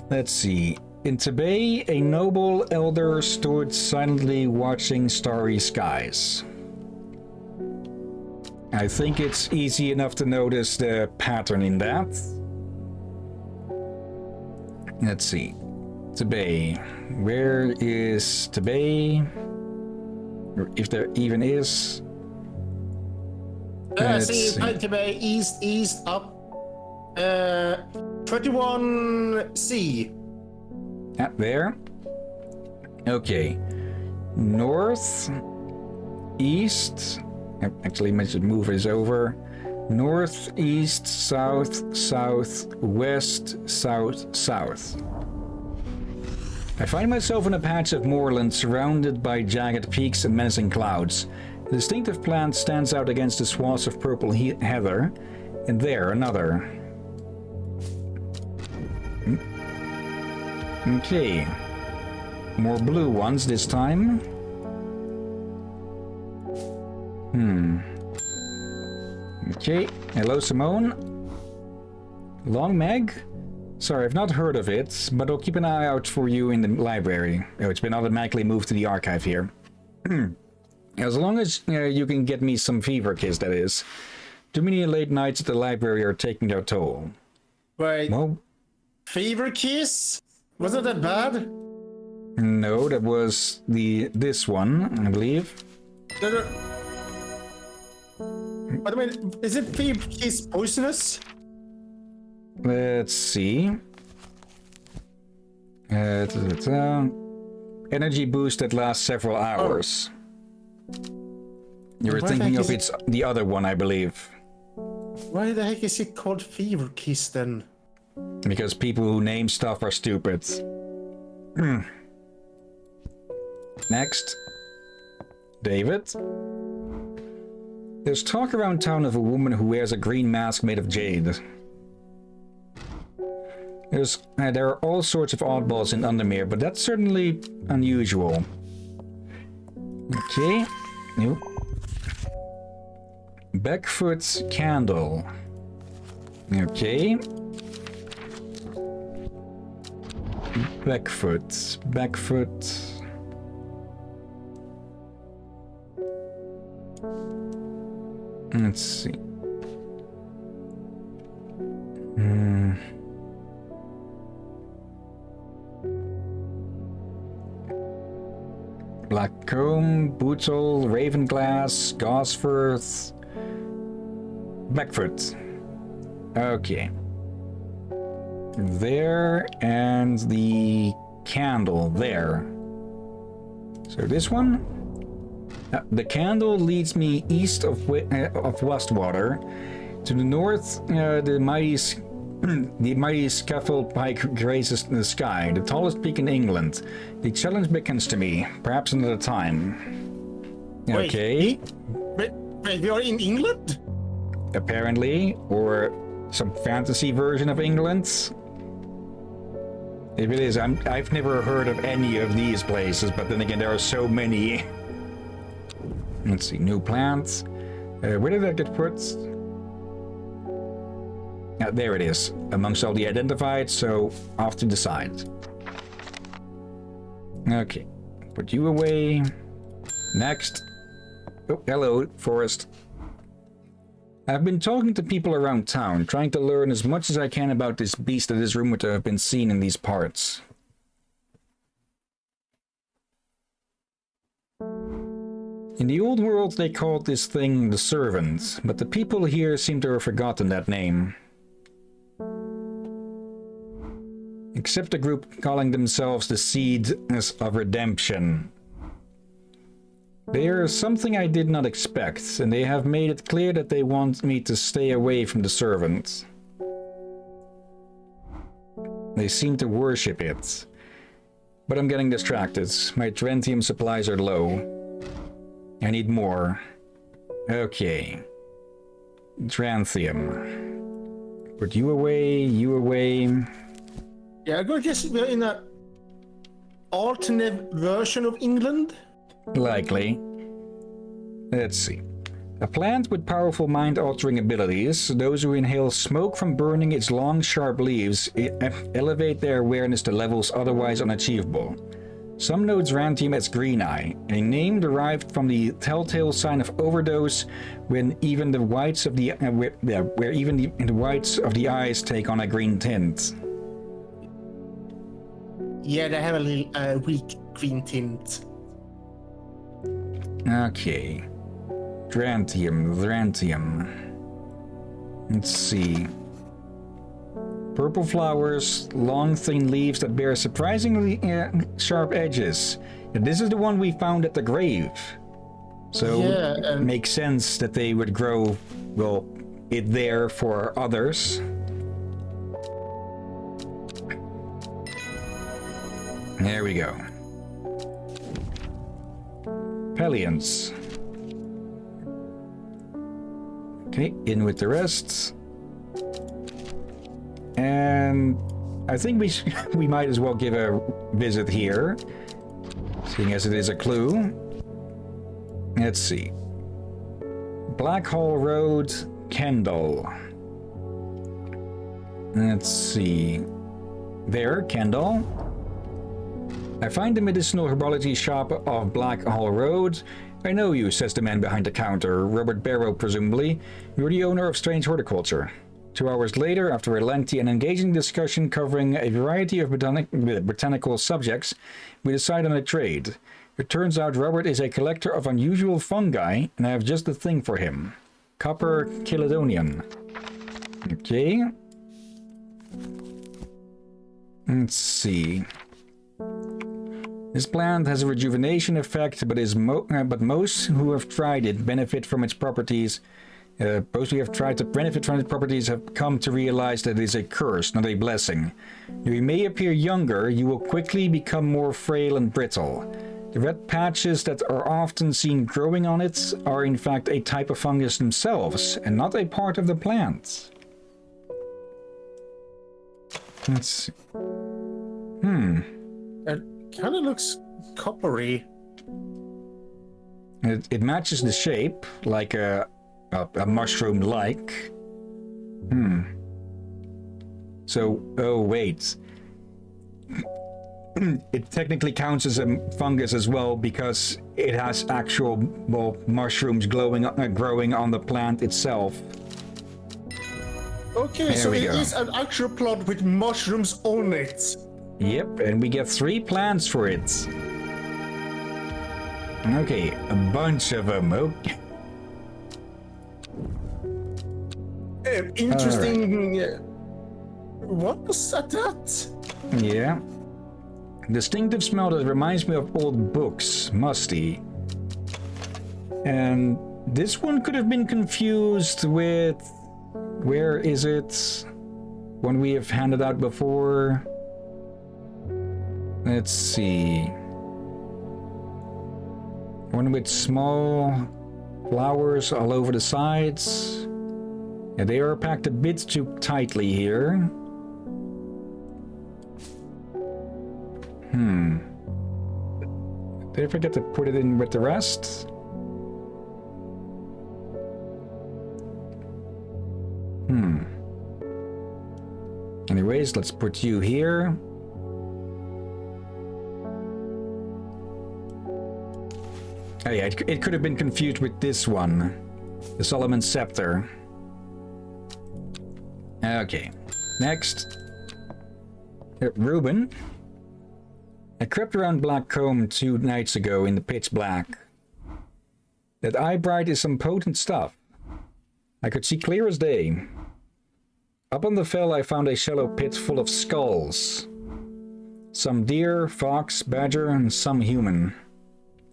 Let's see. In Tibet, a noble elder stood silently watching starry skies. I think it's easy enough to notice the pattern in that. Let's see. Tibet. Where is Tibet? Or if there even is. See, Tibet, east, up. 31C. There. Okay. North, east. Actually, I should move this over. North, east, south, south, west, south, south. I find myself in a patch of moorland surrounded by jagged peaks and menacing clouds. A distinctive plant stands out against the swaths of purple heather, and there another. Okay. More blue ones this time. Okay. Hello, Simone. Long Meg? Sorry, I've not heard of it, but I'll keep an eye out for you in the library. Oh, it's been automatically moved to the archive here. As long as you can get me some fever kiss, that is. Too many late nights at the library are taking their toll. Wait. Well, Fever kiss? Wasn't that bad? no, that was this one, I believe. No. But I mean, is it fever kiss poisonous? Let's see. Energy boost that lasts several hours. You were Why the thinking heck of is it's the other one, I believe. Why the heck is it called Fever Kiss then? Because people who name stuff are stupid. Next. David. There's talk around town of a woman who wears a green mask made of jade. There are all sorts of oddballs in Undermere, but that's certainly unusual. Okay. Nope. Backfoot candle. Okay. Backfoot. Let's see. Blackcomb, Bootle, Ravenglass, Gosforth, Backfoot. Okay. There, and the candle there. So this one? The candle leads me east of Westwater. To the north, the mighty Scaffold Pike grazes the sky, the tallest peak in England. The challenge beckons to me, perhaps another time. Okay. Wait, we are in England? Apparently, or some fantasy version of England. If it is, I've never heard of any of these places, but then again, there are so many. Let's see, new plants. Where did that get put? There it is, amongst all the identified, so off to the side. Okay, put you away. Next. Oh, hello, Forest. I've been talking to people around town, trying to learn as much as I can about this beast that is rumored to have been seen in these parts. In the old world, they called this thing the Servant, but the people here seem to have forgotten that name. Except a group calling themselves the Seed of Redemption. They are something I did not expect, and they have made it clear that they want me to stay away from the Servant. They seem to worship it. But I'm getting distracted. My Trentium supplies are low. I need more. Okay. Tranthium. Put you away, you away. Yeah, I guess we're in a alternate version of England. Likely. Let's see. A plant with powerful mind-altering abilities, those who inhale smoke from burning its long, sharp leaves elevate their awareness to levels otherwise unachievable. Some know Rantium as Green Eye, a name derived from the telltale sign of overdose when even the whites of the where even the whites of the eyes take on a green tint. Yeah, they have a little weak green tint. Okay. Rantium. Let's see. Purple flowers, long thin leaves that bear surprisingly sharp edges. And this is the one we found at the grave. So Yeah, it makes sense that they would grow, well, it there for others. There we go. Pelions. Okay, in with the rest. And I think we might as well give a visit here, seeing as it is a clue. Let's see. Blackhall Road, Kendall. Let's see. There, Kendall. I find the medicinal herbology shop of Blackhall Road. I know you, says the man behind the counter, Robert Barrow presumably. You're the owner of Strange Horticulture. 2 hours later, after a lengthy and engaging discussion covering a variety of botanical subjects, we decide on a trade. It turns out Robert is a collector of unusual fungi, and I have just the thing for him. Copper Chelidonian. Okay. Let's see. This plant has a rejuvenation effect, but most who have tried it benefit from its properties. Those who have tried to benefit from its properties have come to realize that it is a curse, not a blessing. Though you may appear younger, you will quickly become more frail and brittle. The red patches that are often seen growing on it are in fact a type of fungus themselves, and not a part of the plant. Let's see. It kind of looks coppery. It matches the shape, like a mushroom-like. So, oh wait. It technically counts as a fungus as well because it has actual, well, mushrooms growing on the plant itself. Okay, There so we it go. is an actual plant with mushrooms on it. Yep, and we get 3 plants for it. Okay, a bunch of them. Okay. Interesting. What was that? Yeah. Distinctive smell that reminds me of old books. Musty. And this one could have been confused with... Where is it? One we have handed out before. Let's see. One with small flowers all over the sides. Yeah, they are packed a bit too tightly here. Did I forget to put it in with the rest? Anyways, let's put you here. Oh yeah, it could have been confused with this one. The Solomon Scepter. Okay, next. Reuben. I crept around Black Comb 2 nights ago in the pitch black. That eye bright is some potent stuff. I could see clear as day. Up on the fell I found a shallow pit full of skulls. Some deer, fox, badger, and some human.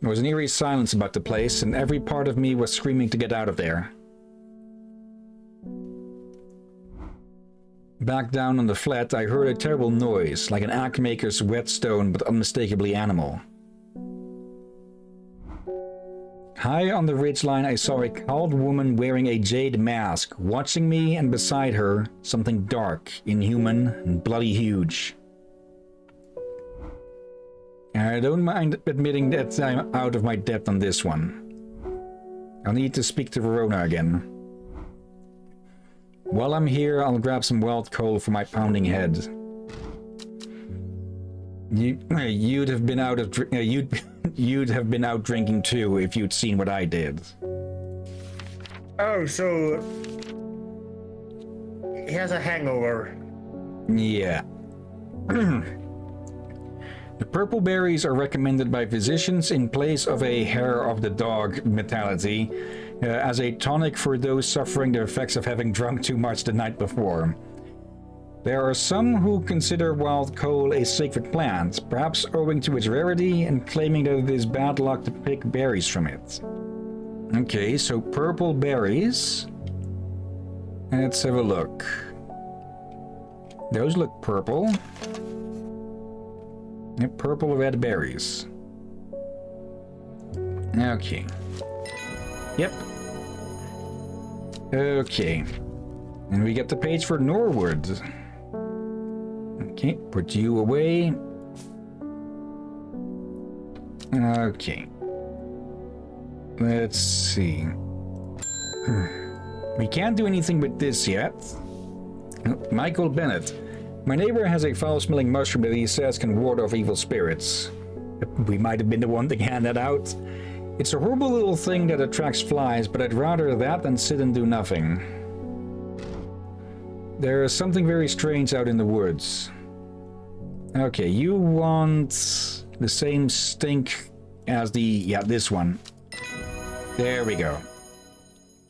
There was an eerie silence about the place, and every part of me was screaming to get out of there. Back down on the flat, I heard a terrible noise, like an axe maker's whetstone, but unmistakably animal. High on the ridgeline, I saw a cowled woman wearing a jade mask, watching me, and beside her, something dark, inhuman, and bloody huge. I don't mind admitting that I'm out of my depth on this one. I'll need to speak to Verona again. While I'm here, I'll grab some wild coal for my pounding head. You'd have been out drinking too if you'd seen what I did. Oh, so he has a hangover. Yeah. The purple berries are recommended by physicians in place of a hair of the dog mentality, as a tonic for those suffering the effects of having drunk too much the night before. There are some who consider wild coal a sacred plant, perhaps owing to its rarity and claiming that it is bad luck to pick berries from it. Okay, so purple berries. Let's have a look. Those look purple. Yep, purple red berries. Okay. Yep. Okay. And we get the page for Norwood. Okay, put you away. Okay. Let's see. We can't do anything with this yet. Michael Bennett. My neighbor has a foul-smelling mushroom that he says can ward off evil spirits. We might have been the one to hand that out. It's a horrible little thing that attracts flies, but I'd rather that than sit and do nothing. There is something very strange out in the woods. Okay, you want the same stink as this one. There we go.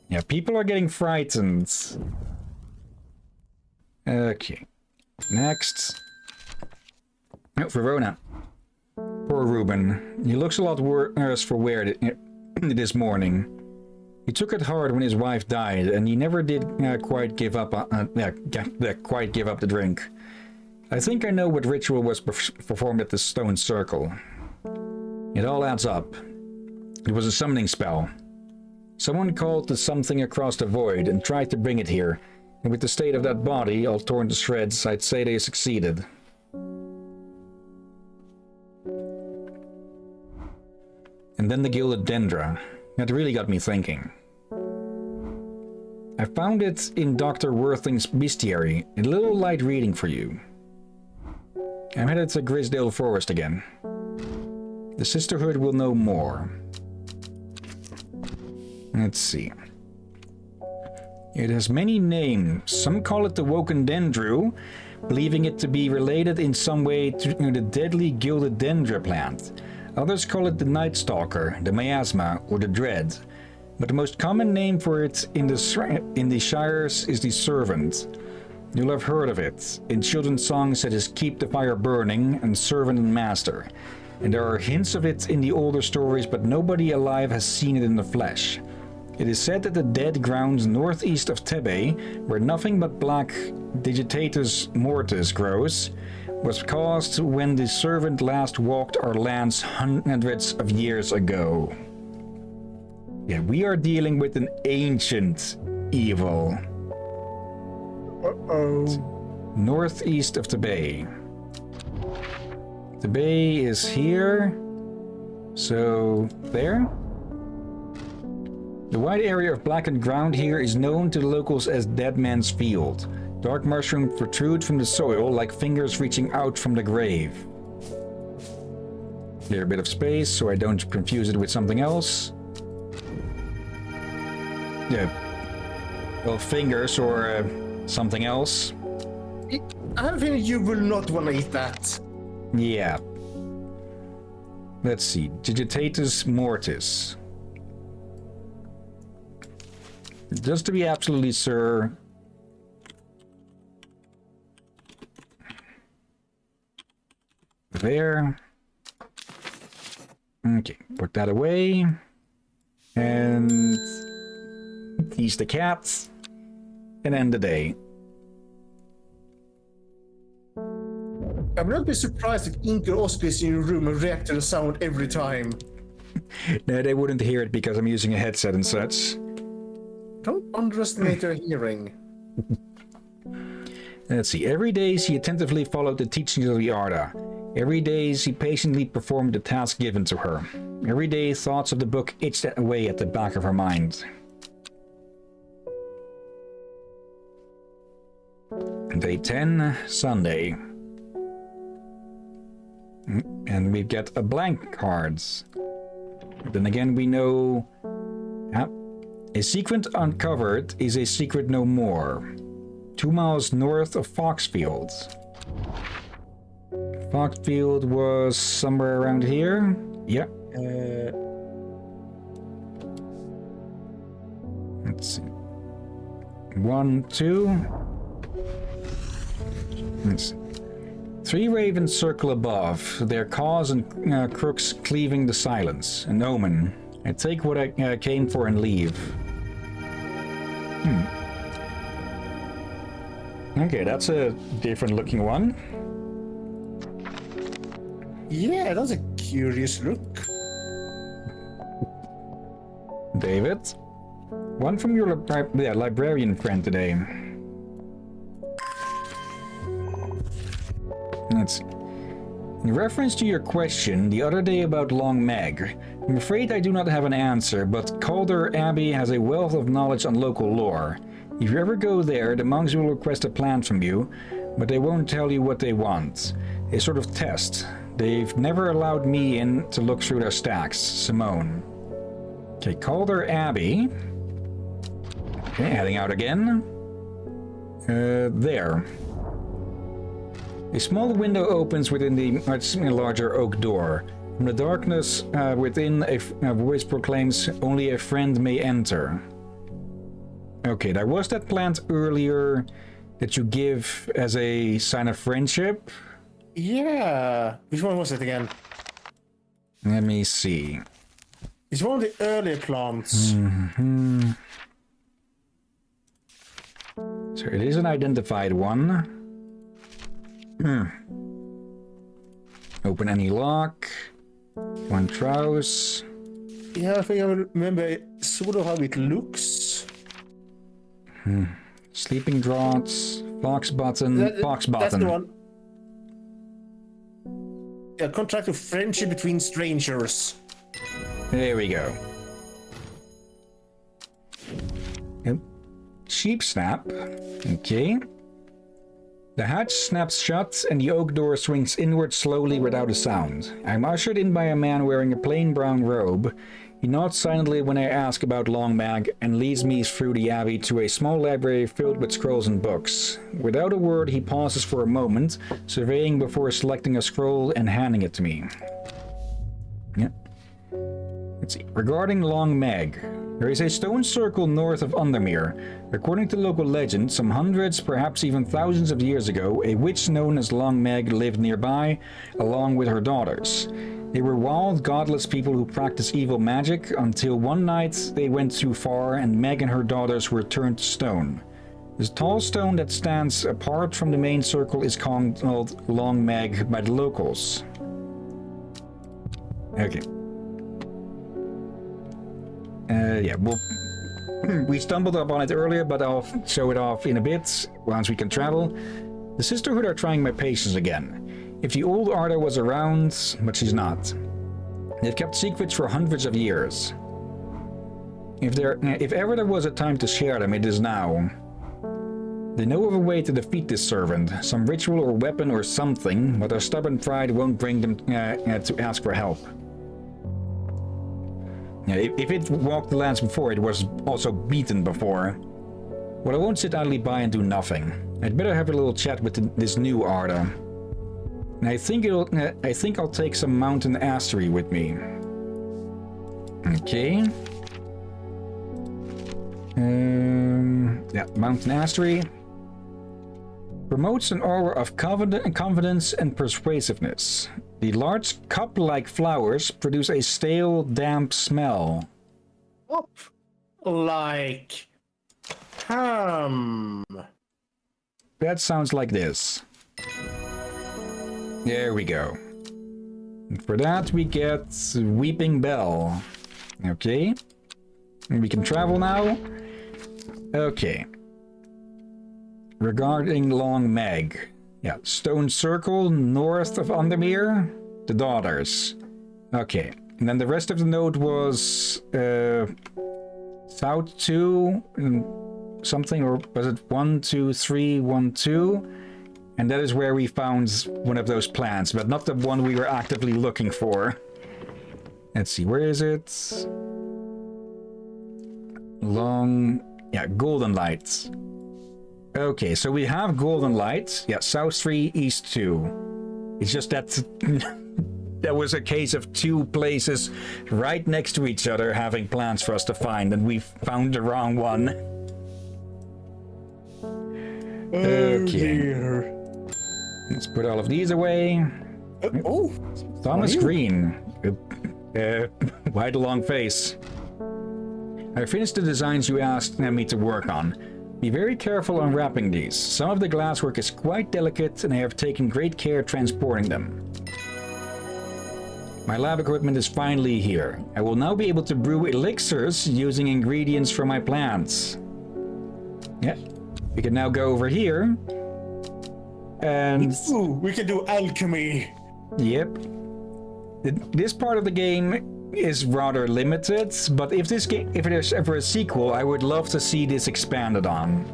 Yeah, people are getting frightened. Okay. Next. Oh, Verona. Poor Ruben. He looks a lot worse for wear this morning. He took it hard when his wife died, and he never did quite give up the drink. I think I know what ritual was performed at the stone circle. It all adds up. It was a summoning spell. Someone called to something across the void and tried to bring it here, and with the state of that body all torn to shreds, I'd say they succeeded. And then the Gilded Dendra. That really got me thinking. I found it in Dr. Worthing's bestiary, a little light reading for you. I'm headed to Grisdale Forest again. The Sisterhood will know more. Let's see. It has many names. Some call it the Woken Dendru, believing it to be related in some way to the deadly Gilded Dendra plant. Others call it the Night Stalker, the Miasma, or the Dread. But the most common name for it in the Shires is the Servant. You'll have heard of it. In children's songs it is Keep the Fire Burning and Servant and Master. And there are hints of it in the older stories, but nobody alive has seen it in the flesh. It is said that the dead ground northeast of Tebe, where nothing but black Digitatus mortis grows, was caused when the Servant last walked our lands hundreds of years ago. Yeah, we are dealing with an ancient evil. Uh-oh. Northeast of Tebe. Tebe is here. So, there. The wide area of blackened ground here is known to the locals as Dead Man's Field. Dark mushrooms protrude from the soil like fingers reaching out from the grave. Clear a bit of space so I don't confuse it with something else. Yeah. Well, fingers or something else. I have a feeling you will not want to eat that. Yeah. Let's see. Digitatus mortis. Just to be absolutely sure. There. Okay, put that away. And tease the cats. And end the day. I would not be surprised if Ink or Oscar is in your room and react to the sound every time. No, they wouldn't hear it because I'm using a headset and such. Don't underestimate their hearing. Let's see. Every day she attentively followed the teachings of the Arda. Every day she patiently performed the task given to her. Every day thoughts of the book itched away at the back of her mind. Day 10, Sunday. And we get a blank cards. Then again we know... A secret uncovered is a secret no more. 2 miles north of Foxfield. Foxfield was somewhere around here. Yeah. Let's see. 1, 2. Let's see. 3 ravens circle above, their caws and crooks cleaving the silence. An omen. I take what I came for and leave. Okay, that's a different looking one. Yeah, that's a curious look. David. One from your librarian friend today. Let's see. In reference to your question the other day about Long Meg, I'm afraid I do not have an answer, but Calder Abbey has a wealth of knowledge on local lore. If you ever go there, the monks will request a plan from you, but they won't tell you what they want. A sort of test. They've never allowed me in to look through their stacks. Simone. Okay, Calder Abbey. Okay, heading out again. There. A small window opens within the much larger oak door. From the darkness within, a voice proclaims, "Only a friend may enter." Okay, there was that plant earlier that you give as a sign of friendship. Yeah. Which one was it again? Let me see. It's one of the earlier plants. So it is an identified one. Open any lock. One trowse. Yeah, I think I remember sort of how it looks. Sleeping draughts. Fox button. Fox button. That's the one. Yeah, contract of friendship between strangers. There we go. Yep. Sheep snap. Okay. The hatch snaps shut and the oak door swings inward slowly without a sound. I'm ushered in by a man wearing a plain brown robe. He nods silently when I ask about Longmag and leads me through the abbey to a small library filled with scrolls and books. Without a word, he pauses for a moment, surveying before selecting a scroll and handing it to me. Yep. Let's see. Regarding Longmag, there is a stone circle north of Undermere. According to local legend, some hundreds, perhaps even thousands of years ago, a witch known as Longmag lived nearby, along with her daughters. They were wild, godless people who practiced evil magic until one night they went too far and Meg and her daughters were turned to stone. This tall stone that stands apart from the main circle is called Longmag by the locals. Okay. Yeah, well, we stumbled upon it earlier, but I'll show it off in a bit once we can travel. The Sisterhood are trying my patience again. If the old Arda was around, but she's not. They've kept secrets for hundreds of years. If ever there was a time to share them, it is now. They know of a way to defeat this servant, some ritual or weapon or something, but their stubborn pride won't bring them to ask for help. Yeah, if it walked the lands before, it was also beaten before. Well, I won't sit idly by and do nothing. I'd better have a little chat with this new Arda. And I think I'll take some mountain astery with me. Okay. Yeah, mountain astery promotes an aura of confidence and persuasiveness. The large cup-like flowers produce a stale, damp smell. Like ham. That sounds like this. There we go. And for that we get Weeping Bell. Okay. And we can travel now. Okay. Regarding Longmag. Yeah, stone circle north of Undermere. The daughters. Okay. And then the rest of the node was south 2 and something, or was it 1, 2, 3, 1, 2? And that is where we found one of those plants, but not the one we were actively looking for. Let's see, where is it? Yeah, Golden Light. Okay, so we have Golden Light. Yeah, South 3, East 2. It's just that there was a case of two places right next to each other having plants for us to find, and we found the wrong one. Okay. Let's put all of these away. Oh, Thomas Green. Why the long face? I finished the designs you asked me to work on. Be very careful unwrapping these. Some of the glasswork is quite delicate and I have taken great care transporting them. My lab equipment is finally here. I will now be able to brew elixirs using ingredients from my plants. Yeah, we can now go over here. And ooh, we can do alchemy. Yep. This part of the game is rather limited, but if there's ever a sequel, I would love to see this expanded on.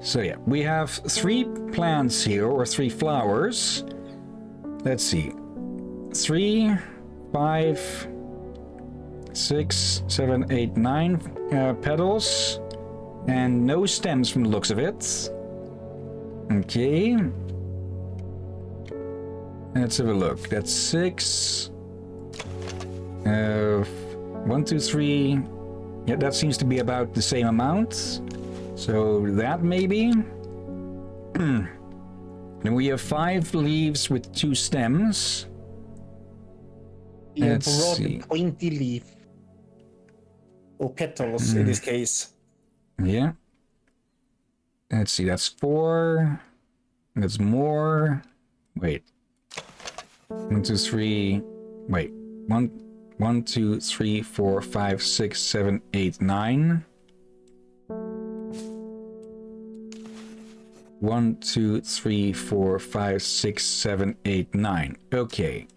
So yeah, we have 3 plants here, or 3 flowers. Let's see. 3, 5, 6, 7, 8, 9 petals. And no stems from the looks of it. Okay. Let's have a look. That's 6. 1, 2, 3. Yeah, that seems to be about the same amount. So that maybe. Then we have 5 leaves with 2 stems. Yeah, Let's broad see. pointy leaf. Or petals in this case. Yeah. Let's see, that's 4. That's more. Wait. 1, 2, 3. Wait. 1, 2, 3, 4, 5, 6, 7, 8, 9. 1, 2, 3, 4, 5, 6, 7, 8, 9. Okay.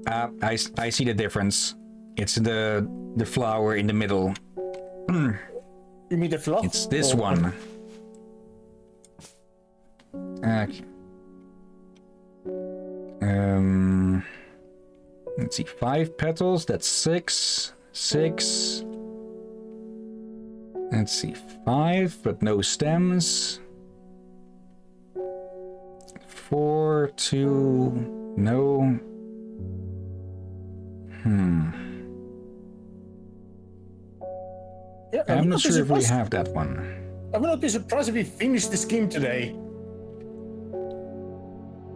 I see the difference. It's the flower in the middle. You mean the fluff? It's this Or- one. Okay. Let's see. 5 petals. That's 6. 6. Let's see. 5, but no stems. 4, 2, no. Yeah, I'm not not sure if we surprised- have that one. I will not be surprised if we finish this game today.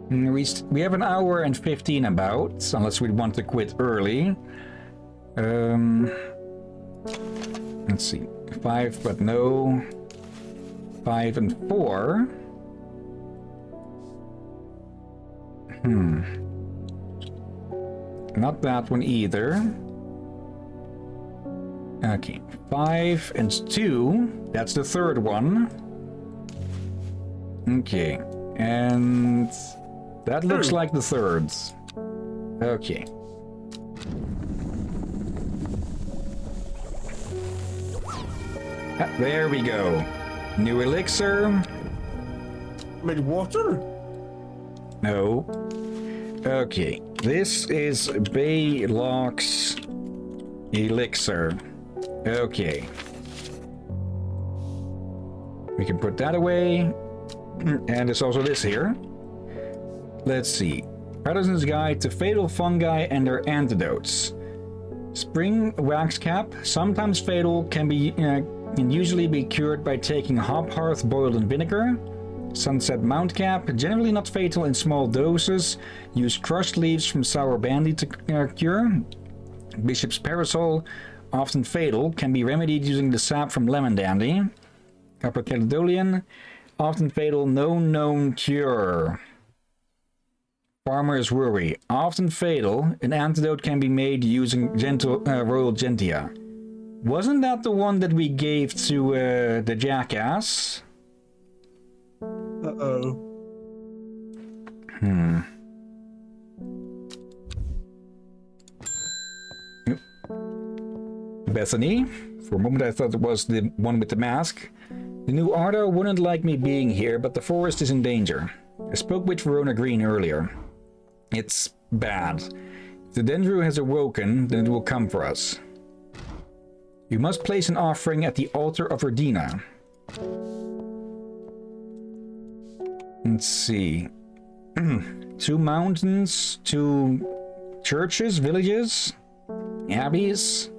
We have an hour and 15 about, unless we want to quit early. Let's see. 5, but no. 5 and 4. Not that one either. Okay. 5 and 2. That's the third one. Okay. And that looks like the third. Okay. Ah, there we go. New elixir. Made water? No. Okay. This is Baylock's elixir. Okay. We can put that away. And there's also this here. Let's see. Artisan's Guide to Fatal Fungi and Their Antidotes. Spring wax cap, sometimes fatal, can usually be cured by taking hop hearth boiled in vinegar. Sunset mount cap, generally not fatal in small doses. Use crushed leaves from sour bandy to cure. Bishop's parasol, often fatal, can be remedied using the sap from lemon dandy. Upper Caledonian, often fatal, no known cure. Farmer's Worry, often fatal, an antidote can be made using Royal Gentia. Wasn't that the one that we gave to the jackass? Uh-oh. Bethany, for a moment I thought it was the one with the mask. The new Ardo wouldn't like me being here, but the forest is in danger. I spoke with Verona Green earlier. It's bad. If the Dendru has awoken, then it will come for us. You must place an offering at the altar of Erdina. Let's see. 2 mountains, 2 churches, villages, abbeys,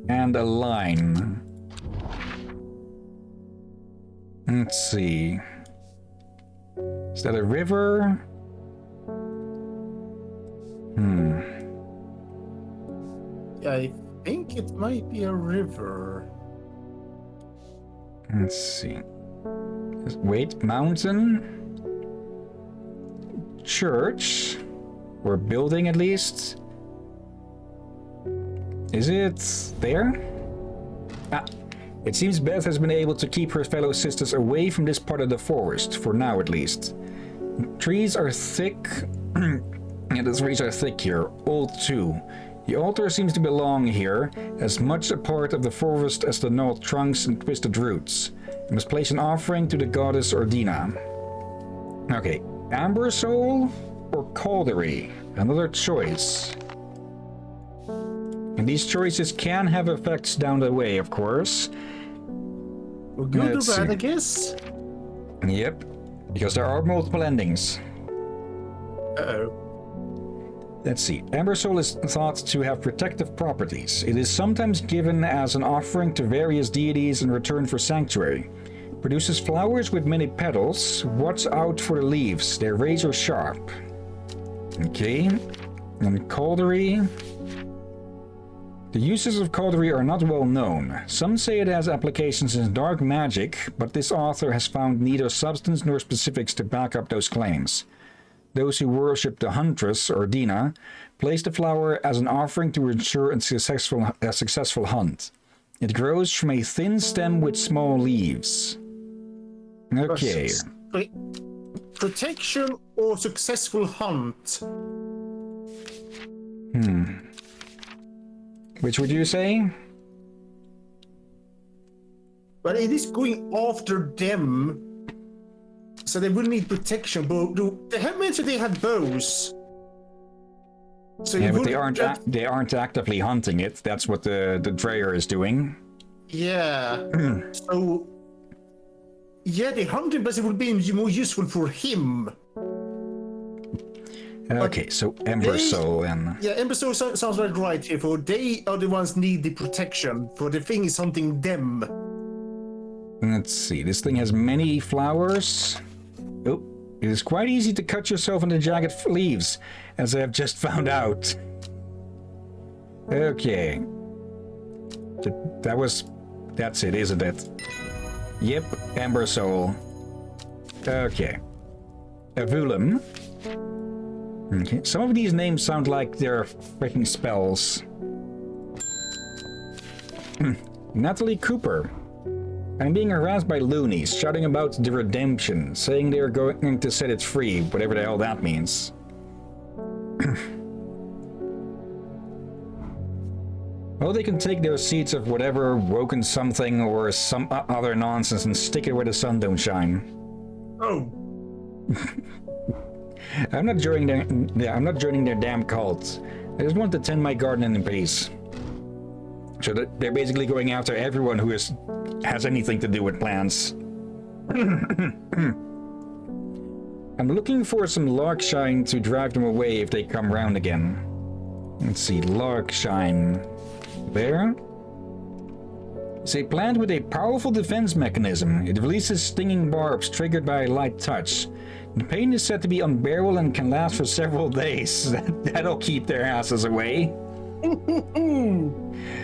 and a line. Let's see. Is that a river? I think it might be a river. Let's see. Wait, mountain? Church? Or building at least? Is it there? Ah, it seems Beth has been able to keep her fellow sisters away from this part of the forest, for now at least. Trees are thick, and the trees are thick here, old too. The altar seems to belong here, as much a part of the forest as the gnarled trunks and twisted roots. You must place an offering to the goddess Erdina. Okay, Amber Soul or Caldery? Another choice. And these choices can have effects down the way, of course. Well, good or Let's bad, see. I guess. Yep, because there are multiple endings. Uh-oh. Let's see. Amber Soul is thought to have protective properties. It is sometimes given as an offering to various deities in return for sanctuary. Produces flowers with many petals. Watch out for the leaves. They're razor sharp. Okay. And cauldry. The uses of cauldry are not well known. Some say it has applications in dark magic, but this author has found neither substance nor specifics to back up those claims. Those who worship the huntress, or Dina, place the flower as an offering to ensure a successful hunt. It grows from a thin stem with small leaves. Okay. Protection or successful hunt? Which would you say? But it is going after them, so they will need protection. But they have mentioned they had bows. So Yeah, but they aren't actively hunting it. That's what the Dreyer is doing. Yeah. So yeah, the hunting base would be more useful for him. Okay, so Ember Soul and... Yeah, Ember Soul sounds like right here. For they are the ones need the protection. For the thing is hunting them. Let's see, this thing has many flowers. Oh, it is quite easy to cut yourself into jagged leaves, as I have just found out. Okay. That's it, isn't it? Yep, Ember Soul. Okay. Avulum. Okay, some of these names sound like they're freaking spells. Natalie Cooper. I'm being harassed by loonies, shouting about the redemption, saying they are going to set it free, whatever the hell that means. Well, they can take their seeds of whatever woken something or some other nonsense and stick it where the sun don't shine. Oh. I'm not joining their damn cult. I just want to tend my garden in peace. So they're basically going after everyone who has anything to do with plants. I'm looking for some Larkshine to drive them away if they come round again. Let's see, Larkshine. There. It's a plant with a powerful defense mechanism. It releases stinging barbs triggered by a light touch. The pain is said to be unbearable and can last for several days. That'll keep their asses away.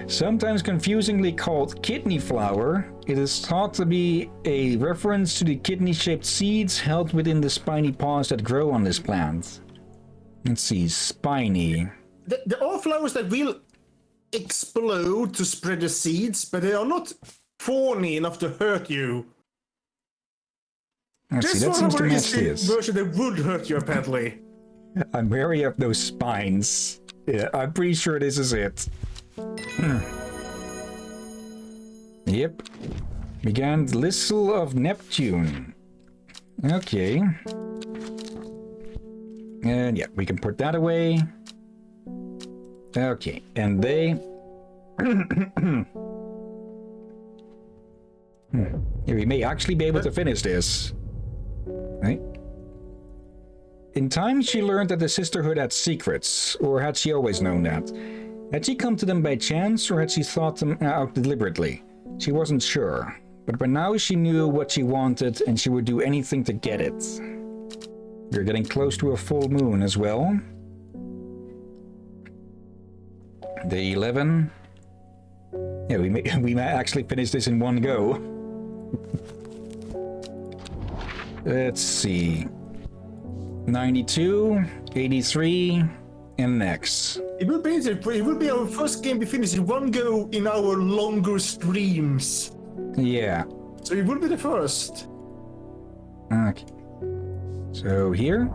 Sometimes confusingly called kidney flower, it is thought to be a reference to the kidney-shaped seeds held within the spiny pods that grow on this plant. Let's see, spiny. There are flowers that will explode to spread the seeds, but they are not thorny enough to hurt you. Let's see, that seems to match this. Version that would hurt you, apparently. I'm wary of those spines. Yeah, I'm pretty sure this is it. Yep. Began Listle of Neptune. Okay. And yeah, we can put that away. Okay, and they... Yeah, we may actually be able to finish this. Right? In time, she learned that the Sisterhood had secrets, or had she always known that? Had she come to them by chance, or had she thought them out deliberately? She wasn't sure, but by now she knew what she wanted, and she would do anything to get it. We're getting close to a full moon as well. Day 11. Yeah, we may actually finish this in one go. Let's see. 92, 83, and next. It will be our first game we finish in one go in our longer streams. Yeah. So it will be the first. Okay. So here.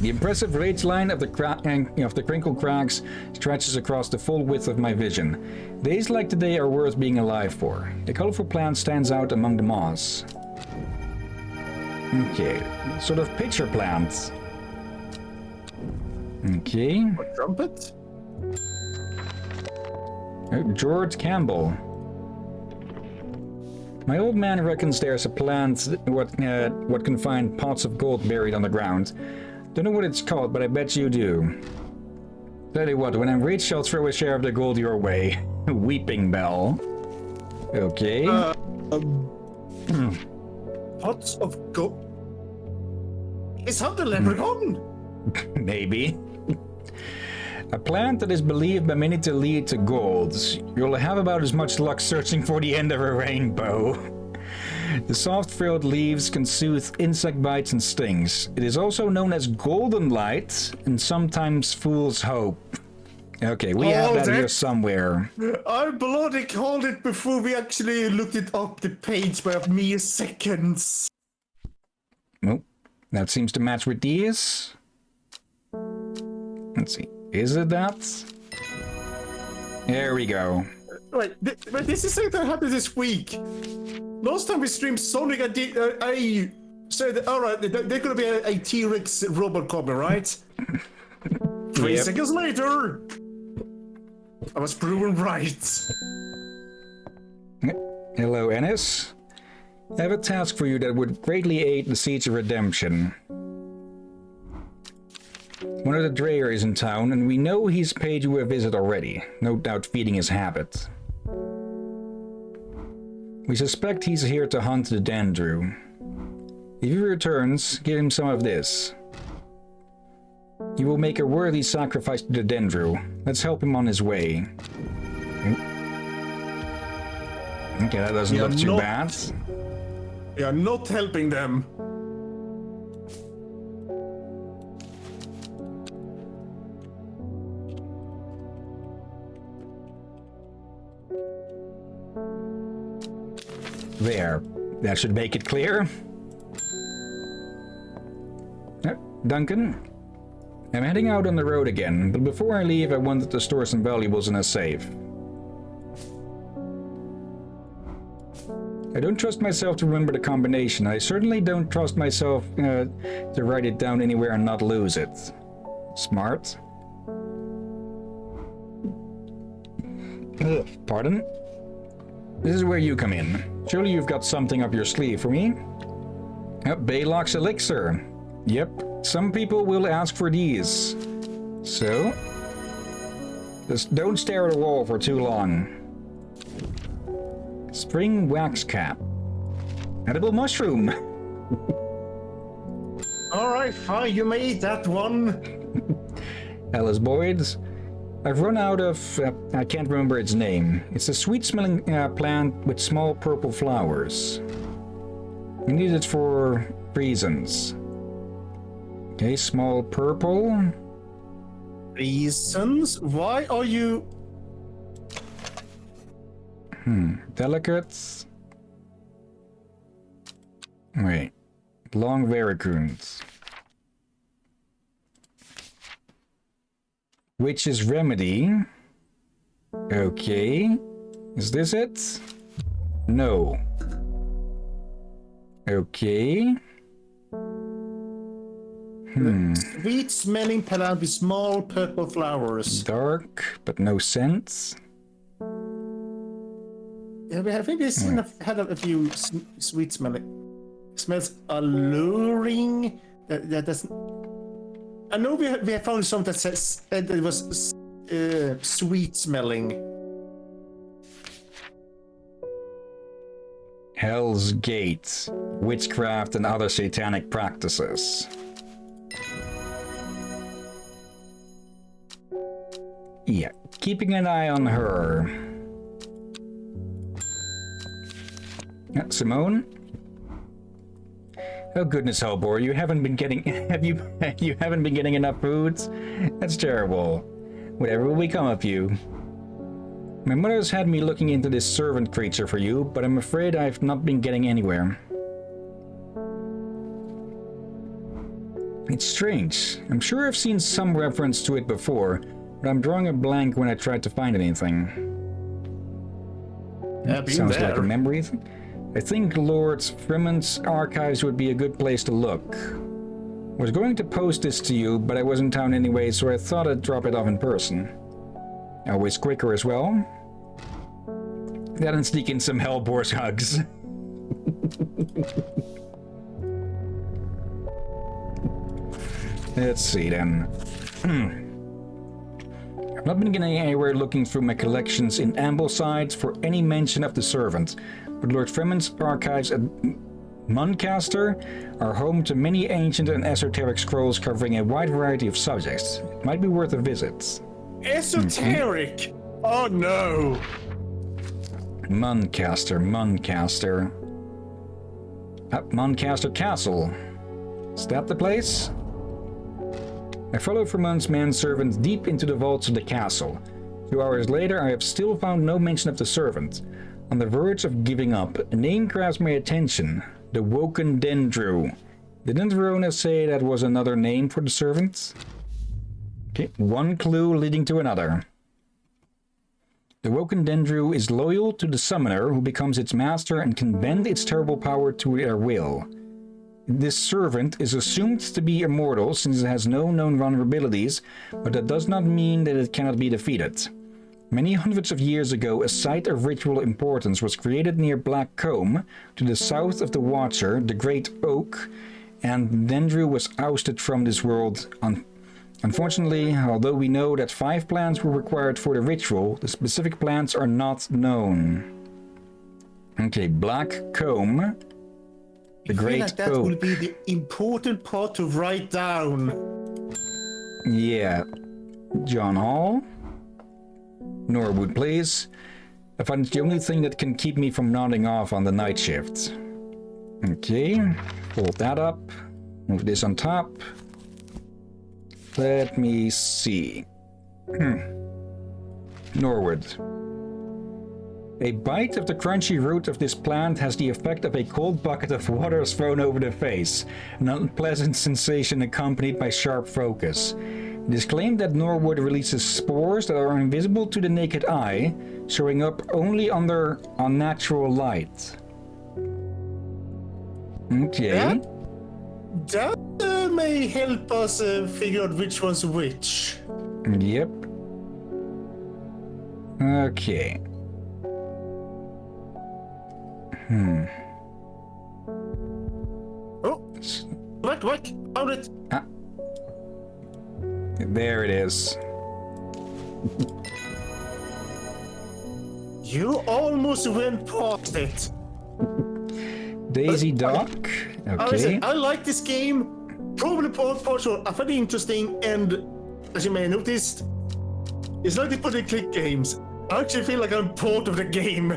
The impressive ridge line of the crinkled crags stretches across the full width of my vision. Days like today are worth being alive for. A colorful plant stands out among the moss. Okay, sort of pitcher plant. Okay. What, trumpet? George Campbell. My old man reckons there's a plant what can find pots of gold buried on the ground. Don't know what it's called, but I bet you do. Tell you what, when I'm rich, I'll throw a share of the gold your way. Weeping Bell. Okay. Pots of gold. Is that the leprechaun? Maybe. A plant that is believed by many to lead to gold. You'll have about as much luck searching for the end of a rainbow. The soft frilled leaves can soothe insect bites and stings. It is also known as golden light and sometimes fool's hope. Okay, we have that here somewhere. I bloody called it before we actually looked it up the page by mere seconds. Nope. That seems to match with these. Let's see. Is it that? There we go. Wait, this is something that happened this week. Last time we streamed Sonic, I said, alright, there's gonna be a T-Rex robot copy, right? 3 seconds later, I was proven right. Hello, Ennis. I have a task for you that would greatly aid the Siege of Redemption. One of the Dreyer is in town, and we know he's paid you a visit already, no doubt feeding his habit. We suspect he's here to hunt the Dendru. If he returns, give him some of this. He will make a worthy sacrifice to the Dendru. Let's help him on his way. Okay, that doesn't look too bad. We are not helping them. There. That should make it clear. Duncan, I'm heading out on the road again, but before I leave, I wanted to store some valuables in a safe. I don't trust myself to remember the combination. I certainly don't trust myself to write it down anywhere and not lose it. Smart. Pardon? This is where you come in. Surely you've got something up your sleeve for me? Baylock's elixir. Yep, some people will ask for these. So, just don't stare at a wall for too long. Spring wax cap. Edible mushroom. Alright, fine, you may eat that one. Alice Boyd's. I've run out of, I can't remember its name. It's a sweet-smelling plant with small purple flowers. We need it for reasons. Okay, small purple. Reasons? Why are you... Delicate. Wait. Long vericunes. Witch's remedy. Okay. Is this it? No. Okay. Sweet smelling plant with small purple flowers. Dark, but no scent. Yeah, we have maybe had a few sweet smelling. Smells alluring. That doesn't. I know we have found some that says that it was sweet smelling. Hell's Gate. Witchcraft and other satanic practices. Yeah, keeping an eye on her. Simone? Oh goodness, Hellbore, you haven't been getting you haven't been getting enough foods? That's terrible. Whatever will become of you? My mother's had me looking into this servant creature for you, but I'm afraid I've not been getting anywhere. It's strange. I'm sure I've seen some reference to it before, but I'm drawing a blank when I tried to find anything. Sounds like a memory. I think Lord Freeman's archives would be a good place to look. I was going to post this to you, but I was in town anyway, so I thought I'd drop it off in person. Always quicker as well. That and sneak in some Hellbore's hugs. Let's see then. I've not been getting anywhere looking through my collections in Ambleside for any mention of the servant, but but Lord Fremen's archives at Muncaster are home to many ancient and esoteric scrolls covering a wide variety of subjects. It might be worth a visit. Esoteric? Oh no! Muncaster. Muncaster Castle. Is that the place? I follow Fremen's manservant deep into the vaults of the castle. 2 hours later, I have still found no mention of the servant. On the verge of giving up, a name grabs my attention. The Woken Dendru. Didn't Verona say that was another name for the servant? Okay, one clue leading to another. The Woken Dendru is loyal to the summoner, who becomes its master and can bend its terrible power to their will. This servant is assumed to be immortal since it has no known vulnerabilities, but that does not mean that it cannot be defeated. Many hundreds of years ago, a site of ritual importance was created near Black Combe, to the south of the Watcher, the Great Oak, and Dendru was ousted from this world. Unfortunately, although we know that 5 plants were required for the ritual, the specific plants are not known. Okay, Black Combe, the Great like that Oak. will be the important part to write down. Yeah. John Hall. Norwood, please. I find it's the only thing that can keep me from nodding off on the night shift. Okay, fold that up. Move this on top. Let me see. Norwood. A bite of the crunchy root of this plant has the effect of a cold bucket of water thrown over the face, an unpleasant sensation accompanied by sharp focus. It is claimed that Norwood releases spores that are invisible to the naked eye, showing up only under unnatural light. Okay. That may help us figure out which one's which. Yep. Okay. Oh, what? Found it. There it is. You almost went past it. Daisy Dock. Okay. I like this game. Probably partial. I find it interesting, and as you may have noticed, it's like the point and click games. I actually feel like I'm part of the game.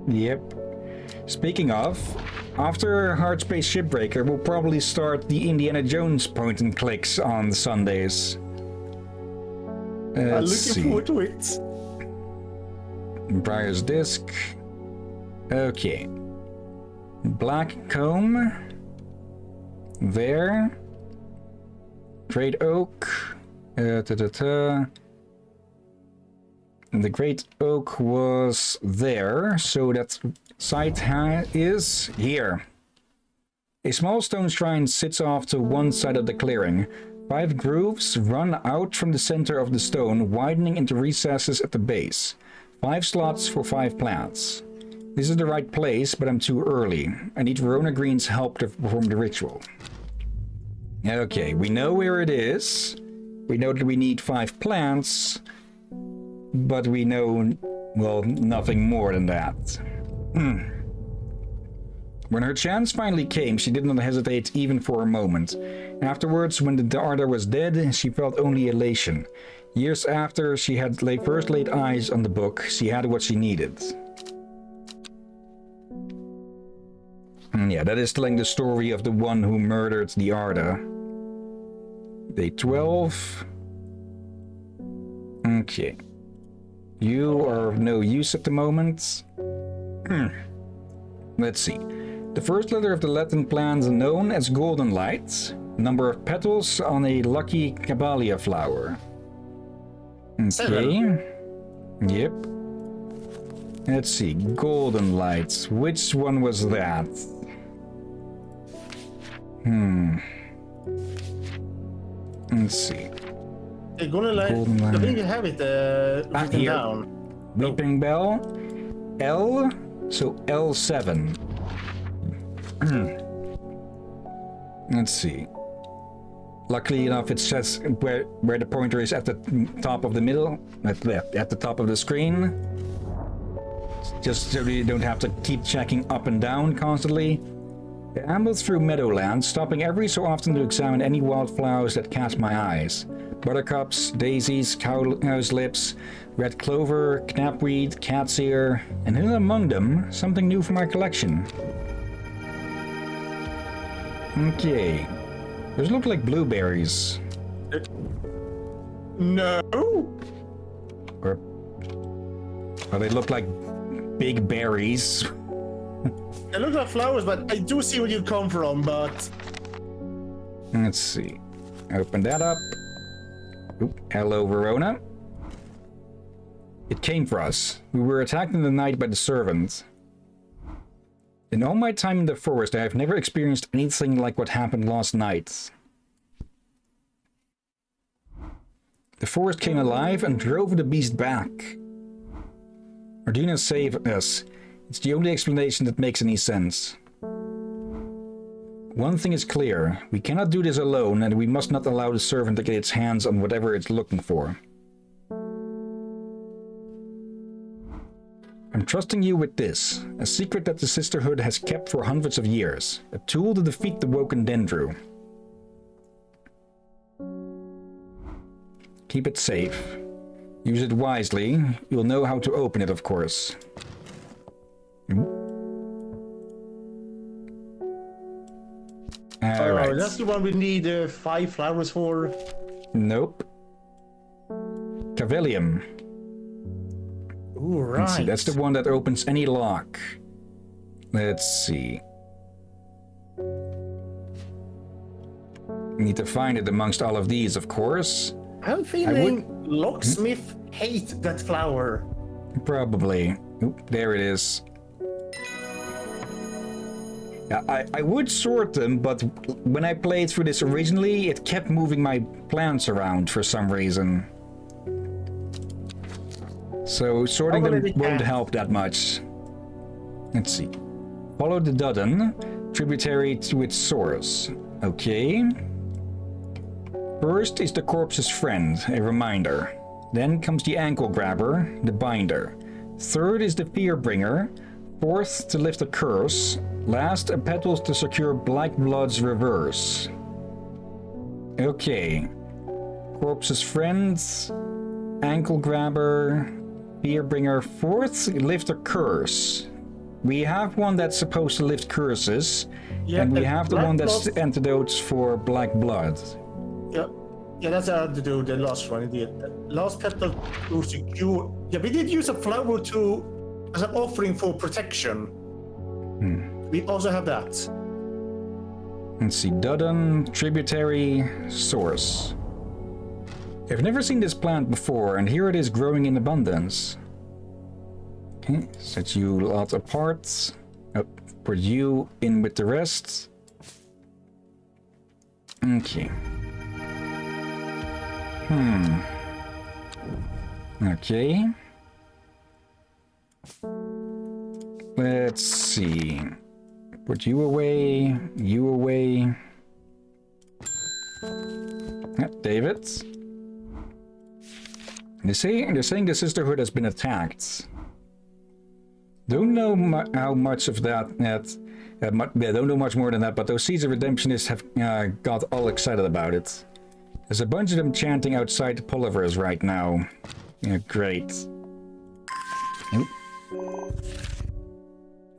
Yep. Speaking of, after Hardspace Shipbreaker, we'll probably start the Indiana Jones point and clicks on Sundays. I'm looking forward to it. Briar's Disc. Okay. Black Combe. There. Great Oak. The Great Oak was there, so that site is here. A small stone shrine sits off to one side of the clearing. 5 grooves run out from the center of the stone, widening into recesses at the base. 5 slots for 5 plants. This is the right place, but I'm too early. I need Verona Green's help to perform the ritual. Okay, we know where it is. We know that we need 5 plants, but we know, well, nothing more than that. When her chance finally came, she did not hesitate even for a moment. Afterwards, when the Darda was dead, she felt only elation. Years after she had first laid eyes on the book, she had what she needed. Yeah, that is telling the story of the one who murdered the Arda. Day 12. Okay. You are of no use at the moment. Let's see. The first letter of the Latin plant known as golden light. Number of petals on a lucky caballia flower. Okay. 7. Yep. Let's see. Golden lights. Which one was that? Let's see. They're gonna like. Golden I light. think you have it written here. down. Weeping Bell. L. So L7. Let's see. Luckily enough, it says where the pointer is at the top of the middle, at the top of the screen. just so you don't have to keep checking up and down constantly. I amble through meadowland, stopping every so often to examine any wildflowers that catch my eyes. Buttercups, daisies, cowslips, red clover, knapweed, cat's ear, and hidden among them, something new for my collection. Okay. Those look like blueberries. No. Or they look like big berries. They look like flowers, but I do see where you come from, but... Let's see. Open that up. Oop. Hello, Verona. It came for us. We were attacked in the night by the servant. In all my time in the forest, I have never experienced anything like what happened last night. The forest came alive and drove the beast back. Ardina saved us. It's the only explanation that makes any sense. One thing is clear. We cannot do this alone, and we must not allow the servant to get its hands on whatever it's looking for. I'm trusting you with this, a secret that the Sisterhood has kept for hundreds of years, a tool to defeat the Woken Dendru. Keep it safe. Use it wisely. You'll know how to open it, of course. Alright. That's the one we need 5 flowers for. Nope. Cavelium. Ooh, right. Let's see, that's the one that opens any lock. Let's see. We need to find it amongst all of these, of course. I'm feeling locksmith hate that flower. Probably. Oop, there it is. Yeah, I would sort them, but when I played through this originally, it kept moving my plants around for some reason. So sorting them won't help that much. Let's see. Follow the Dudden, tributary to its source. Okay. First is the corpse's friend, a reminder. Then comes the ankle grabber, the binder. Third is the fearbringer. Fourth, to lift a curse. Last, a petal to secure Black Blood's reverse. Okay. Corpse's friend, ankle grabber, fearbringer. Fourth, lift a curse. We have one that's supposed to lift curses, and we have the one that's antidotes for Black Blood. Yeah, that's how to do the last one. Indeed. Last petal to secure. Yeah, we did use a flower to as an offering for protection. We also have that. Let's see, Dudden, tributary, source. I've never seen this plant before, and here it is growing in abundance. Okay, set you lot apart. Oh, put you in with the rest. Okay. Okay. Let's see. Put you away, you away. David. They're saying the Sisterhood has been attacked. Don't know how much of that. Don't know much more than that, but those Seeds of Redemptionists have got all excited about it. There's a bunch of them chanting outside the Polyvers right now. Yeah, great.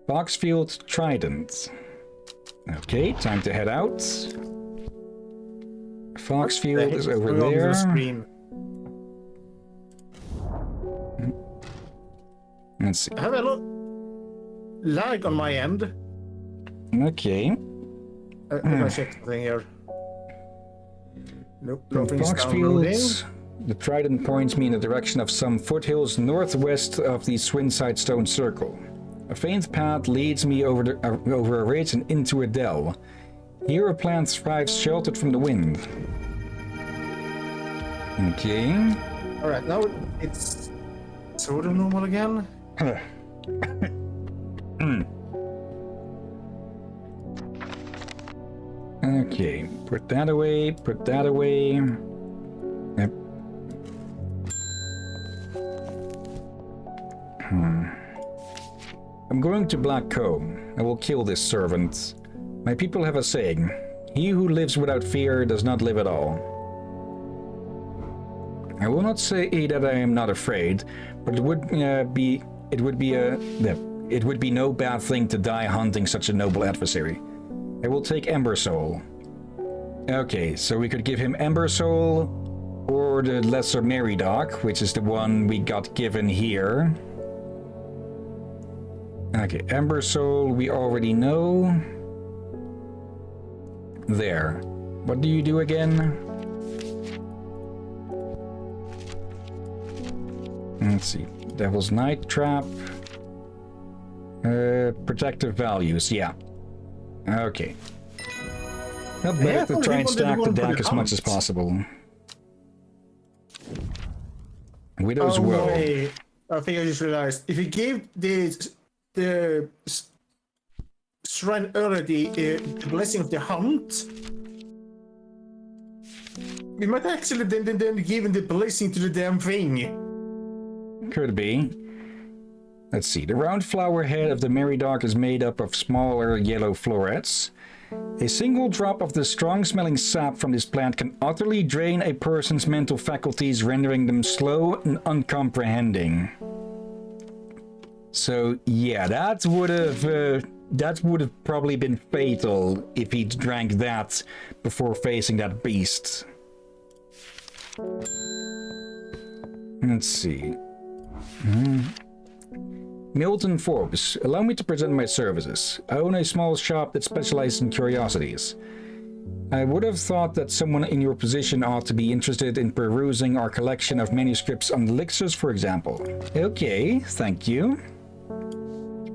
Foxfield Trident. Okay, time to head out. Foxfield is over there. Let's see. I have a lot lag on my end. Okay. I'm gonna check something here. Nope, nothing's downloading. Foxfields, the trident points me in the direction of some foothills northwest of the Swinside Stone Circle. A faint path leads me over a ridge and into a dell. Here a plant thrives sheltered from the wind. Okay. Alright, now it's sort of normal again. Okay, put that away, put that away. Yep. I'm going to Black Comb. I will kill this servant. My people have a saying. He who lives without fear does not live at all. I will not say that I am not afraid, but it would be no bad thing to die hunting such a noble adversary. I will take Ember Soul. Okay, so we could give him Ember Soul or the Lesser Meridoc, which is the one we got given here. Okay, Ember Soul we already know. There. What do you do again? Let's see. Devil's Night Trap. Protective values, yeah. Okay. Not bad to try and stack the deck as much as possible. Widow's Woe. I think I just realized if you gave the Shrine already the blessing of the hunt, we might actually then give him the blessing to the damn thing. Could be. Let's see. The round flower head of the Meridoc is made up of smaller yellow florets. A single drop of the strong-smelling sap from this plant can utterly drain a person's mental faculties, rendering them slow and uncomprehending. So, yeah, that would have probably been fatal if he drank that before facing that beast. Let's see. Milton Forbes, allow me to present my services. I own a small shop that specializes in curiosities. I would have thought that someone in your position ought to be interested in perusing our collection of manuscripts on elixirs, for example. Okay, thank you.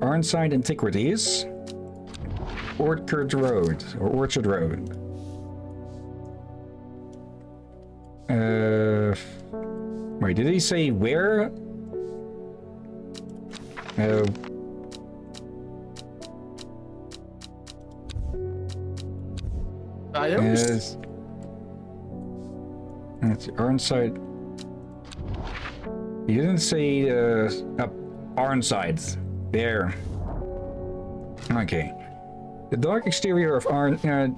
Arnside Antiquities. Orchard Road. Wait, did he say where? Items? That's Arnside. He didn't say Arnside. There. Okay. The dark exterior of Arnside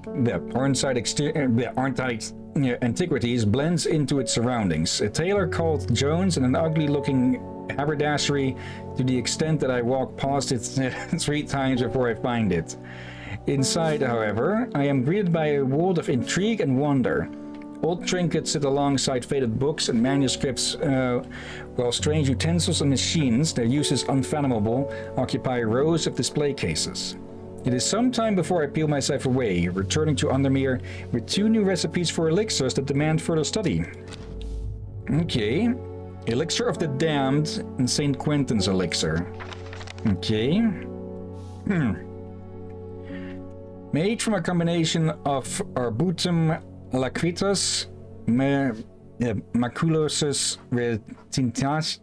Antiquities blends into its surroundings. A tailor called Jones and an ugly-looking haberdashery to the extent that I walk past it 3 times before I find it. Inside, however, I am greeted by a world of intrigue and wonder. Old trinkets sit alongside faded books and manuscripts, while strange utensils and machines, their uses unfathomable, occupy rows of display cases. It is some time before I peel myself away, returning to Undermere with 2 new recipes for elixirs that demand further study. Okay. Elixir of the Damned and St. Quentin's Elixir. Okay. Made from a combination of Arbutum lacritus, Maculosus retintas,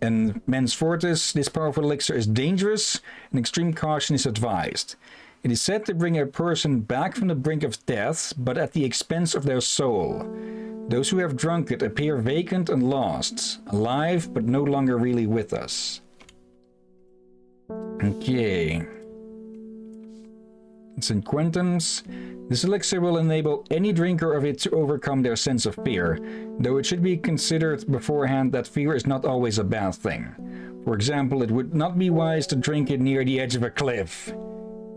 and Mens Fortis, this powerful elixir is dangerous and extreme caution is advised. It is said to bring a person back from the brink of death, but at the expense of their soul. Those who have drunk it appear vacant and lost, alive but no longer really with us. Okay. St. Quentin's. This elixir will enable any drinker of it to overcome their sense of fear, though it should be considered beforehand that fear is not always a bad thing. For example, it would not be wise to drink it near the edge of a cliff.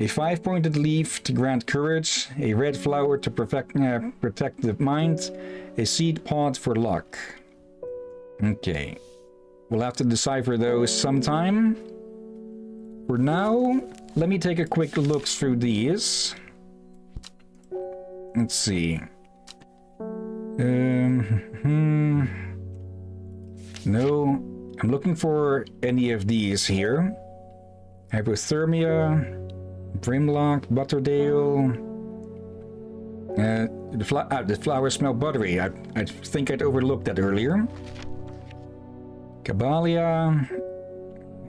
A 5-pointed leaf to grant courage, a red flower to protect the mind, a seed pod for luck. Okay. We'll have to decipher those sometime. For now, let me take a quick look through these. Let's see. No, I'm looking for any of these here. Hypothermia, Brimlock, Butterdale. The flowers smell buttery. I think I'd overlooked that earlier. Cabalia.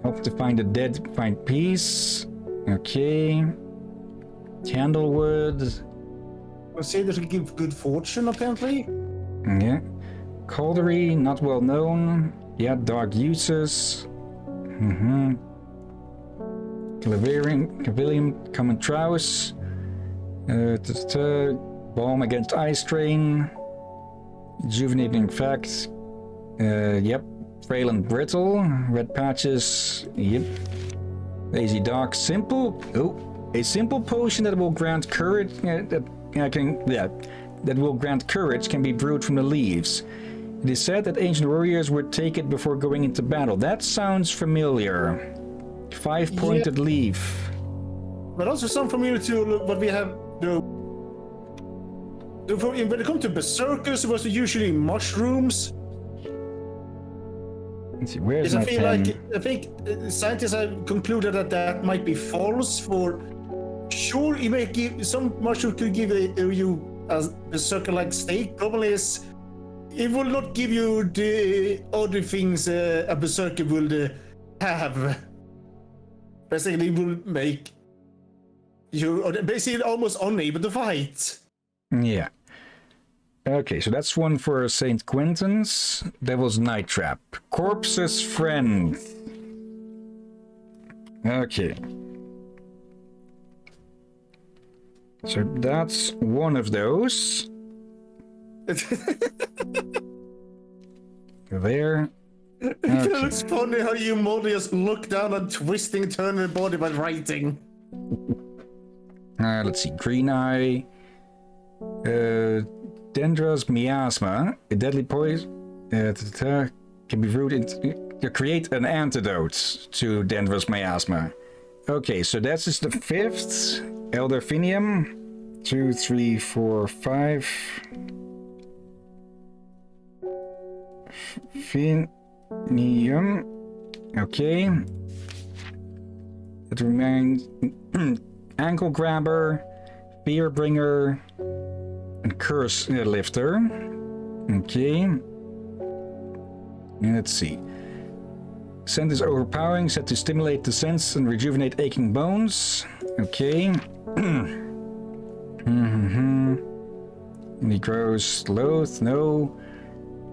Help to find the dead, find peace. Okay. Candlewood. Consider to give good fortune, apparently. Yeah. Caldery, not well known. Yeah, dark uses. Cavilium, Common Trowse. Balm against eye strain. Rejuvenating effect. Yep. Frail and brittle. Red patches. Yep. Lazy Dark. Simple. Oh, a simple potion that will grant courage. That will grant courage can be brewed from the leaves. It is said that ancient warriors would take it before going into battle. That sounds familiar. 5-pointed leaf. But also some familiar to what we have. When it comes to berserkers, it was usually mushrooms. Let's see, where's Because my pen? I think scientists have concluded that that might be false. For sure, it may give some mushroom could give you a berserker-like state. Problem is, it will not give you the other things a berserker would have. Basically, it will make you basically almost unable to fight. Yeah. Okay, so that's one for St. Quentin's. Devil's Night Trap. Corpse's Friend. Okay. So that's one of those. There. It Okay. looks funny how you mostly just look down and twisting, turning the body by writing. Let's see. Green Eye. Dendros miasma, a deadly poison, can be brewed to create an antidote to Dendros miasma. Okay, so that's just the 5th. Elderfinium. 2, 3, 4, 5. Finium. Okay. It remains Ankle Grabber, Fear Bringer, and Curse Lifter. Okay. And let's see. Scent is overpowering, set to stimulate the sense and rejuvenate aching bones. Okay. And he grows loath, no.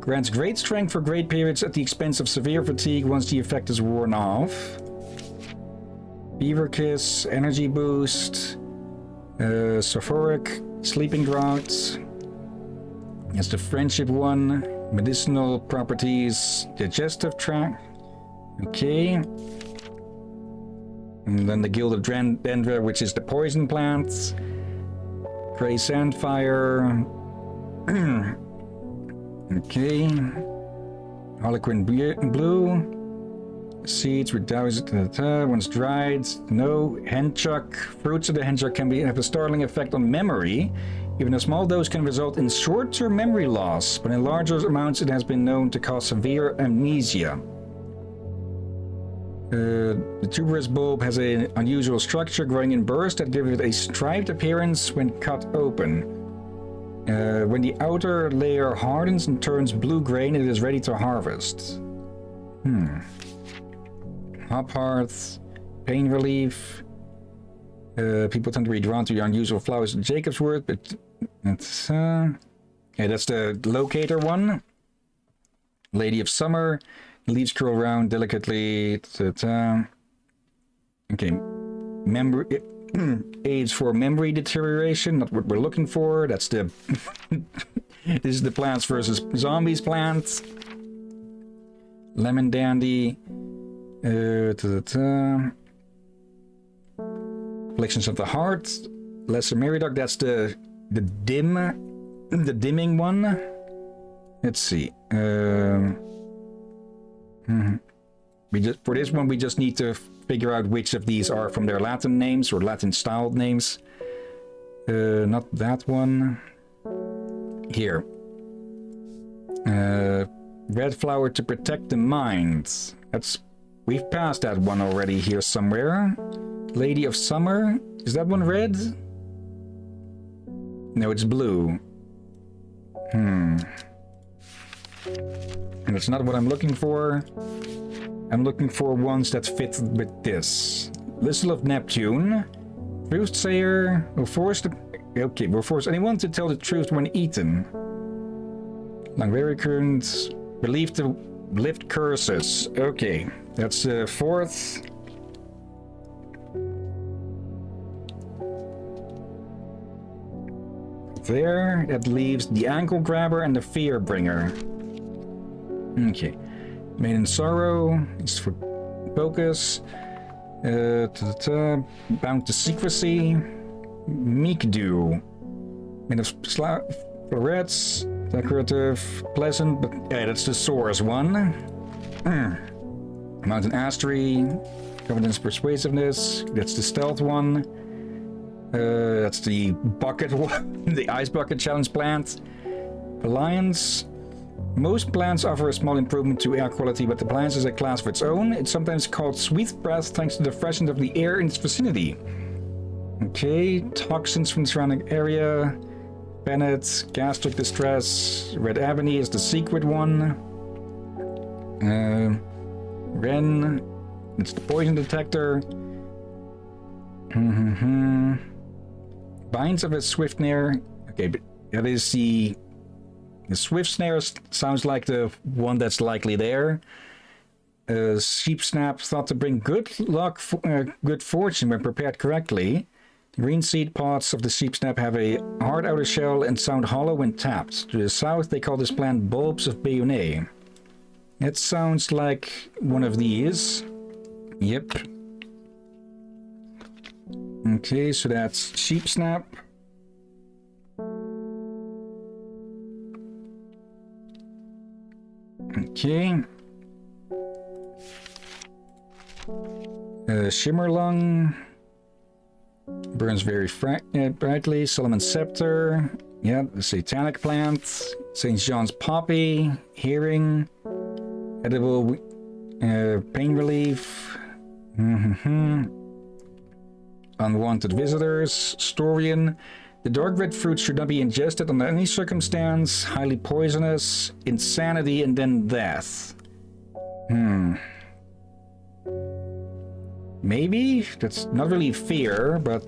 Grants great strength for great periods at the expense of severe fatigue once the effect is worn off. Fever Kiss, Energy Boost, Sulfuric, Sleeping Draught. That's the Friendship one. Medicinal properties, Digestive Tract. Okay. And then the Gilded Dendra, which is the poison plant. Grey Sandfire. Okay. Harlequin Blue. Seeds reduced once dried. No. Henchuck. Fruits of the henchuck can have a startling effect on memory. Even a small dose can result in short-term memory loss, but in larger amounts it has been known to cause severe amnesia. The tuberous bulb has an unusual structure growing in bursts that give it a striped appearance when cut open. When the outer layer hardens and turns blue-grain, it is ready to harvest. Hop Hearth, Pain Relief. People tend to be drawn to the unusual flowers in Jacob's Word, but it's yeah, that's the locator one. Lady of Summer, leaves curl around delicately. Okay, memory aids for memory deterioration, not what we're looking for. That's the this is the Plants vs. Zombies plant. Lemon Dandy. Afflictions of the Heart. Lesser Meridoc, that's the dimming one. Let's see. We just for this one we just need to figure out which of these are from their Latin names or Latin styled names. Not that one. Here. Red flower to protect the mind. We've passed that one already here somewhere. Lady of Summer. Is that one red? No, it's blue. And it's not what I'm looking for. I'm looking for ones that fit with this. Whistle of Neptune. Truthsayer. Will force anyone to tell the truth when eaten. Langberry current. Believed to lift curses. Okay, that's the 4th. there. That leaves the ankle grabber and the fear bringer. Okay. Maiden Sorrow is for focus. Bound to secrecy. Meek Dew. Made of florets. Decorative. Pleasant, but yeah, that's the source one. Mountain Astery. Confidence, persuasiveness. That's the stealth one. That's the bucket one. The ice bucket challenge plant. Alliance. Most plants offer a small improvement to air quality, but the plant is a class of its own. It's sometimes called sweet breath thanks to the freshness of the air in its vicinity. Okay, toxins from the surrounding area. Bennett, gastric distress. Red Ebony is the secret one. Ren, it's the poison detector. Binds of a swift snare. Okay, but that is the swift snare sounds like the one that's likely there. Sheep snap thought to bring good luck, good fortune when prepared correctly. The green seed pods of the sheep snap have a hard outer shell and sound hollow when tapped. To the south, they call this plant bulbs of bayonet. It sounds like one of these. Yep. Okay, so that's sheep snap. Okay. Shimmerlung. Burns very brightly. Solomon's Scepter. Yeah, the Satanic Plant. St. John's Poppy. Hearing. Edible pain relief. Unwanted visitors. Storian. The dark red fruit should not be ingested under any circumstance. Highly poisonous. Insanity and then death. Maybe? That's not really fear, but...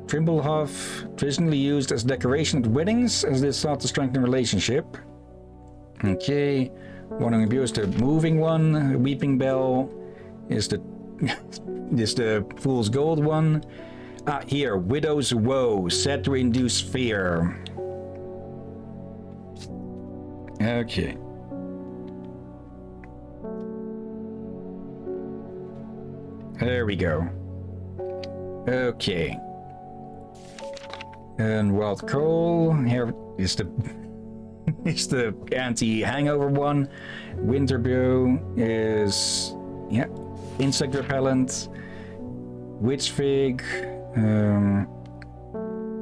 Trimblehuff, traditionally used as decoration at weddings, as it is thought to strengthen relationship. Okay. Warning abuse, the moving one. Weeping Bell is the... is the Fool's Gold one. Ah, here. Widow's Woe, said to induce fear. Okay. There we go. Okay. And Wild Coal. Here is the is the anti-hangover one. Winter Brew is insect repellent. Witch Fig.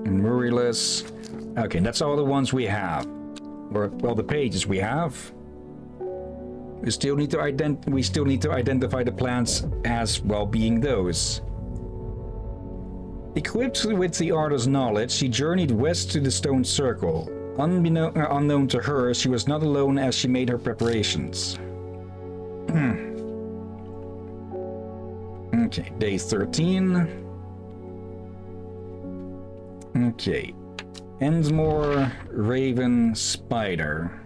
Muryless. Okay, that's all the ones we have. Or well, the pages we have. We still need to identify the plants as well being those. Equipped with the artist's knowledge, she journeyed west to the stone circle. Unknown to her, she was not alone as she made her preparations. Okay, day 13. Okay. Endmore, Raven, Spider.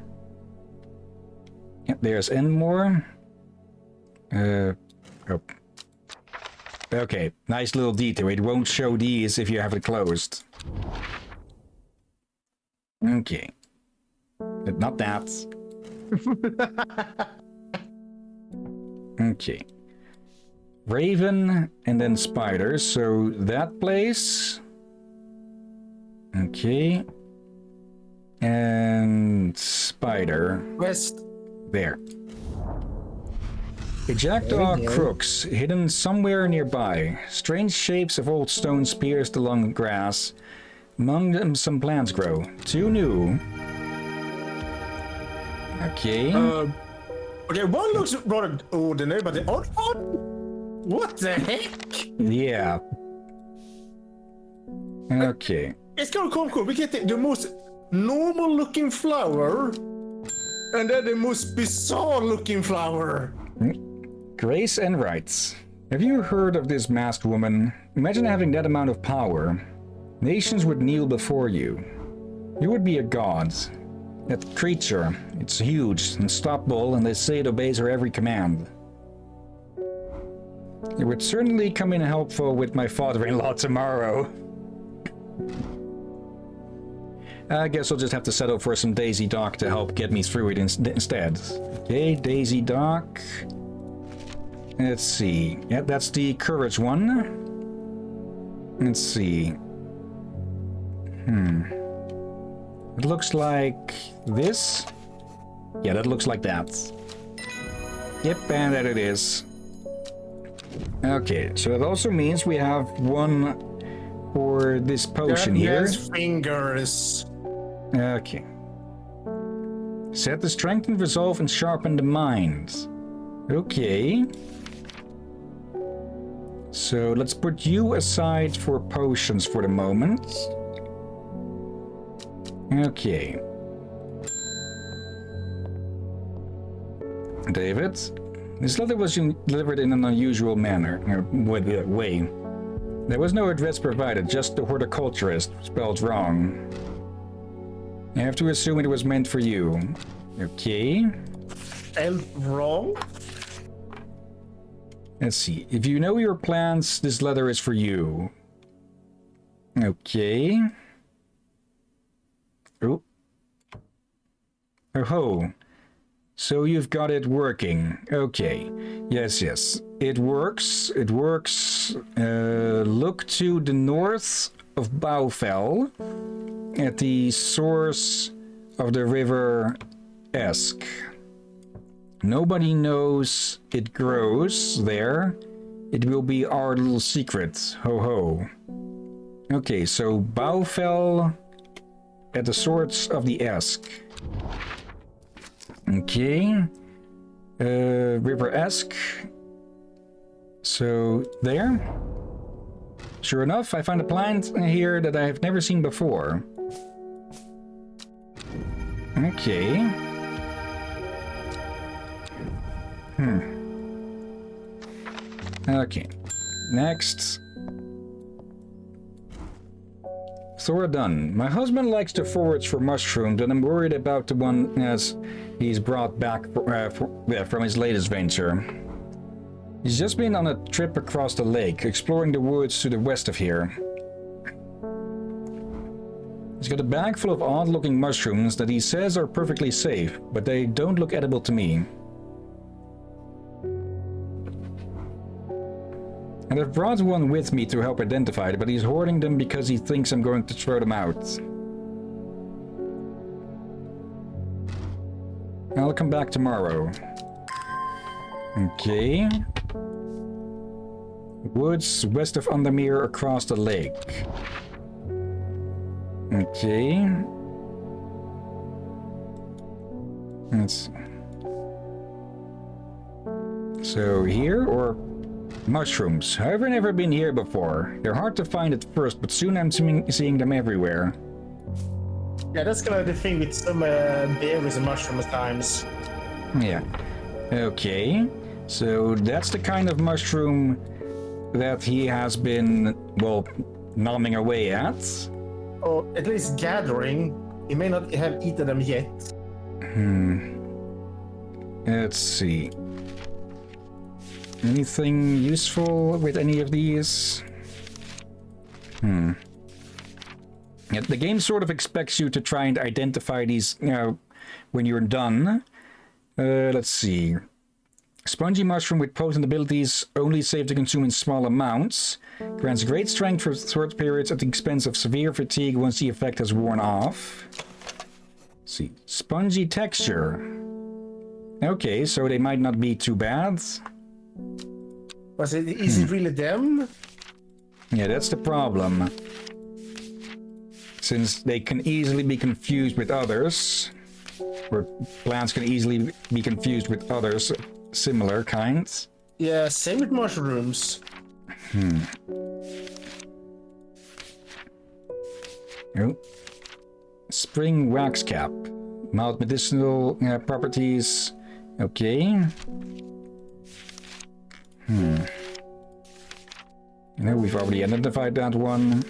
Yep, there's Endmore. Oh. Okay, nice little detail. It won't show these if you have it closed. Okay. But not that. Okay. Raven and then Spider. So that place. Okay. And Spider. West. There. A jackdaw crooks, hidden somewhere nearby. Strange shapes of old stones pierced along the grass. Among them some plants grow. Two new. Okay. Okay, one looks rather ordinary, but the other one? What the heck? Yeah. Okay. It's kind of cool. We get the most normal looking flower, and then the most bizarre looking flower. Grace and rights. Have you heard of this masked woman? Imagine having that amount of power. Nations would kneel before you. You would be a god. That creature, it's huge, unstoppable, and they say it obeys her every command. It would certainly come in helpful with my father-in-law tomorrow. I guess I'll just have to settle for some Daisy Dock to help get me through it instead. Okay, Daisy Dock. Let's see. Yeah, that's the courage one. Let's see. It looks like this. Yeah, that looks like that. Yep, and there it is. Okay, so that also means we have one for this potion here. Yes, fingers. Okay. Set the strength and resolve and sharpen the mind. Okay. So let's put you aside for potions for the moment. Okay. David, this letter was delivered in an unusual manner, way. There was no address provided, just the horticulturist, spelled wrong. I have to assume it was meant for you. Okay. And wrong? Let's see. If you know your plans, this letter is for you. Okay. Oh. Oh-ho. So you've got it working. Okay. Yes, yes. It works. It works. Look to the north of Bowfell at the source of the river Esk. Nobody knows it grows there. It will be our little secret. Ho ho. Okay, so Bowfell at the source of the Esk. Okay. River Esk. So, there. Sure enough, I found a plant here that I have never seen before. Okay. Okay. Next. Thora Dunn. My husband likes to forage for mushrooms, and I'm worried about the one as he's brought back from his latest venture. He's just been on a trip across the lake, exploring the woods to the west of here. He's got a bag full of odd-looking mushrooms that he says are perfectly safe, but they don't look edible to me. And I've brought one with me to help identify it, but he's hoarding them because he thinks I'm going to throw them out. I'll come back tomorrow. Okay. Woods west of Undermere across the lake. Okay. Let's... So here, or... Mushrooms. I've never been here before. They're hard to find at first, but soon I'm seeing them everywhere. Yeah, that's kind of the thing with some berries and mushrooms at times. Yeah. Okay. So that's the kind of mushroom that he has been, well, gnawing away at. Or at least gathering. He may not have eaten them yet. Let's see. Anything useful with any of these? Yeah, the game sort of expects you to try and identify these, when you're done. Let's see. Spongy mushroom with potent abilities, only safe to consume in small amounts. Grants great strength for short periods at the expense of severe fatigue once the effect has worn off. Let's see. Spongy texture. Okay, so they might not be too bad. Is it really them? Yeah, that's the problem. Since they can easily be confused with others, or plants can easily be confused with others, similar kinds. Yeah, same with mushrooms. Oh. Spring wax cap. Mild medicinal properties. Okay. We've already identified that one.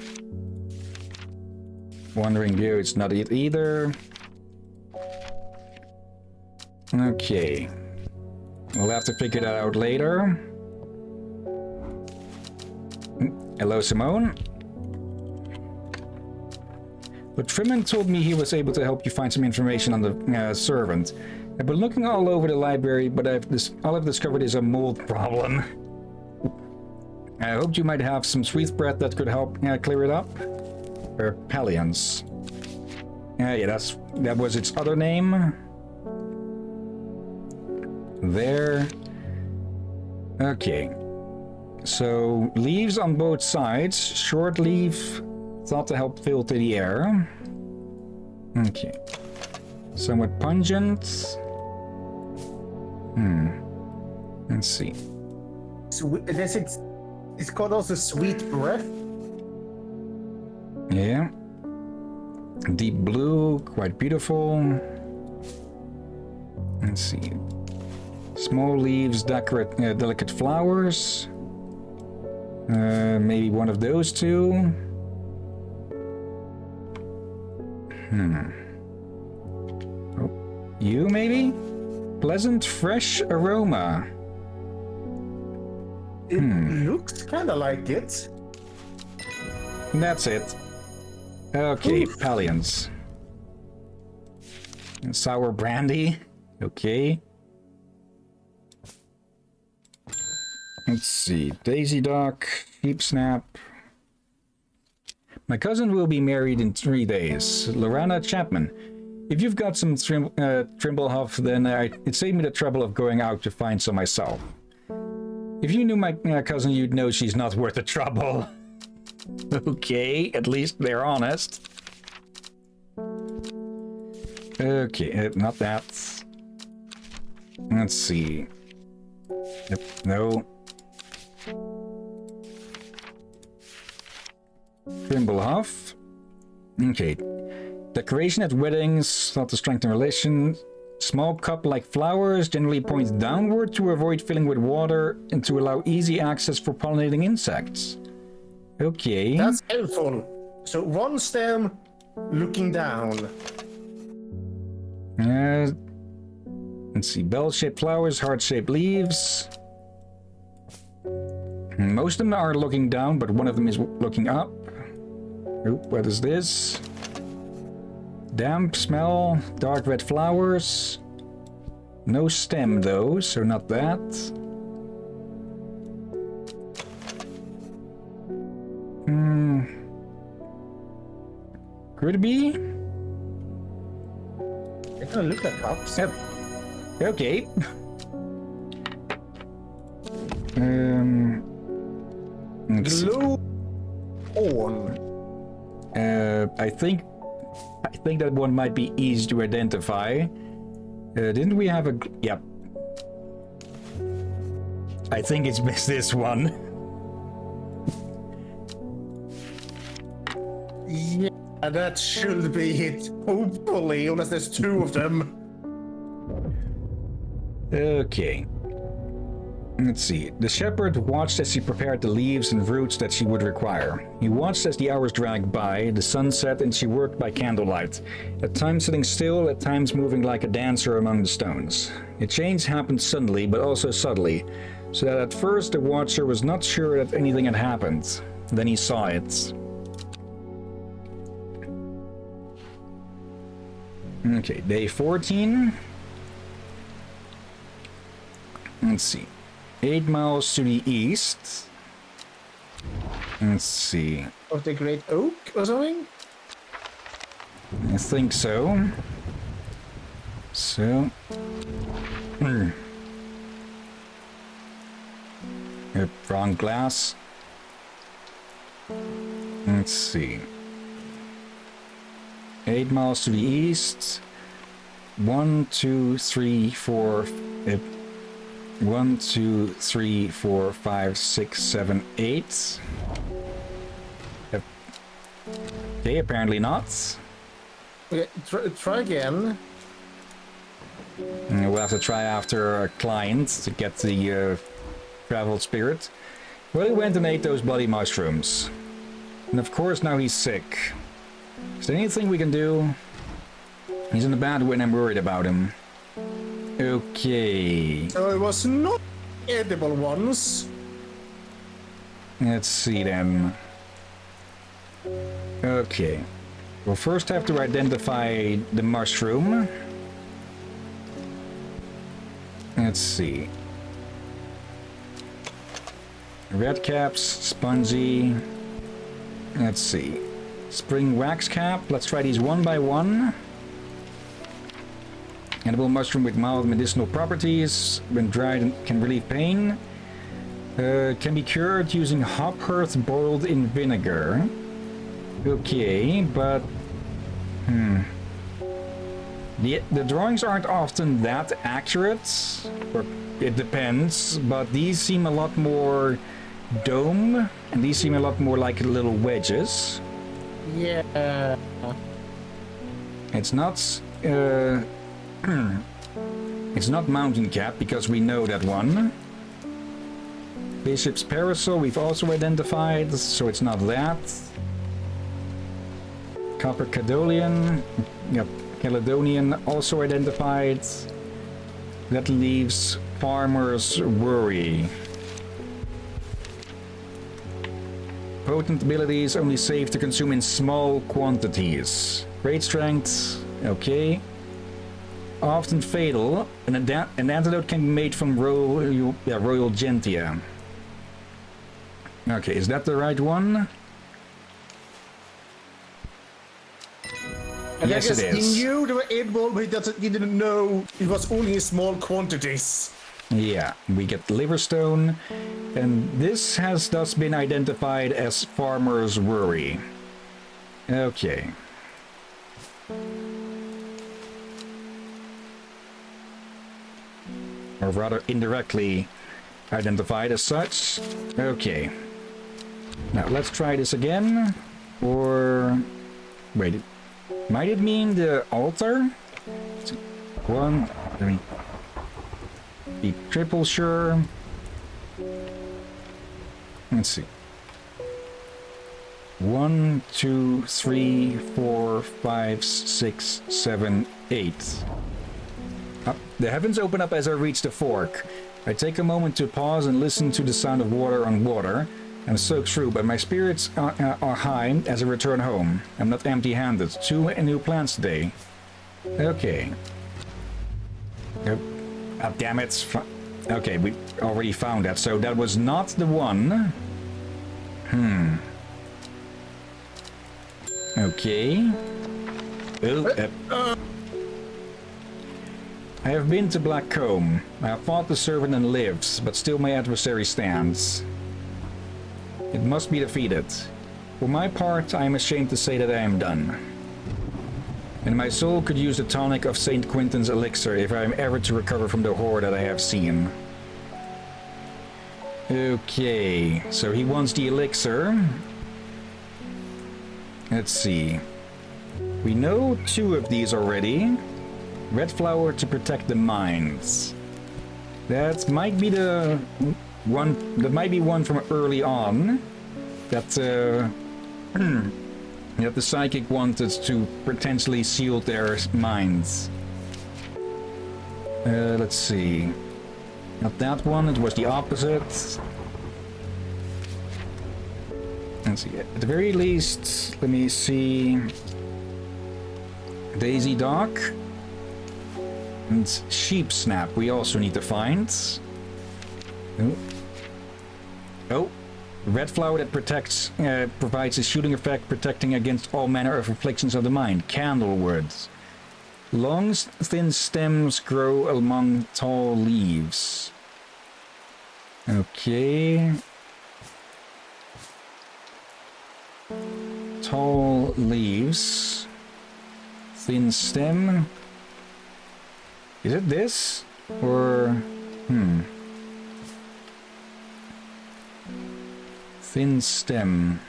Wandering View, it's not it either. Okay. We'll have to figure that out later. Hello, Simone. But Trimman told me he was able to help you find some information on the servant. I've been looking all over the library, but all I've discovered is a mold problem. I hoped you might have some sweet bread that could help clear it up. Or Hillyan's. Yeah, that was its other name. There. Okay. So, leaves on both sides. Short leaf, thought to help filter the air. Okay. Somewhat pungent. Let's see. It's called also sweet breath. Yeah. Deep blue, quite beautiful. Let's see. Small leaves, delicate flowers. Maybe one of those two. Oh, you maybe? Pleasant, fresh aroma. It looks kind of like it. That's it. Okay, Hillyan's. And sour brandy. Okay. Let's see. Daisy Duck, Sheep Snap. My cousin will be married in 3 days. Lorana Chapman. If you've got some Trimblehuff, then it saved me the trouble of going out to find some myself. If you knew my cousin, you'd know she's not worth the trouble. Okay, at least they're honest. Okay, not that. Let's see. Yep, no. Trimblehuff. Okay. Decoration at weddings, thought to strengthen relations. Small cup-like flowers generally point downward to avoid filling with water and to allow easy access for pollinating insects. Okay. That's helpful. So one stem looking down. Let's see. Bell-shaped flowers, heart-shaped leaves. Most of them are looking down, but one of them is looking up. Oop, what is this? Damp smell, dark red flowers. No stem though, so not that. Could it be? I'm gonna look at cups. Yep. Okay. Let's see. Blue horn. I think that one might be easy to identify. Didn't we have a... Yep. I think it's this one. Yeah, that should be it. Hopefully, unless there's two of them. Okay. Let's see. The shepherd watched as she prepared the leaves and roots that she would require. He watched as the hours dragged by, the sun set, and she worked by candlelight, at times sitting still, at times moving like a dancer among the stones. The change happened suddenly, but also subtly, so that at first the watcher was not sure that anything had happened. Then he saw it. Okay, day 14. Let's see. 8 miles to the east. Let's see. Of the Great Oak or something? I think so. So. Yep, wrong glass. Let's see. 8 miles to the east. 1, 2, 3, 4. 1, 2, 3, 4, 5, 6, 7, 8. Okay, apparently not. Okay, try again. We'll have to try after a client to get the travel spirit. Well, he went and ate those bloody mushrooms. And of course now he's sick. Is there anything we can do? He's in a bad way and I'm worried about him. Okay. So it was not edible ones. Let's see then. Okay. We'll first have to identify the mushroom. Let's see. Red caps, spongy. Let's see. Spring wax cap. Let's try these one by one. Edible mushroom with mild medicinal properties. When dried, can relieve pain. Can be cured using hop earth boiled in vinegar. Okay, but... The drawings aren't often that accurate. Or it depends, but these seem a lot more dome, and these seem a lot more like little wedges. Yeah. It's not... it's not mountain cap, because we know that one. Bishop's parasol we've also identified, so it's not that. Copper Caledonian, yep, Caledonian also identified. That leaves Farmer's Worry. Potent abilities, only safe to consume in small quantities. Great strength, okay. Often fatal, an antidote can be made from Royal Gentia. Okay, is that the right one? And Yes, I guess it is. he knew they were edible, but he didn't know it was only in small quantities. Yeah, we get Liverstone, and this has thus been identified as Farmer's Worry. Okay. Or rather, indirectly identified as such. Okay. Now, let's try this again. Or... Wait, might it mean the altar? One, let me be triple sure. Let's see. 1, 2, 3, 4, 5, 6, 7, 8. The heavens open up as I reach the fork. I take a moment to pause and listen to the sound of water on water. I'm soaked through, but my spirits are high as I return home. I'm not empty-handed. 2 new plants today. Okay. Oh, damn it. Okay, we already found that, so that was not the one. Okay. Oh, I have been to Blackcomb. I have fought the servant and lives, but still my adversary stands. It must be defeated. For my part, I am ashamed to say that I am done. And my soul could use the tonic of St. Quentin's elixir if I am ever to recover from the horror that I have seen. Okay, so he wants the elixir. Let's see. We know 2 of these already. Red flower to protect the mines. That might be the one. That might be one from early on. That that the psychic wanted to potentially seal their minds. Let's see. Not that one. It was the opposite. Let's see. At the very least, let me see. Daisy Dock. And Sheep Snap we also need to find. Oh. Red flower that protects, provides a shooting effect protecting against all manner of afflictions of the mind. Candlewood. Long, thin stems grow among tall leaves. Okay. Tall leaves. Thin stem. Is it this? Or... Thin stem.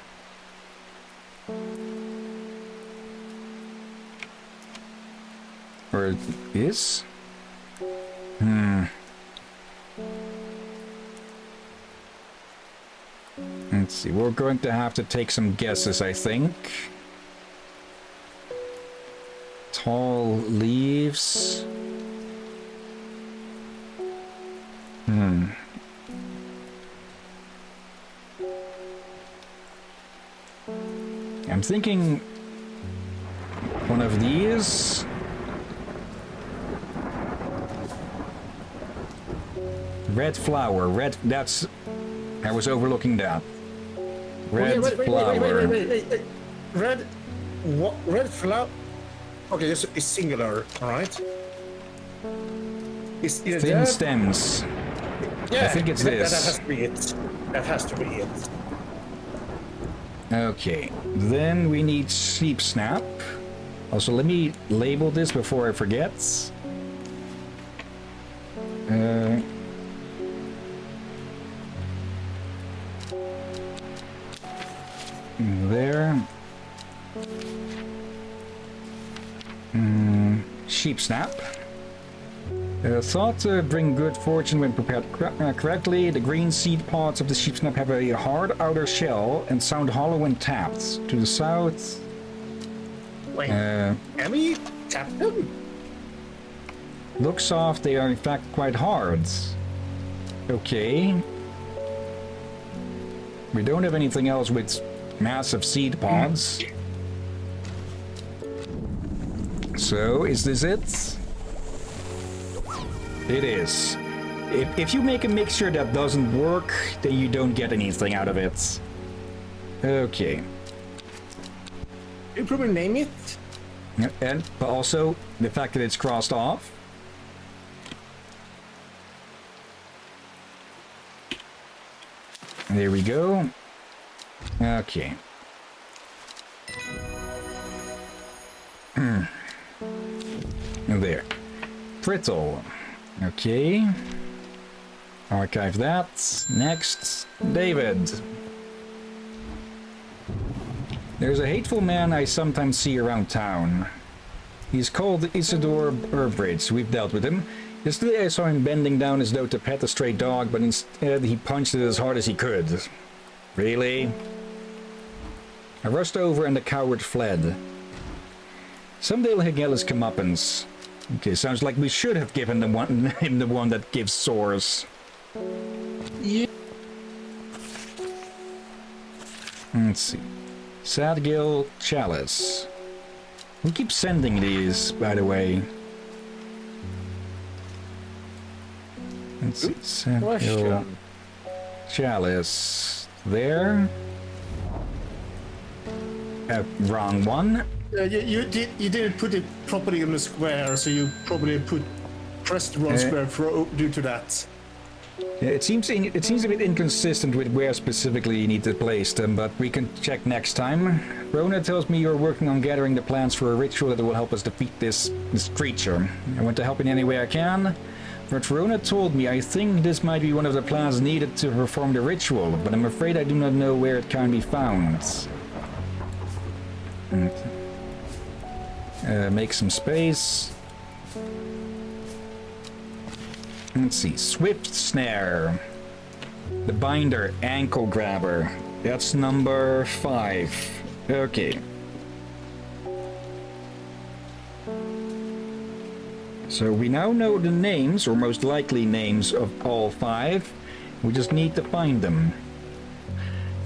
Or this? Let's see, we're going to have to take some guesses, I think. Tall leaves. I'm thinking one of these. Red flower, red, that's, I was overlooking that. Red flower. Wait. Red, what? Red flower? Okay, this is singular, all right? Is Thin that? stems. Yeah, I think it's that this. has to be it. That has to be it. Okay, then we need sheep snap. Also, let me label this before I forget. There. Sheep snap. Thought to bring good fortune when prepared correctly. The green seed pods of the sheep snap have a hard outer shell and sound hollow when tapped. To the south. Wait, can we tap them? Look soft, they are in fact quite hard. Okay. We don't have anything else with massive seed pods. So, is this it? It is. If you make a mixture that doesn't work, then you don't get anything out of it. Okay. You probably name it. And but also the fact that it's crossed off. There we go. Okay. There. Brittle. Okay. Archive that. Next. David. There's a hateful man I sometimes see around town. He's called Isidore Burbridge. We've dealt with him. Yesterday I saw him bending down as though to pet a stray dog, but instead he punched it as hard as he could. Really? I rushed over and the coward fled. Someday he'll get his comeuppance. Okay, sounds like we should have given him the one that gives sores. Yeah. Let's see. Sadgill Chalice. Who keeps sending these, by the way? Let's see. Sadgill Chalice. There. Wrong one. You didn't put it properly in the square, so you probably pressed the wrong square due to that. Yeah, it seems a bit inconsistent with where specifically you need to place them, but we can check next time. Rona tells me you're working on gathering the plans for a ritual that will help us defeat this creature. I want to help in any way I can. But Rona told me I think this might be one of the plans needed to perform the ritual, but I'm afraid I do not know where it can be found. Make some space. Let's see. Swift Snare. The Binder Ankle Grabber. That's number 5. Okay. So we now know the names, or most likely names, of all 5. We just need to find them.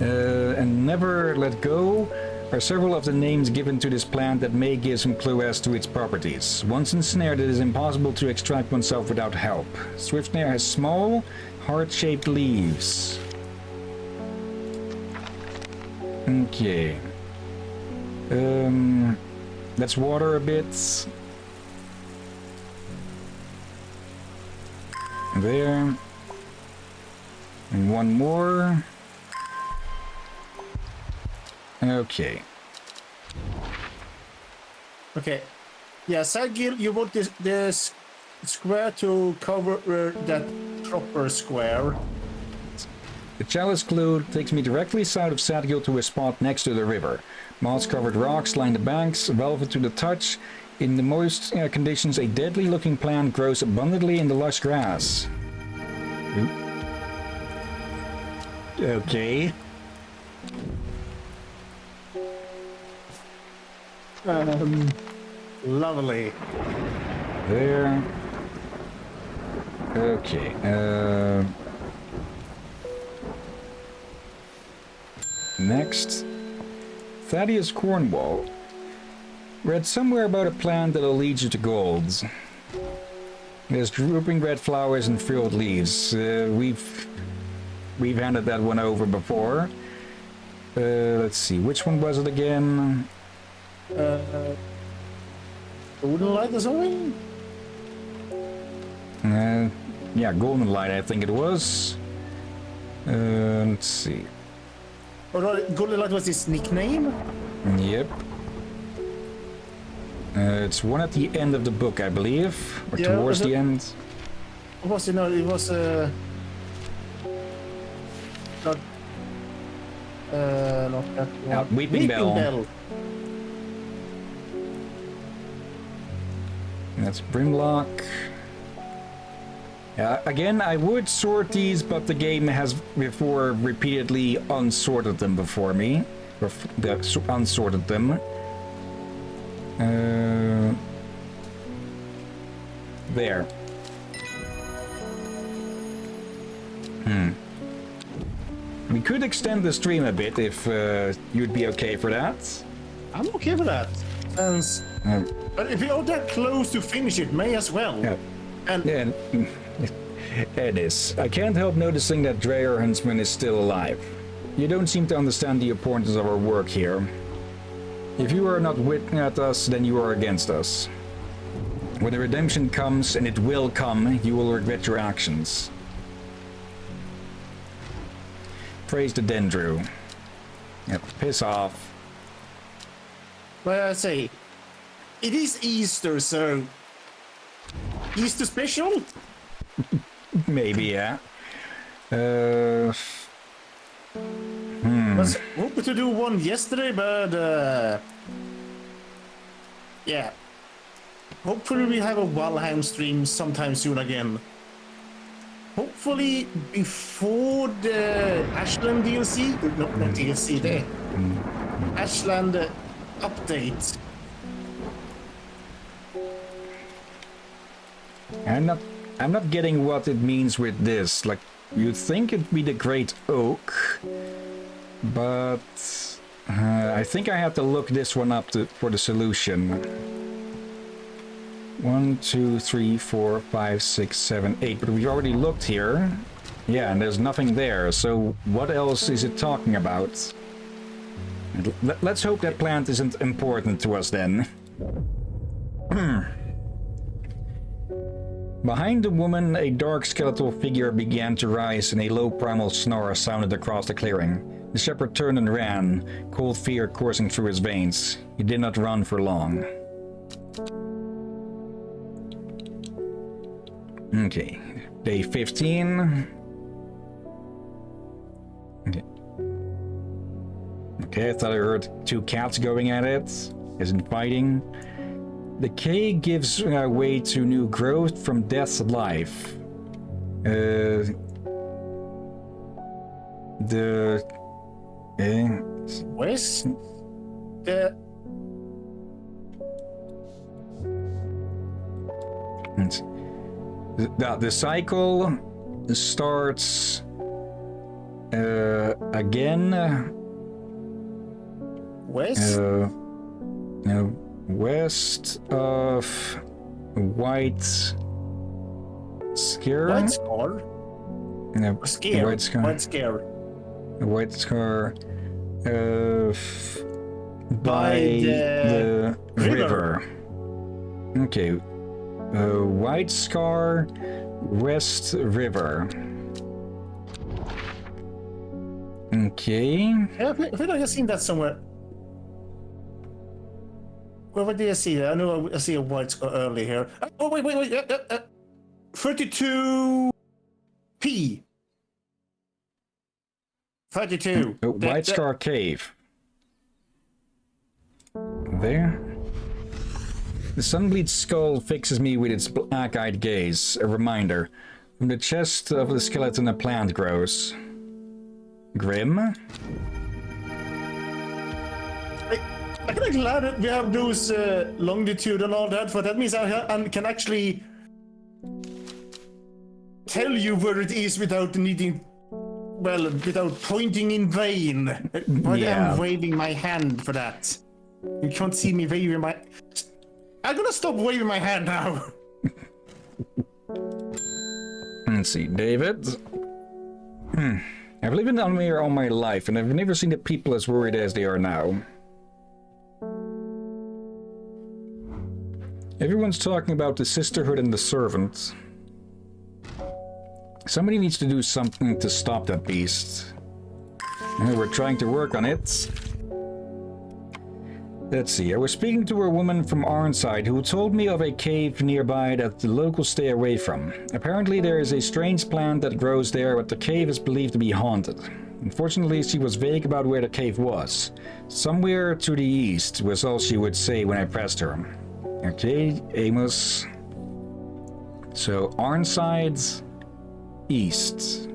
And Never Let Go are several of the names given to this plant that may give some clue as to its properties. Once ensnared, it is impossible to extract oneself without help. Swift Snare has small, heart-shaped leaves. Okay. Let's water a bit. There. And one more. Okay. Okay. Yeah, Sagil, you want this square to cover that proper square. The chalice clue takes me directly south of Sadgill to a spot next to the river. Moss-covered rocks line the banks, velvet to the touch. In the moist conditions, a deadly-looking plant grows abundantly in the lush grass. Oop. Okay. Lovely. There. Okay. Next. Thaddeus Cornwall. Read somewhere about a plant that'll lead you to gold. There's drooping red flowers and frilled leaves. We've handed that one over before. Let's see, which one was it again? Golden light or something? Yeah, golden light, I think it was. Let's see. Or golden light was his nickname? Yep. It's one at the end of the book, I believe, or Yeah, towards the end. What was it? No, it was not that one. Weeping Bell. That's Brimlock. Again, I would sort these, but the game has before repeatedly unsorted them before me. Or unsorted them. There. We could extend the stream a bit if you'd be okay for that. I'm okay with that. Sounds. But if you're that close to finish it, may as well. Yeah. And Yeah, it is. I can't help noticing that Dreyer Huntsman is still alive. You don't seem to understand the importance of our work here. If you are not with us, then you are against us. When the redemption comes, and it will come, you will regret your actions. Praise the Dendru. Yep, piss off. well, I say, it is Easter, so Easter special. Maybe, yeah. Was hoping to do one yesterday, but yeah. Hopefully we have a Valheim stream sometime soon again. Hopefully before the Ashland DLC, not DLC, the Ashland update. I'm not getting what it means with this. Like, you'd think it'd be the Great Oak, but I think I have to look this one up for the solution. 1, 2, 3, 4, 5, 6, 7, 8. But we've already looked here. Yeah, and there's nothing there. So what else is it talking about? Let's hope that plant isn't important to us then. Behind the woman, a dark skeletal figure began to rise, and a low primal snore sounded across the clearing. The shepherd turned and ran, cold fear coursing through his veins. He did not run for long. Okay, day 15. Okay, I thought I heard two cats going at it, as in fighting. The K gives way to new growth from death to life. West? The cycle starts again. West? West of White Scare. White Scar? No, Scare. White Scar. White Scare. White Scar. By the river. Okay. White Scar, West River. Okay. Yeah, I feel like I've seen that somewhere. Where did I see that? I know I see a White Scar early here. Oh, wait. 32P. 32. White Scar Cave. There. The Sunbleed skull fixes me with its black-eyed gaze, a reminder. From the chest of the skeleton a plant grows. Grim? I'm kind of glad that we have those longitude and all that, for that means I can actually tell you where it is without needing, well, without pointing in vain. But Yeah. I'm waving my hand for that. You can't see me waving my... I'm gonna stop waving my hand now. Let's see, David. I've lived in Almere all my life, and I've never seen the people as worried as they are now. Everyone's talking about the sisterhood and the servant. Somebody needs to do something to stop that beast. We're trying to work on it. Let's see, I was speaking to a woman from Arnside who told me of a cave nearby that the locals stay away from. Apparently there is a strange plant that grows there, but the cave is believed to be haunted. Unfortunately, she was vague about where the cave was. Somewhere to the east was all she would say when I pressed her. Okay, Amos. So, Arnside, east.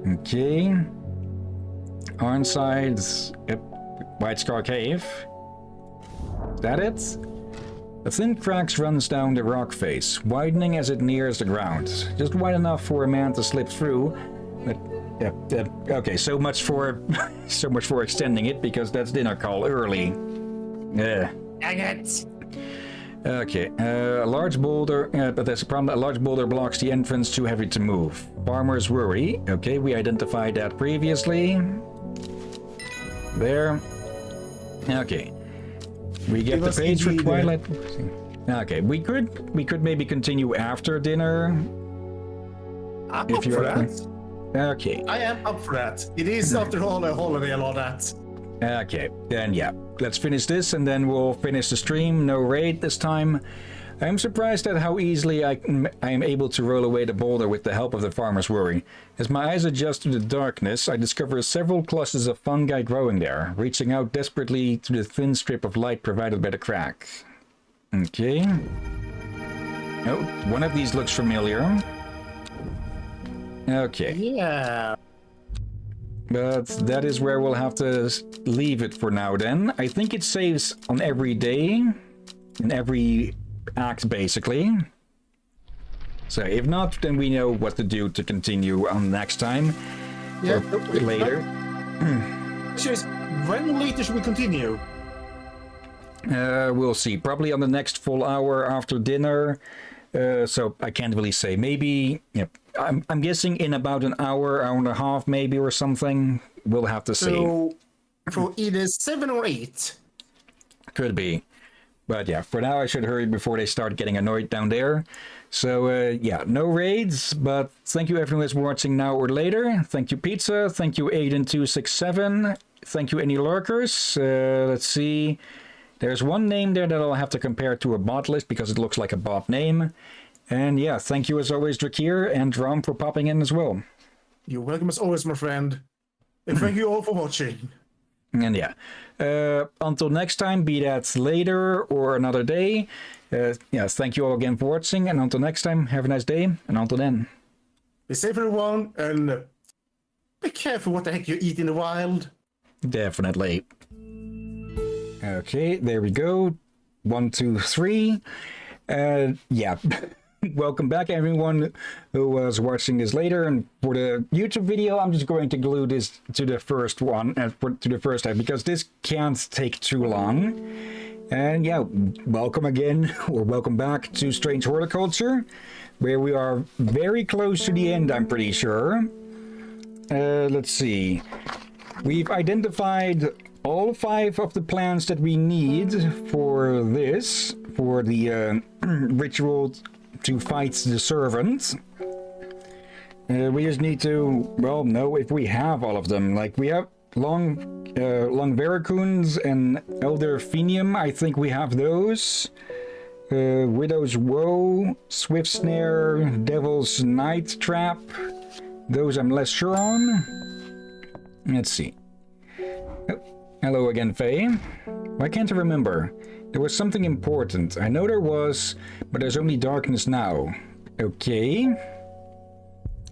Okay. Arnside, yep. White Scar Cave. Is that it? A thin crack runs down the rock face, widening as it nears the ground. Just wide enough for a man to slip through. But, okay, so much for extending it, because that's dinner call early. Dang it. Okay, a large boulder, but there's a problem. A large boulder blocks the entrance, too heavy to move. Farmer's worry. Okay, we identified that previously. There. Okay. We get the page for Twilight. Okay, we could maybe continue after dinner. I'm up for that. Okay. I am up for that. It is, after all, a holiday and all that. Okay, then yeah. Let's finish this and then we'll finish the stream. No raid this time. I'm surprised at how easily I am able to roll away the boulder with the help of the farmer's worry. As my eyes adjust to the darkness, I discover several clusters of fungi growing there, reaching out desperately to the thin strip of light provided by the crack. Okay. Oh, one of these looks familiar. Okay. Yeah. But that is where we'll have to leave it for now then. I think it saves on every day, in every act basically. So if not, then we know what to do to continue on next time. Yeah, or later. When later should we continue? We'll see. Probably on the next full hour after dinner. So I can't really say. Maybe, yeah, I'm guessing in about an hour and a half maybe or something. We'll have to see. So, for either 7 or 8. Could be. But yeah, for now I should hurry before they start getting annoyed down there. So yeah, no raids, but thank you everyone who's watching now or later. Thank you Pizza, thank you Aiden267, thank you any lurkers. Let's see. There's one name there that I'll have to compare to a bot list because it looks like a bot name. And yeah, thank you as always Drakir and Rom for popping in as well. You're welcome as always, my friend. And thank you all for watching. And yeah, until next time, be that later or another day. Yeah, thank you all again for watching. And until next time, have a nice day. And until then. Be safe everyone and be careful what the heck you eat in the wild. Definitely. Okay, there we go. 1, 2, 3. Yeah. Welcome back everyone who was watching this later, and for the YouTube video I'm just going to glue this to the first one to the first time because this can't take too long. And yeah, welcome again or welcome back to Strange Horticulture, where we are very close to the end, I'm pretty sure. Let's see, we've identified all 5 of the plants that we need for this, for the ritual to fight the servant. We just need to, well, know if we have all of them. Like we have long Veracunds and Elder Phenium. I think we have those. Widow's Woe, Swift Snare, Devil's Night Trap. Those I'm less sure on. Let's see. Oh, hello again, Faye. Why can't I remember? There was something important. I know there was, but there's only darkness now. Okay.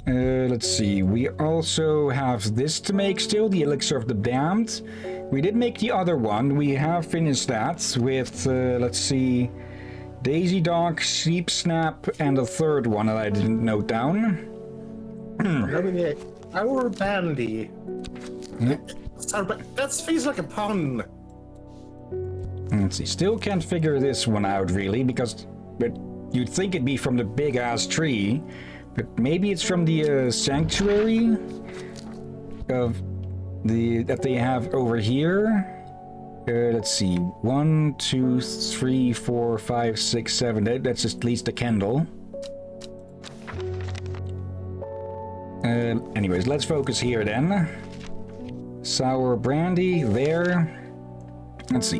Let's see. We also have this to make still, the Elixir of the Damned. We did make the other one. We have finished that with, let's see, Daisy Dog, Sheep Snap, and a third one that I didn't note down. Our bandy. Yeah. Sorry, but that feels like a pun. Let's see. Still can't figure this one out really, because but you'd think it'd be from the big ass tree, but maybe it's from the sanctuary of that they have over here. Let's see. 1, 2, 3, 4, 5, 6, 7. That's at least a candle. Anyways, let's focus here then. Sour brandy there. Let's see.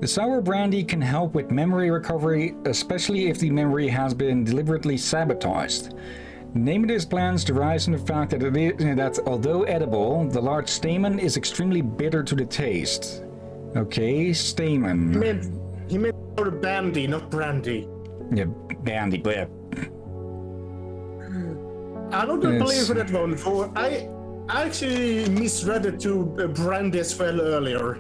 The sour brandy can help with memory recovery, especially if the memory has been deliberately sabotaged. The name of this plant derives from the fact that although edible, the large stamen is extremely bitter to the taste. Okay, stamen. He meant sour bandy, not brandy. Yeah, bandy, bleh. I don't believe for that one, for I actually misread it to brandy as well earlier.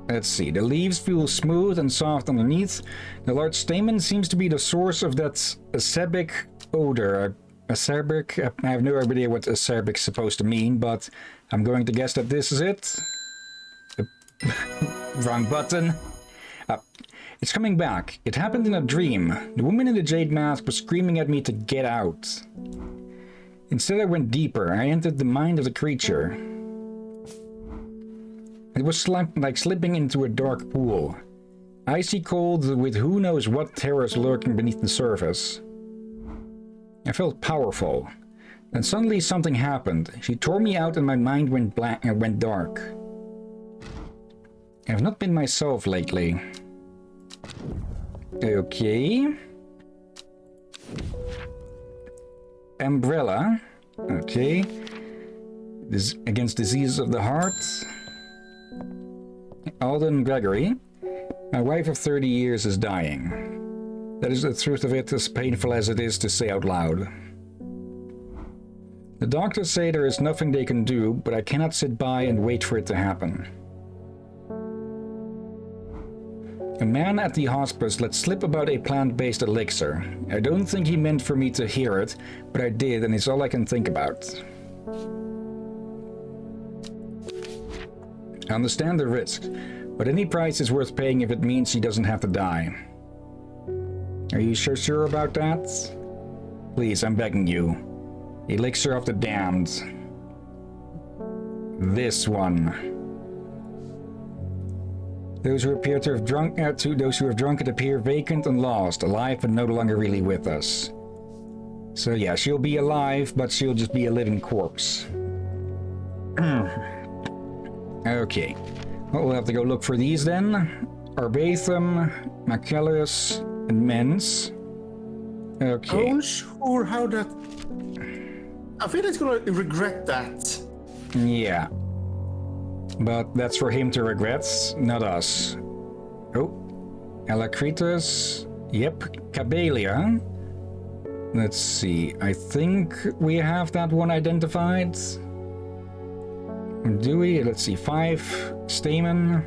Let's see, the leaves feel smooth and soft underneath. The large stamen seems to be the source of that acerbic odor. Acerbic? I have no idea what acerbic is supposed to mean, but I'm going to guess that this is it. Wrong button. It's coming back. It happened in a dream. The woman in the jade mask was screaming at me to get out. Instead, I went deeper. I entered the mind of the creature. It was like slipping into a dark pool. Icy cold with who knows what terrors lurking beneath the surface. I felt powerful. Then suddenly something happened. She tore me out and my mind went black and went dark. I have not been myself lately. Okay. Umbrella. Okay. This against diseases of the heart. Alden Gregory. My wife of 30 years is dying. That is the truth of it, as painful as it is to say out loud. The doctors say there is nothing they can do, but I cannot sit by and wait for it to happen. A man at the hospice let slip about a plant-based elixir. I don't think he meant for me to hear it, but I did, and it's all I can think about. I understand the risk, but any price is worth paying if it means he doesn't have to die. Are you sure about that? Please, I'm begging you. Elixir of the damned. This one. Those who appear to have drunk, those who have drunk it appear vacant and lost, alive but no longer really with us. So yeah, she'll be alive, but she'll just be a living corpse. Okay, well, we'll have to go look for these then. Arbathum, Macellus, and Mens. Okay. I'm sure how that... I feel it's gonna regret that. Yeah. But that's for him to regret, not us. Oh. Alacritus. Yep. Cabelia. Let's see. I think we have that one identified. Do we? Let's see. 5. Stamen.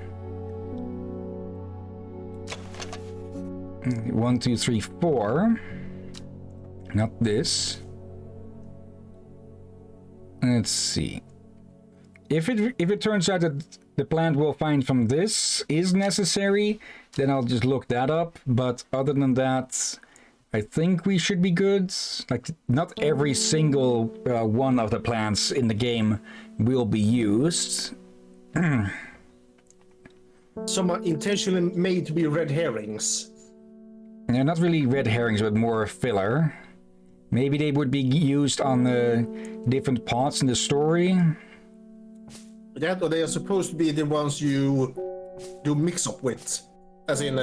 1, 2, 3, 4. Not this. Let's see. If it turns out that the plant we'll find from this is necessary, then I'll just look that up. But other than that, I think we should be good. Like, not every single one of the plants in the game will be used. Some are intentionally made to be red herrings. They're not really red herrings, but more filler. Maybe they would be used on the different parts in the story. That, or they are supposed to be the ones you do mix up with. As in,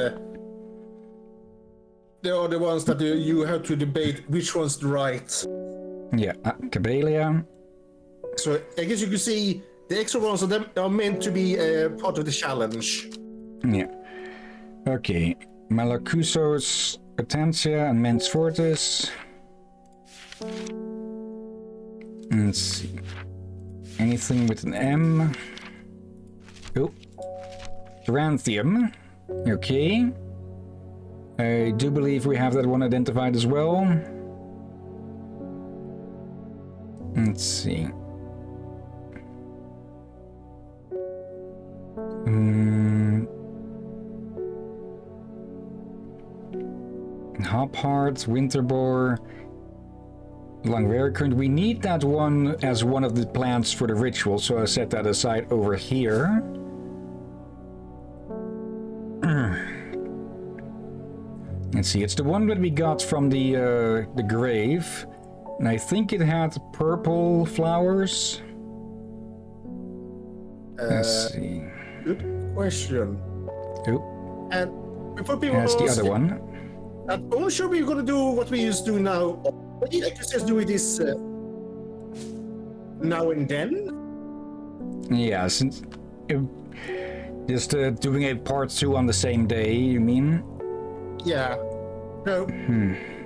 they are the ones that you have to debate which one's the right. Yeah, Cabelia. So I guess you could see the extra ones of them are meant to be part of the challenge. Yeah. Okay. Malacusos, Potentia, and Mens Fortis. Let's see. Anything with an M? Oh. Ranthium. Okay. I do believe we have that one identified as well. Let's see. Hop Heart, Winter Boar, Langwerkund. We need that one as one of the plants for the ritual, so I set that aside over here. Let's see, it's the one that we got from the grave, and I think it had purple flowers. Uh, Let's see. Good question. Oh, And before people that's the ask, other one. I'm only sure we're gonna do what we used to do now. I just do this now and then. Yeah, since just doing a part 2 on the same day, you mean? Yeah. No.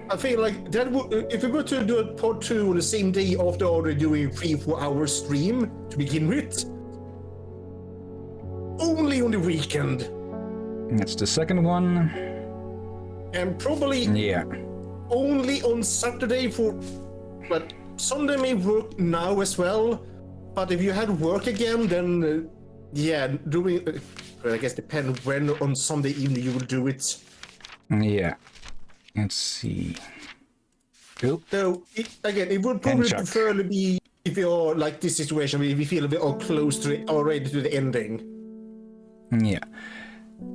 I feel like that would, if we were to do a part 2 on the same day after already doing 3-4 hour stream to begin with, only on the weekend, That's the second one. and probably Yeah. only on Saturday for, but Sunday may work now as well. But if you had work again, then yeah, doing. I guess depend when on Sunday evening you will do it. Yeah. Let's see. Oh, So again, it would probably Chuck. preferably be if you're like this situation where we feel a bit all close to it, already to the ending. yeah.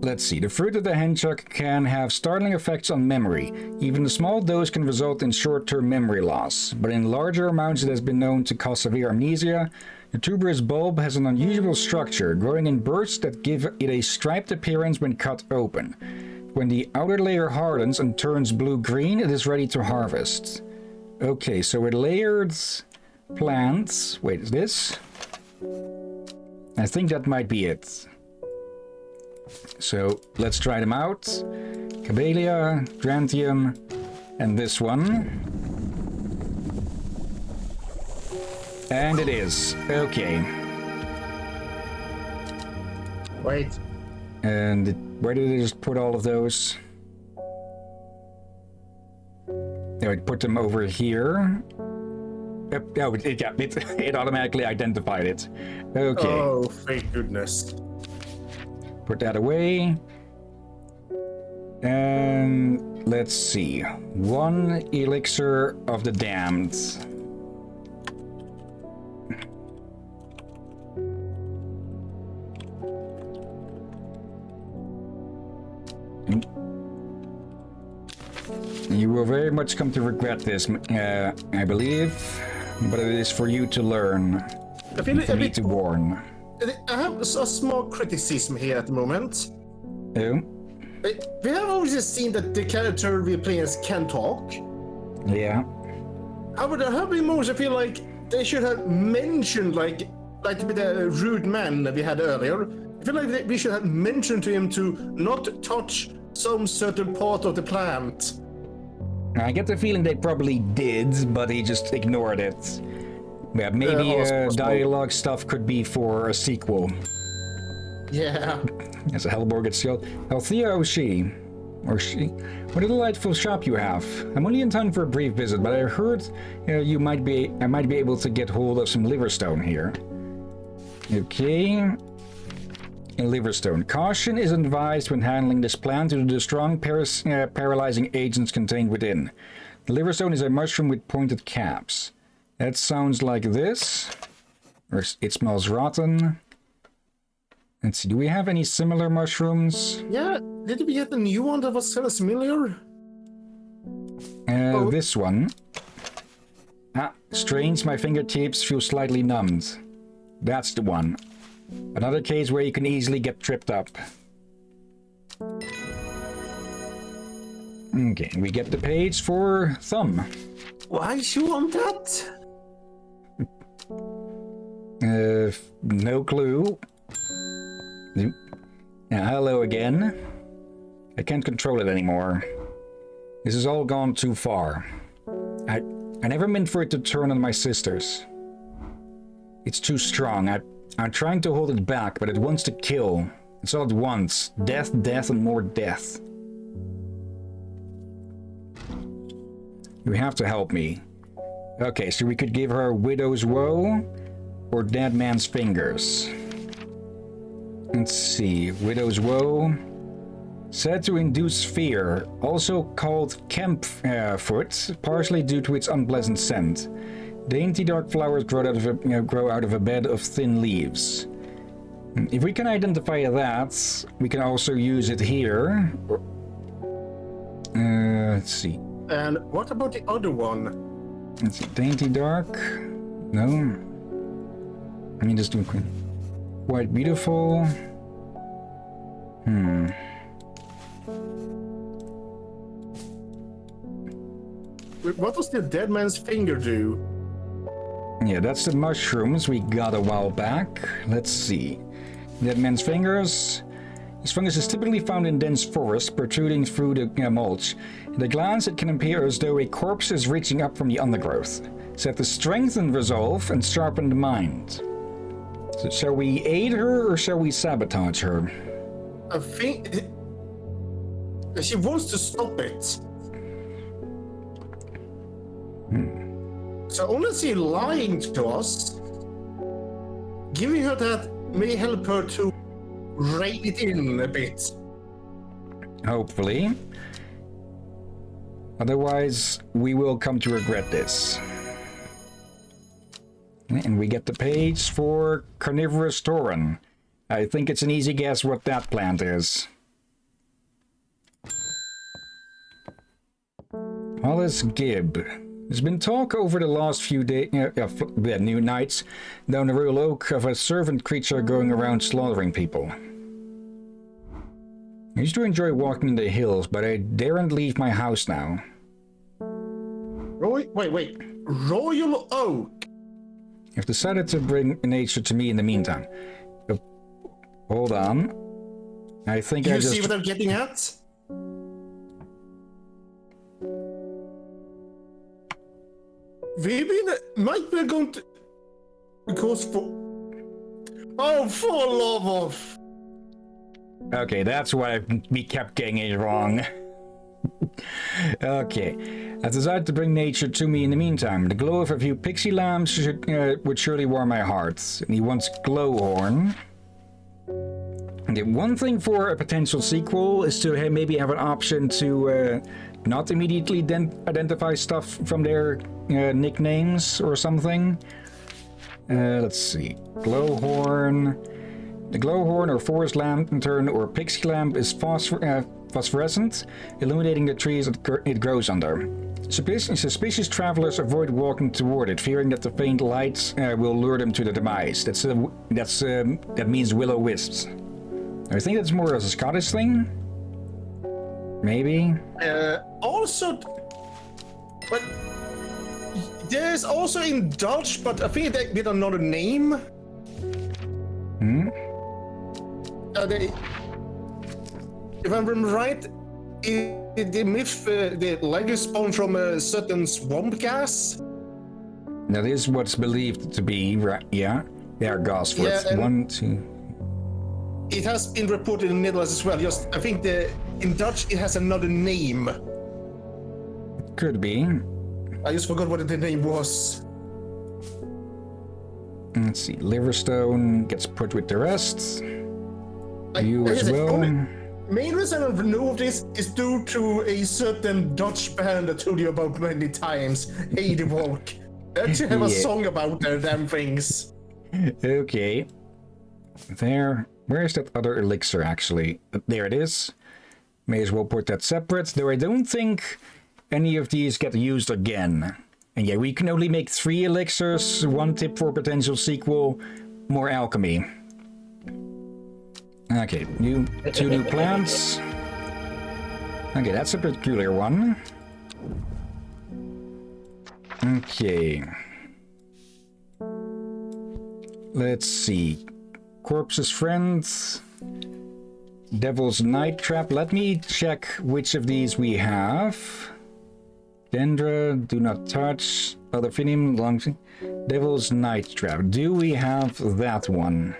Let's see. The fruit of the henchuck can have startling effects on memory. Even a small dose can result in short-term memory loss, but in larger amounts it has been known to cause severe amnesia. The tuberous bulb has an unusual structure, growing in bursts that give it a striped appearance when cut open. When the outer layer hardens and turns blue-green, it is ready to harvest. Okay, so with layered plants... Wait, is this? I think that might be it. So let's try them out. Camellia, Grantium, and this one. And it is. Okay. Wait. And where did I just put all of those? No, I put them over here. Oh, it automatically identified it. Okay. Oh, thank goodness. Put that away. And let's see. 1 elixir of the damned. You will very much come to regret this, I believe, but it is for you to learn. I feel For a me bit. to warn. I have a small criticism here at the moment. Oh, We have already seen that the character we're playing can talk. yeah. However, there have been moments I feel like they should have mentioned, like with the rude man that we had earlier. I feel like we should have mentioned to him to not touch some certain part of the plant. I get the feeling they probably did, but he just ignored it. Yeah, maybe possible. dialogue stuff could be for a sequel. Yeah. As a Hellborg gets killed. Althea or she? Or she? What a delightful shop you have. I'm only in town for a brief visit, but I heard I might be able to get hold of some liverstone here. Okay. Liverstone. Caution is advised when handling this plant due to the strong paralyzing agents contained within. The liverstone is a mushroom with pointed caps. That sounds like this. Or it smells rotten. Let's see, do we have any similar mushrooms? Yeah. Did we get a new one that was kind of similar? This one. Ah, strange, my fingertips feel slightly numbed. That's the one. Another case where you can easily get tripped up. Okay, we get the page for Thumb. Why do you want that? No clue. Yeah, hello again. I can't control it anymore. This has all gone too far. I never meant for it to turn on my sisters. It's too strong. I'm trying to hold it back, but it wants to kill. It's all at once. Death, death, and more death. You have to help me. Okay, so we could give her Widow's Woe or Dead Man's Fingers. Let's see. Widow's Woe. Said to induce fear, also called foot, partially due to its unpleasant scent. Dainty dark flowers grow out of a bed of thin leaves. If we can identify that, we can also use it here. Let's see. And what about the other one? Let's see. Dainty dark. No. I mean, just do quite beautiful. What does the dead man's finger do? Yeah, that's the mushrooms we got a while back. Let's see. Dead man's fingers. This fungus is typically found in dense forests, protruding through the mulch. At a glance, it can appear as though a corpse is reaching up from the undergrowth. Set to strengthen resolve and sharpen the mind. So shall we aid her or shall we sabotage her? I think she wants to stop it. So unless she's lying to us, giving her that may help her to rein it in a bit. Hopefully. Otherwise, we will come to regret this. And we get the page for Carnivorous Tauren. I think it's an easy guess what that plant is. Hollis Gibb. There's been talk over the last few new nights down the Royal Oak of a servant creature going around slaughtering people. I used to enjoy walking in the hills, but I daren't leave my house now. Wait. Royal Oak? I've decided to bring nature to me in the meantime. Hold on. I think You see what I'm getting at? Might be going to... Because for... Oh, for love of... Okay, that's why we kept getting it wrong. Okay. I decided to bring nature to me in the meantime. The glow of a few pixie lamps would surely warm my heart. And he wants Glowhorn. Okay, one thing for a potential sequel is to maybe have an option to not immediately identify stuff from their nicknames or something. Let's see. Glowhorn. The glowhorn or forest lantern or pixie lamp is phosphorescent, illuminating the trees it grows under. Suspicious travelers avoid walking toward it, fearing that the faint light will lure them to their demise. That means will-o'-wisps. I think that's more as a Scottish thing. Maybe. Also, but there's also in Dutch, but I think they did another name. If I remember right, the myth, the legend spawned from a certain swamp gas. That is what's believed to be, right? Yeah. There, Gosforth. Yeah, 1, 2. It has been reported in the Netherlands as well. Just, I think in Dutch it has another name. Could be. I just forgot what the name was. Let's see. Liverstone gets put with the rest. You as well. Main reason I know of this is due to a certain Dutch band I told you about many times, Hey the Walk. They actually have a song about their damn things. Okay. There. Where is that other elixir, actually? There it is. May as well put that separate, though I don't think any of these get used again. And yeah, we can only make 3 elixirs. One tip for potential sequel, more alchemy. Okay, 2 new plants. Okay, that's a peculiar one. Okay. Let's see. Corpse's Friends. Devil's Night Trap. Let me check which of these we have. Dendra, Do Not Touch. Otherphinium, Long. Devil's Night Trap. Do we have that one?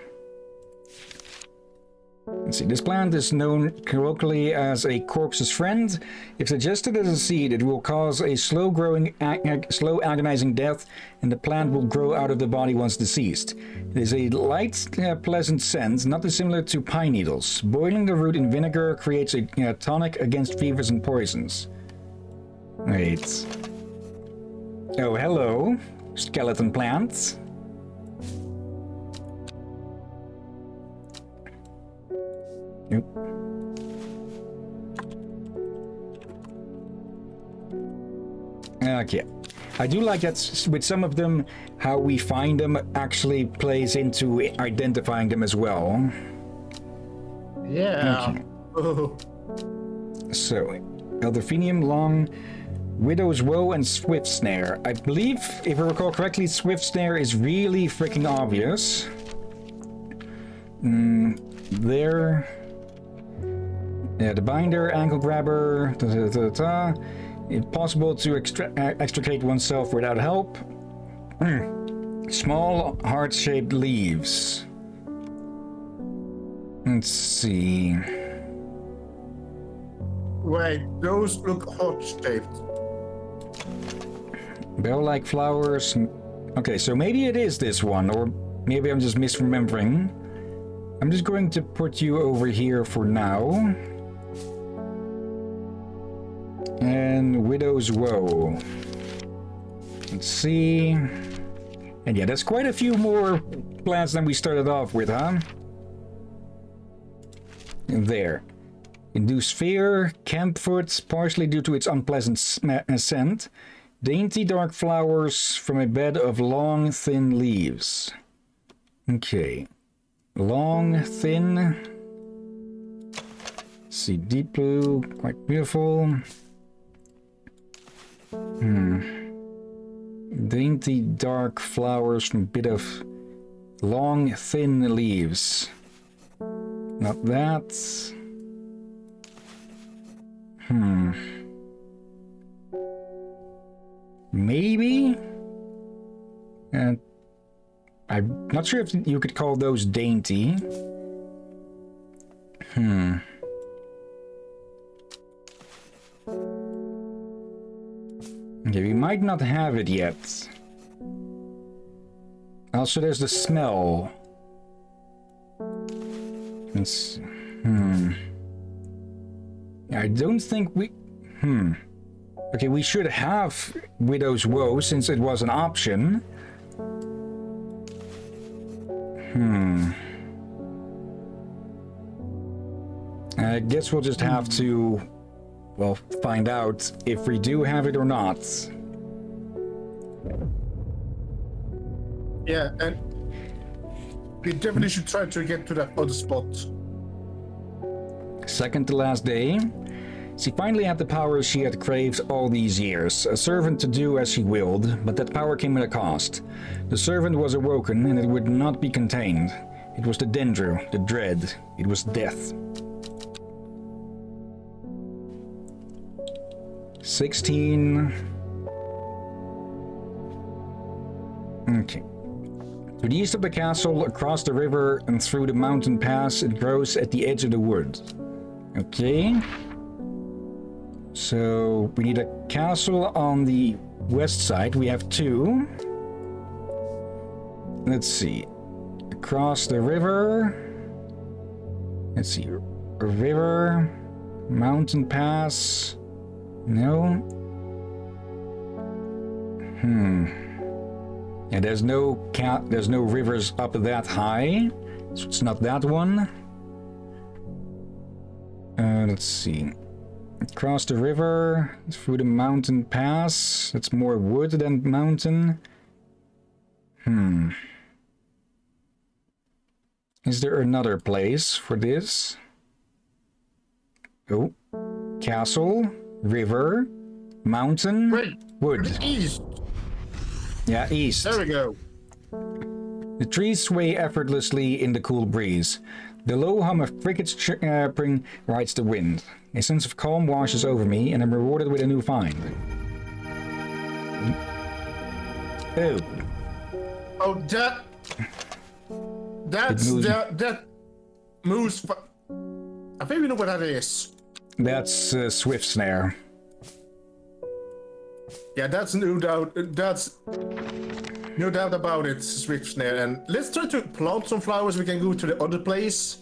Let's see, this plant is known colloquially as a corpse's friend. If digested as a seed, it will cause a slow-growing, slow agonizing death, and the plant will grow out of the body once deceased. It is a light, pleasant scent, not dissimilar to pine needles. Boiling the root in vinegar creates a tonic against fevers and poisons. Wait. Oh, hello, skeleton plant. Yep. Okay. I do like that with some of them, how we find them actually plays into identifying them as well. Yeah. Okay. Oh. So, Elderphinium, Long, Widow's Woe, and Swift Snare. I believe, if I recall correctly, Swift Snare is really freaking obvious. There. Yeah, the binder, ankle grabber, impossible to extricate oneself without help. Small, heart-shaped leaves. Let's see. Wait, those look heart-shaped. Bell-like flowers. Okay, so maybe it is this one, or maybe I'm just misremembering. I'm just going to put you over here for now. And Widow's Woe. Let's see. And yeah, that's quite a few more plants than we started off with, huh? And there. Induce fear, campfoot, partially due to its unpleasant scent. Dainty dark flowers from a bed of long, thin leaves. Okay. Long, thin. Let's see, deep blue, quite beautiful. Dainty dark flowers from a bit of long, thin leaves. Not that. Maybe? I'm not sure if you could call those dainty. Okay, we might not have it yet. Also, there's the smell. It's... I don't think we... Okay, we should have Widow's Woe since it was an option. I guess we'll just have to, well, find out if we do have it or not. Yeah, and we definitely should try to get to that other spot. Second to last day. She finally had the power she had craved all these years, a servant to do as she willed, but that power came at a cost. The servant was awoken, and it would not be contained. It was the Dendru, the dread. It was death. 16. Okay. To the east of the castle, across the river, and through the mountain pass, it grows at the edge of the wood. Okay. So, we need a castle on the west side. We have two. Let's see. Across the river. Let's see. A river. Mountain pass. No. Yeah, there's no rivers up that high. So it's not that one. Let's see. Across the river, through the mountain pass. That's more wood than mountain. Is there another place for this? Oh. Castle, river, mountain, Wait, wood. East. Yeah, east. There we go. The trees sway effortlessly in the cool breeze. The low hum of crickets chirping rides the wind. A sense of calm washes over me, and I'm rewarded with a new find. Oh. Oh, that moose. I think we know what that is. That's Swift Snare. Yeah, that's no doubt. That's no doubt about it, Swift Snare. And let's try to plant some flowers. We can go to the other place.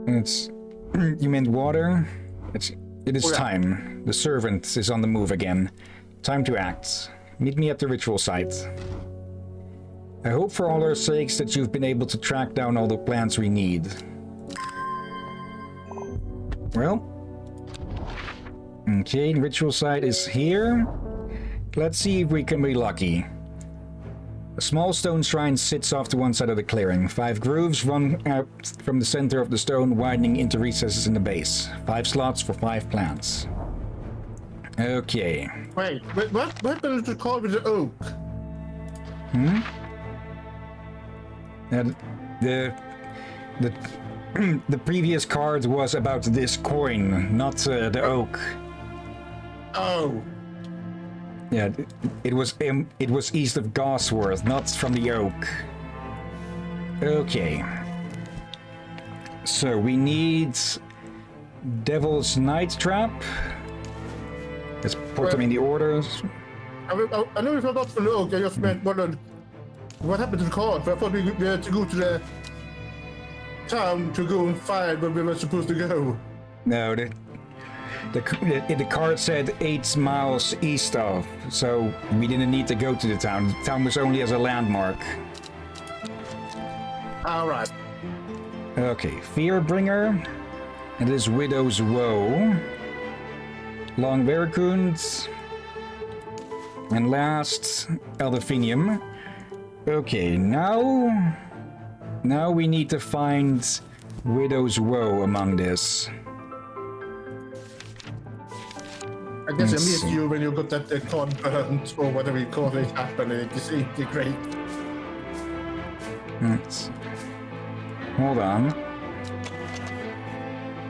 It's... You meant water? It is time. The servant is on the move again. Time to act. Meet me at the ritual site. I hope for all our sakes that you've been able to track down all the plants we need. Well... Okay, ritual site is here. Let's see if we can be lucky. A small stone shrine sits off to one side of the clearing. 5 grooves run out from the center of the stone, widening into recesses in the base. 5 slots for 5 plants. Okay. Wait, what happened to the card with the oak? The previous card was about this coin, not the oak. Oh. Yeah, it was east of Gosworth, not from the oak. Okay. So we need Devil's Night Trap. Let's put them in the orders. I know we forgot from the oak. I just meant what happened to the card? I thought we had to go to the town to go and find where we were supposed to go. No, the card said 8 miles east of, so we didn't need to go to the town. The town was only as a landmark. All right. Okay, Fearbringer. It is Widow's Woe. Long Veracund. And last, Elderfinium. Okay, now we need to find Widow's Woe among this. I guess Let's I missed see. you when you got that card burnt or whatever you call it happening. You see, you're great. Hold on.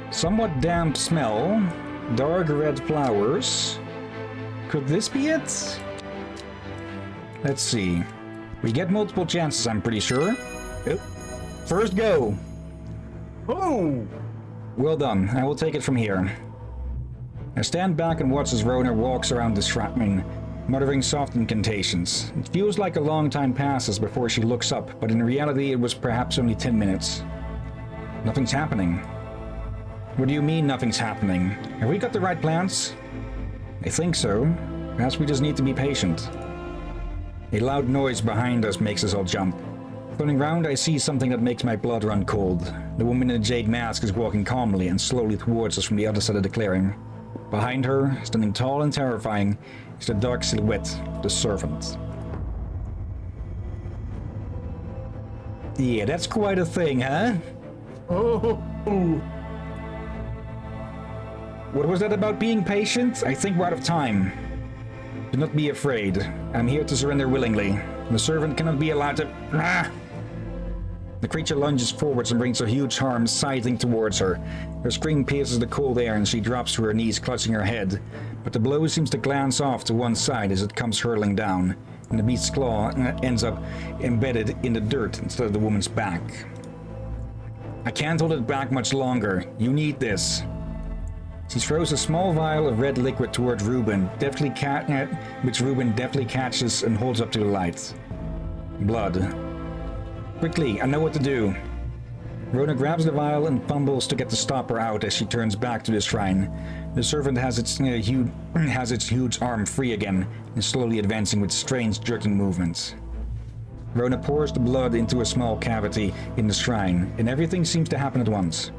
Somewhat damp smell. Dark red flowers. Could this be it? Let's see. We get multiple chances, I'm pretty sure. Oh. First go. Oh! Well done. I will take it from here. I stand back and watch as Rona walks around the shrine, muttering soft incantations. It feels like a long time passes before she looks up, but in reality it was perhaps only 10 minutes. Nothing's happening. What do you mean nothing's happening? Have we got the right plans? I think so. Perhaps we just need to be patient. A loud noise behind us makes us all jump. Turning round, I see something that makes my blood run cold. The woman in the jade mask is walking calmly and slowly towards us from the other side of the clearing. Behind her, standing tall and terrifying, is the dark silhouette of the servant. Yeah, that's quite a thing, huh? Oh! What was that about being patient? I think we're out of time. Do not be afraid. I'm here to surrender willingly. The servant cannot be allowed to... Ah! The creature lunges forwards and brings her huge arms scything towards her. Her scream pierces the cold air and she drops to her knees, clutching her head. But the blow seems to glance off to one side as it comes hurtling down, and the beast's claw ends up embedded in the dirt instead of the woman's back. I can't hold it back much longer. You need this. She throws a small vial of red liquid toward Reuben, which Reuben deftly catches and holds up to the light. Blood. Quickly, I know what to do. Rona grabs the vial and fumbles to get the stopper out as she turns back to the shrine. The servant has its huge arm free again and is slowly advancing with strange jerking movements. Rona pours the blood into a small cavity in the shrine, and everything seems to happen at once.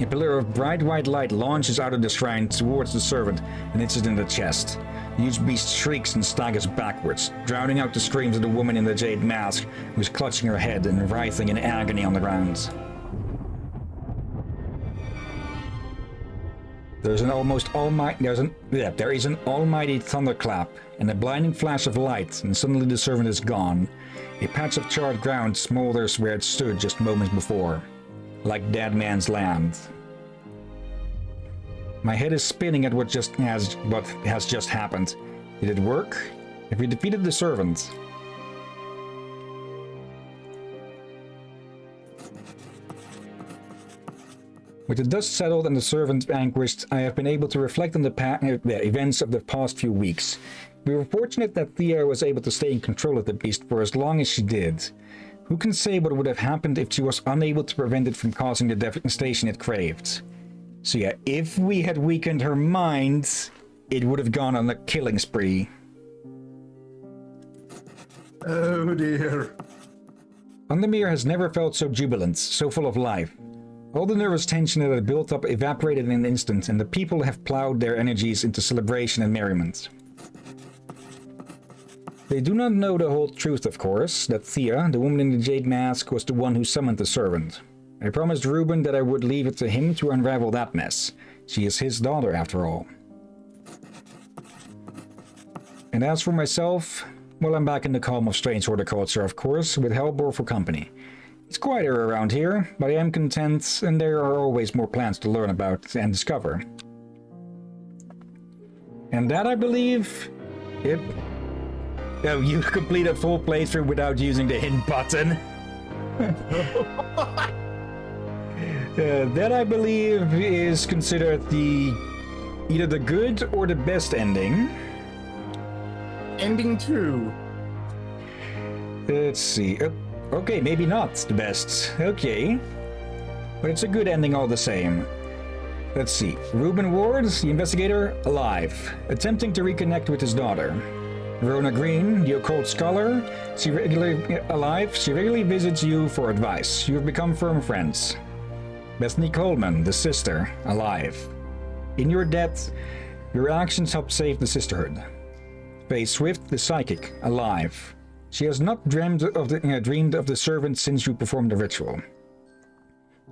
A pillar of bright white light launches out of the shrine towards the servant and hits it in the chest. The huge beast shrieks and staggers backwards, drowning out the screams of the woman in the jade mask, who is clutching her head and writhing in agony on the ground. There is an almighty thunderclap and a blinding flash of light, and suddenly the servant is gone. A patch of charred ground smolders where it stood just moments before, like dead man's land. My head is spinning at what has just happened. Did it work? Have we defeated the servant? With the dust settled and the servant vanquished, I have been able to reflect on the events of the past few weeks. We were fortunate that Thea was able to stay in control of the beast for as long as she did. Who can say what would have happened if she was unable to prevent it from causing the devastation it craved? So yeah, if we had weakened her mind, it would have gone on a killing spree. Oh dear. Andemir has never felt so jubilant, so full of life. All the nervous tension that had built up evaporated in an instant, and the people have plowed their energies into celebration and merriment. They do not know the whole truth, of course, that Thea, the woman in the jade mask, was the one who summoned the servant. I promised Reuben that I would leave it to him to unravel that mess. She is his daughter, after all. And as for myself, well, I'm back in the calm of strange horticulture, of course, with Helbor for company. It's quieter around here, but I am content, and there are always more plants to learn about and discover. And that, I believe... Yep. Oh, you complete a full playthrough without using the hint button. That, I believe, is considered either the good or the best ending. Ending 2. Let's see. Okay, maybe not the best. Okay. But it's a good ending all the same. Let's see. Reuben Ward, the investigator, alive. Attempting to reconnect with his daughter. Rona Green, the occult scholar, she regularly visits you for advice. You have become firm friends. Bethany Coleman, the sister, alive. In your death, your actions helped save the sisterhood. Faye Swift, the psychic, alive. She has not dreamed of the servant since you performed the ritual.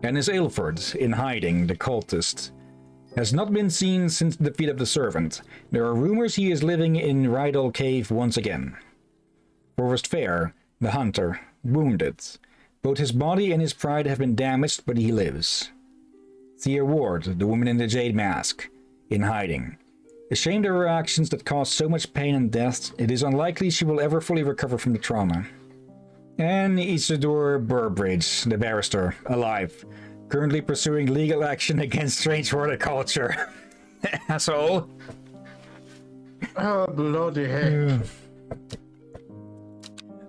Dennis Aylford, in hiding, the cultist, has not been seen since the defeat of the servant. There are rumors he is living in Rydal Cave once again. Forrest Fair, the hunter, wounded. Both his body and his pride have been damaged, but he lives. Thea Ward, the woman in the jade mask, in hiding. Ashamed of her actions that caused so much pain and death, it is unlikely she will ever fully recover from the trauma. And Isidore Burbridge, the barrister, alive. Currently pursuing legal action against strange horticulture. Asshole. Oh, bloody heck.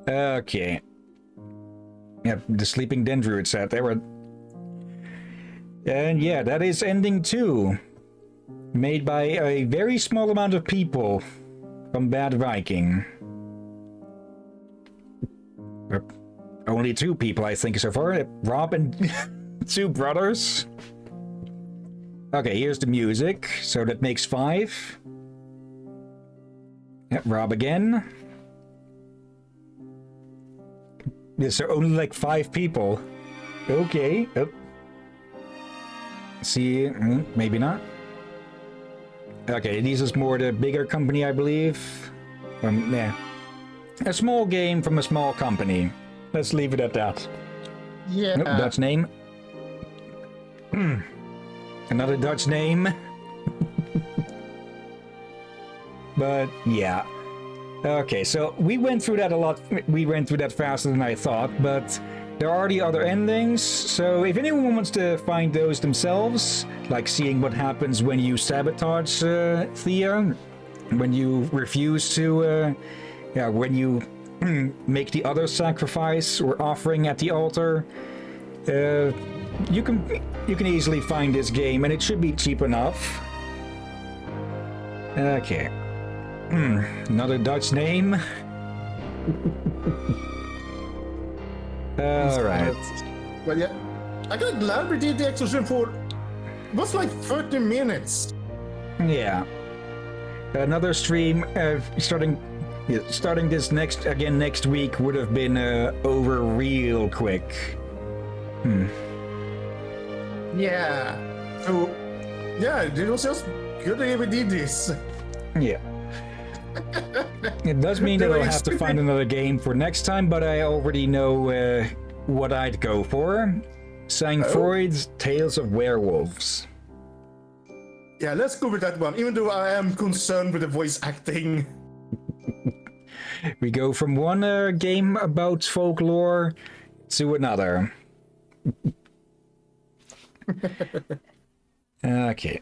Okay. Yeah, the Sleeping Dendruid said they were... And yeah, that is ending 2. Made by a very small amount of people from Bad Viking. Only 2 people, I think, so far. Rob and 2 brothers. Okay, here's the music. So that makes 5. Yeah, Rob again. Yes, so only like 5 people. Okay. Oh. See, maybe not. Okay, this is more the bigger company, I believe. Yeah. A small game from a small company. Let's leave it at that. Yeah. Nope, Dutch name. Another Dutch name. But, yeah. Okay, so we went through that a lot. We went through that faster than I thought, but there are the other endings. So if anyone wants to find those themselves, like seeing what happens when you sabotage Thea, when you refuse to, when you make the other sacrifice or offering at the altar, you can easily find this game, and it should be cheap enough. Okay. Another Dutch name. Alright. Well, yeah. I got glad we did the exorcism for... It was like 30 minutes. Yeah. Another stream starting this next week would have been over real quick. Yeah. So, yeah, it was just good that we did this. Yeah. It does mean that I'll have to find another game for next time, but I already know what I'd go for. Sang-Freud's Tales of Werewolves. Yeah, let's go with that one, even though I am concerned with the voice acting. We go from one game about folklore to another. Okay.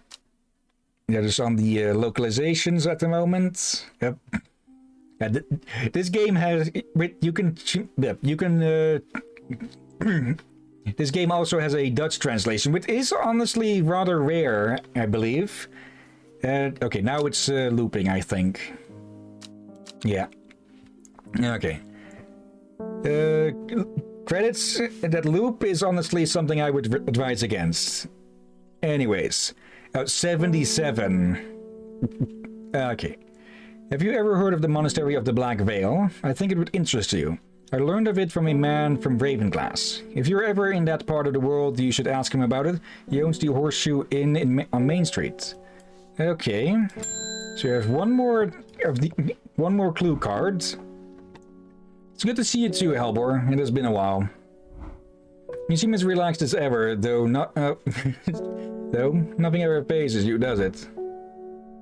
Yeah, just on the localizations at the moment. Yep. Yeah, this game has you can this game also has a Dutch translation, which is honestly rather rare, I believe. Okay, now it's looping, I think. Yeah. Okay. Credits, that loop is honestly something I would advise against. Anyways, 77. Okay. Have you ever heard of the Monastery of the Black Veil? I think it would interest you. I learned of it from a man from Ravenglass. If you're ever in that part of the world, you should ask him about it. He owns the Horseshoe Inn on Main Street. Okay. So you have one more clue card. It's good to see you too, Helbor. It has been a while. You seem as relaxed as ever, though nothing ever phases you, does it?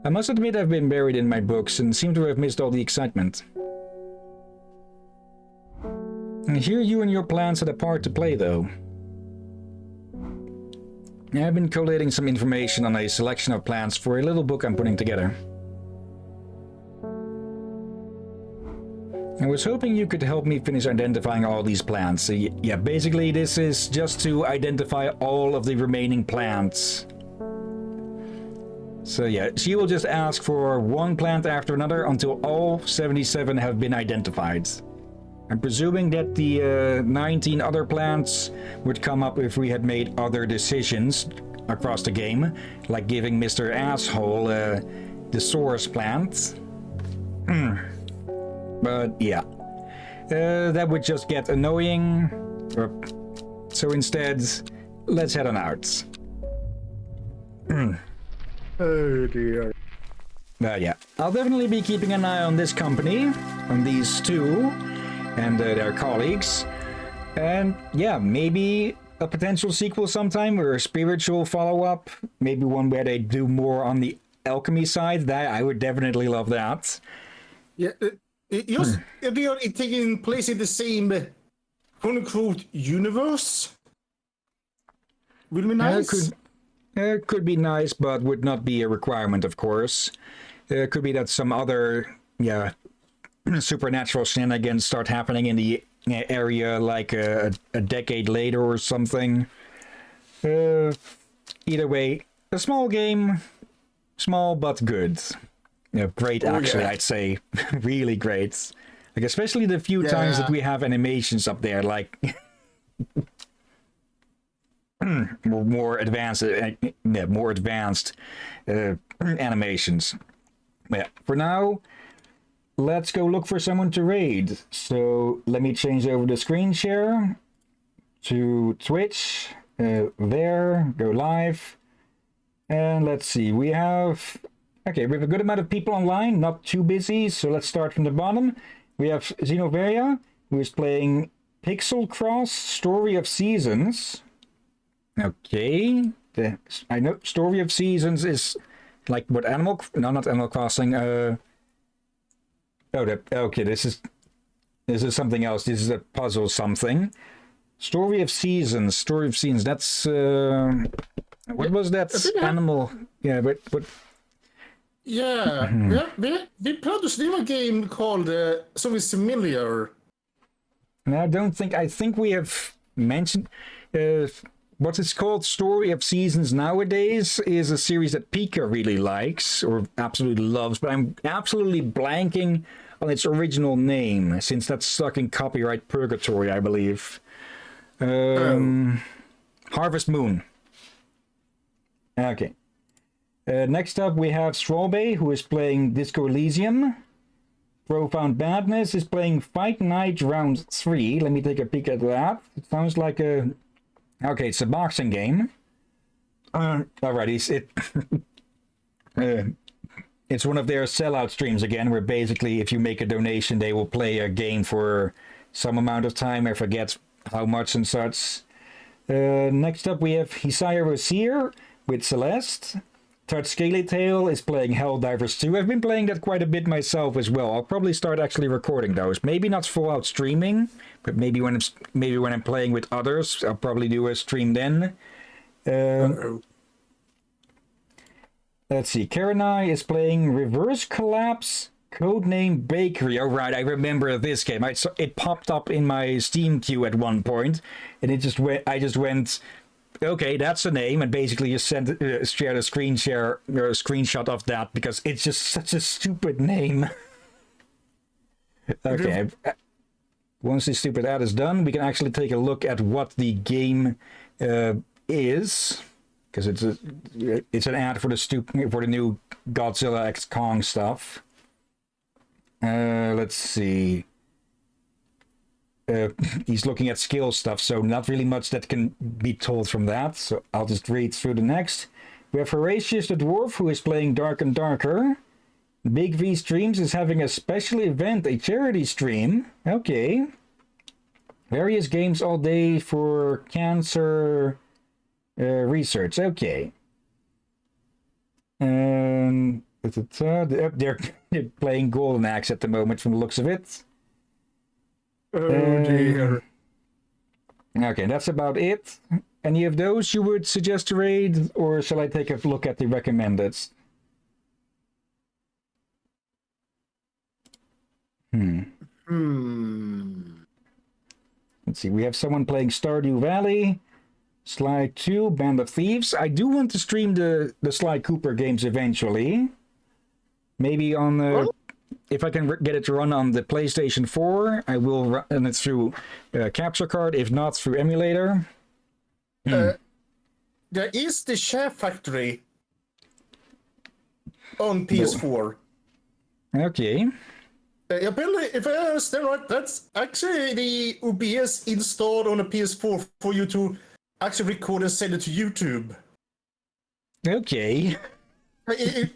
I must admit I've been buried in my books and seem to have missed all the excitement. And here you and your plans had a part to play, though. I've been collating some information on a selection of plants for a little book I'm putting together. I was hoping you could help me finish identifying all these plants. So yeah, basically this is just to identify all of the remaining plants. So yeah, she will just ask for one plant after another until all 77 have been identified. I'm presuming that the 19 other plants would come up if we had made other decisions across the game, like giving Mr. Asshole the source plant. But yeah, that would just get annoying. So instead, let's head on out. Oh dear. Yeah, I'll definitely be keeping an eye on this company, on these two, and their colleagues. And yeah, maybe a potential sequel sometime, or a spiritual follow-up. Maybe one where they do more on the alchemy side. That I would definitely love that. Yeah, they are taking place in the same quote-unquote universe. Will be nice. Could be nice, but would not be a requirement, of course. Could be that some other, supernatural shenanigans start happening in the area like a decade later or something. Either way, a small game, small but good. Yeah, great, actually, I'd say. Really great. Like, especially the few times that we have animations up there, like... more advanced animations. Yeah, for now, let's go look for someone to raid. So let me change over the screen share to Twitch. There, go live. And let's see, we have a good amount of people online, not too busy. So let's start from the bottom. We have Xenoveria, who is playing Pixel Cross Story of Seasons. Okay, I know Story of Seasons is like what not Animal Crossing. Okay, this is something else. This is a puzzle something. Story of Seasons. That's what was that animal? Yeah, but what? Yeah, we produced a game called something similar. No, I think we have mentioned. What it's called, Story of Seasons nowadays, is a series that Pika really likes, or absolutely loves, but I'm absolutely blanking on its original name, since that's stuck in copyright purgatory, I believe. Harvest Moon. Okay. Next up, we have Strawbay, who is playing Disco Elysium. Profound Badness is playing Fight Night Round 3. Let me take a peek at that. It sounds like a... Okay, it's a boxing game. Alrighty, it's one of their sellout streams again, where basically if you make a donation, they will play a game for some amount of time. I forget how much and such. Next up, we have Hisaya Rosier with Celeste. Touch Scaly Tail is playing Helldivers 2. I've been playing that quite a bit myself as well. I'll probably start actually recording those. Maybe not full out streaming, but maybe when I'm playing with others, I'll probably do a stream then. Uh-oh. Let's see. Karanai is playing Reverse Collapse Codename Bakery. Oh, right. I remember this game. It popped up in my Steam queue at one point, and I just went, okay, that's the name, and basically just shared a screenshot of that because it's just such a stupid name. Okay. Once this stupid ad is done, we can actually take a look at what the game is. Because it's an ad for the new Godzilla X Kong stuff. Let's see. He's looking at skill stuff, so not really much that can be told from that. So I'll just read through the next. We have Horatius the Dwarf, who is playing Dark and Darker. Big V Streams is having a special event, a charity stream. Okay. Various games all day for cancer research. Okay. They're playing Golden Axe at the moment from the looks of it. Oh dear. Okay, that's about it. Any of those you would suggest to raid, or shall I take a look at the recommended? Let's see, we have someone playing Stardew Valley, Sly 2, Band of Thieves. I do want to stream the Sly Cooper games eventually. Maybe on the... If I can get it to run on the PlayStation 4, I will run it through capture card, if not through emulator. There is the Chef Factory on PS4. Okay. Apparently, if I understand right, that's actually the OBS installed on a PS4 for you to actually record and send it to YouTube. Okay. If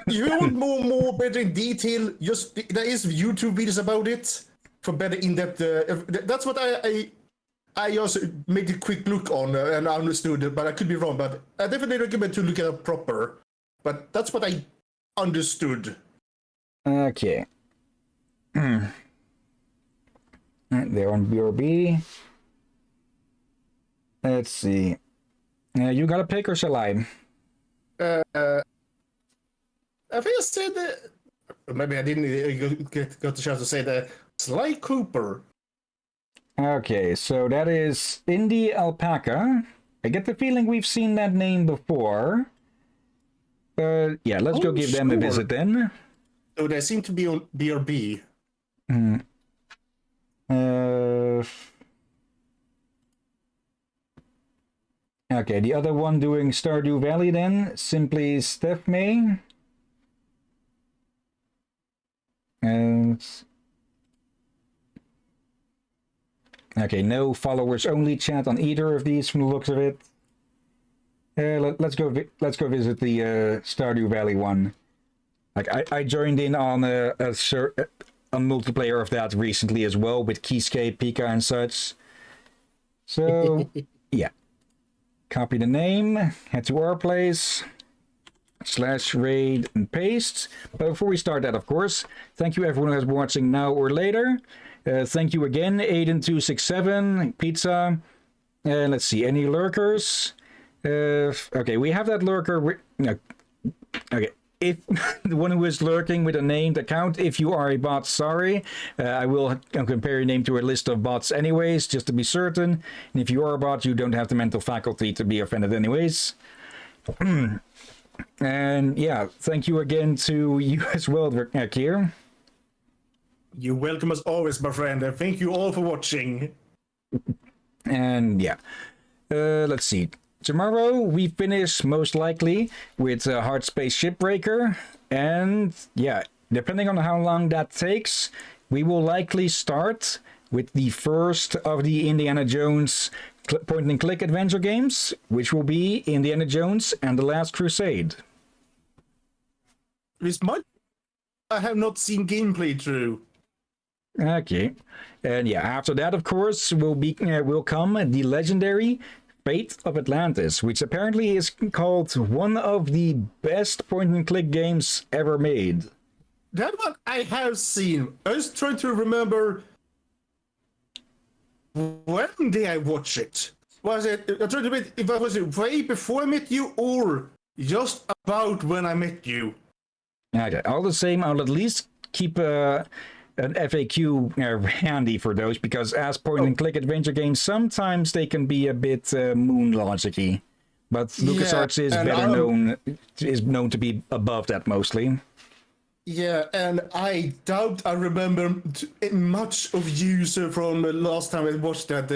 you want more better in detail, just there is YouTube videos about it for better in-depth. That's what I also made a quick look on and understood, but I could be wrong. But I definitely recommend to look at it proper. But that's what I understood. Okay. They're on BRB. Let's see. You got a pick or shall I? I think I said that. Maybe I didn't get the chance to say that. Sly Cooper. Okay, so that is Indie Alpaca. I get the feeling we've seen that name before. Yeah, let's go give them a visit then. So they seem to be on BRB. Okay, the other one doing Stardew Valley then, simply Steph May. Okay, no followers only chat on either of these from the looks of it. Let's go visit the Stardew Valley one. Like I joined in on a multiplayer of that recently as well with Keyscape, Pika and such. So yeah. Copy the name, head to our place, /raid and paste. But before we start that, of course, thank you everyone who has been watching now or later. Thank you again, Aiden267, Pizza. Let's see, any lurkers? Okay, we have that lurker. No. Okay, if the one who is lurking with a named account, if you are a bot, sorry. I will compare your name to a list of bots anyways, just to be certain. And if you are a bot, you don't have the mental faculty to be offended anyways. And yeah, thank you again to you as well, Kier. You're welcome as always, my friend, and thank you all for watching. And yeah, let's see. Tomorrow we finish most likely with Hard Space Shipbreaker, and yeah, depending on how long that takes, we will likely start with the first of the Indiana Jones point-and-click adventure games, which will be Indiana Jones and the Last Crusade. This might... I have not seen gameplay through. Okay, and yeah, after that, of course, will come the legendary Fate of Atlantis, which apparently is called one of the best point-and-click games ever made. That one I have seen. I was trying to remember when did I watch it. Was it? I'm trying to bit if I was it way before I met you or just about when I met you. Okay, all the same, I'll at least keep an FAQ handy for those, because as point-and-click adventure games, sometimes they can be a bit moon logic-y. But LucasArts is known to be above that mostly. Yeah, and I doubt I remember much of you from the last time I watched that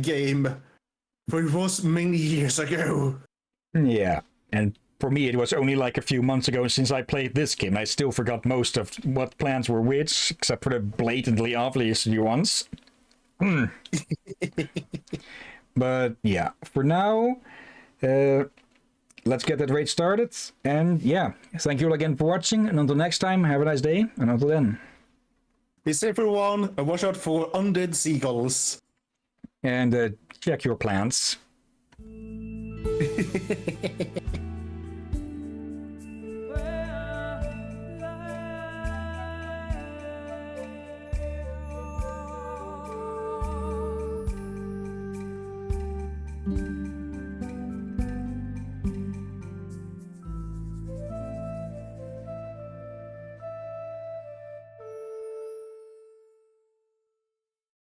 game. For it was many years ago. Yeah, and for me it was only like a few months ago since I played this game. I still forgot most of what plans were which, except for the blatantly obvious ones. But yeah, for now, let's get that raid started. And yeah, thank you all again for watching. And until next time, have a nice day. And until then, Be safe, everyone, and watch out for undead seagulls. and check your plants.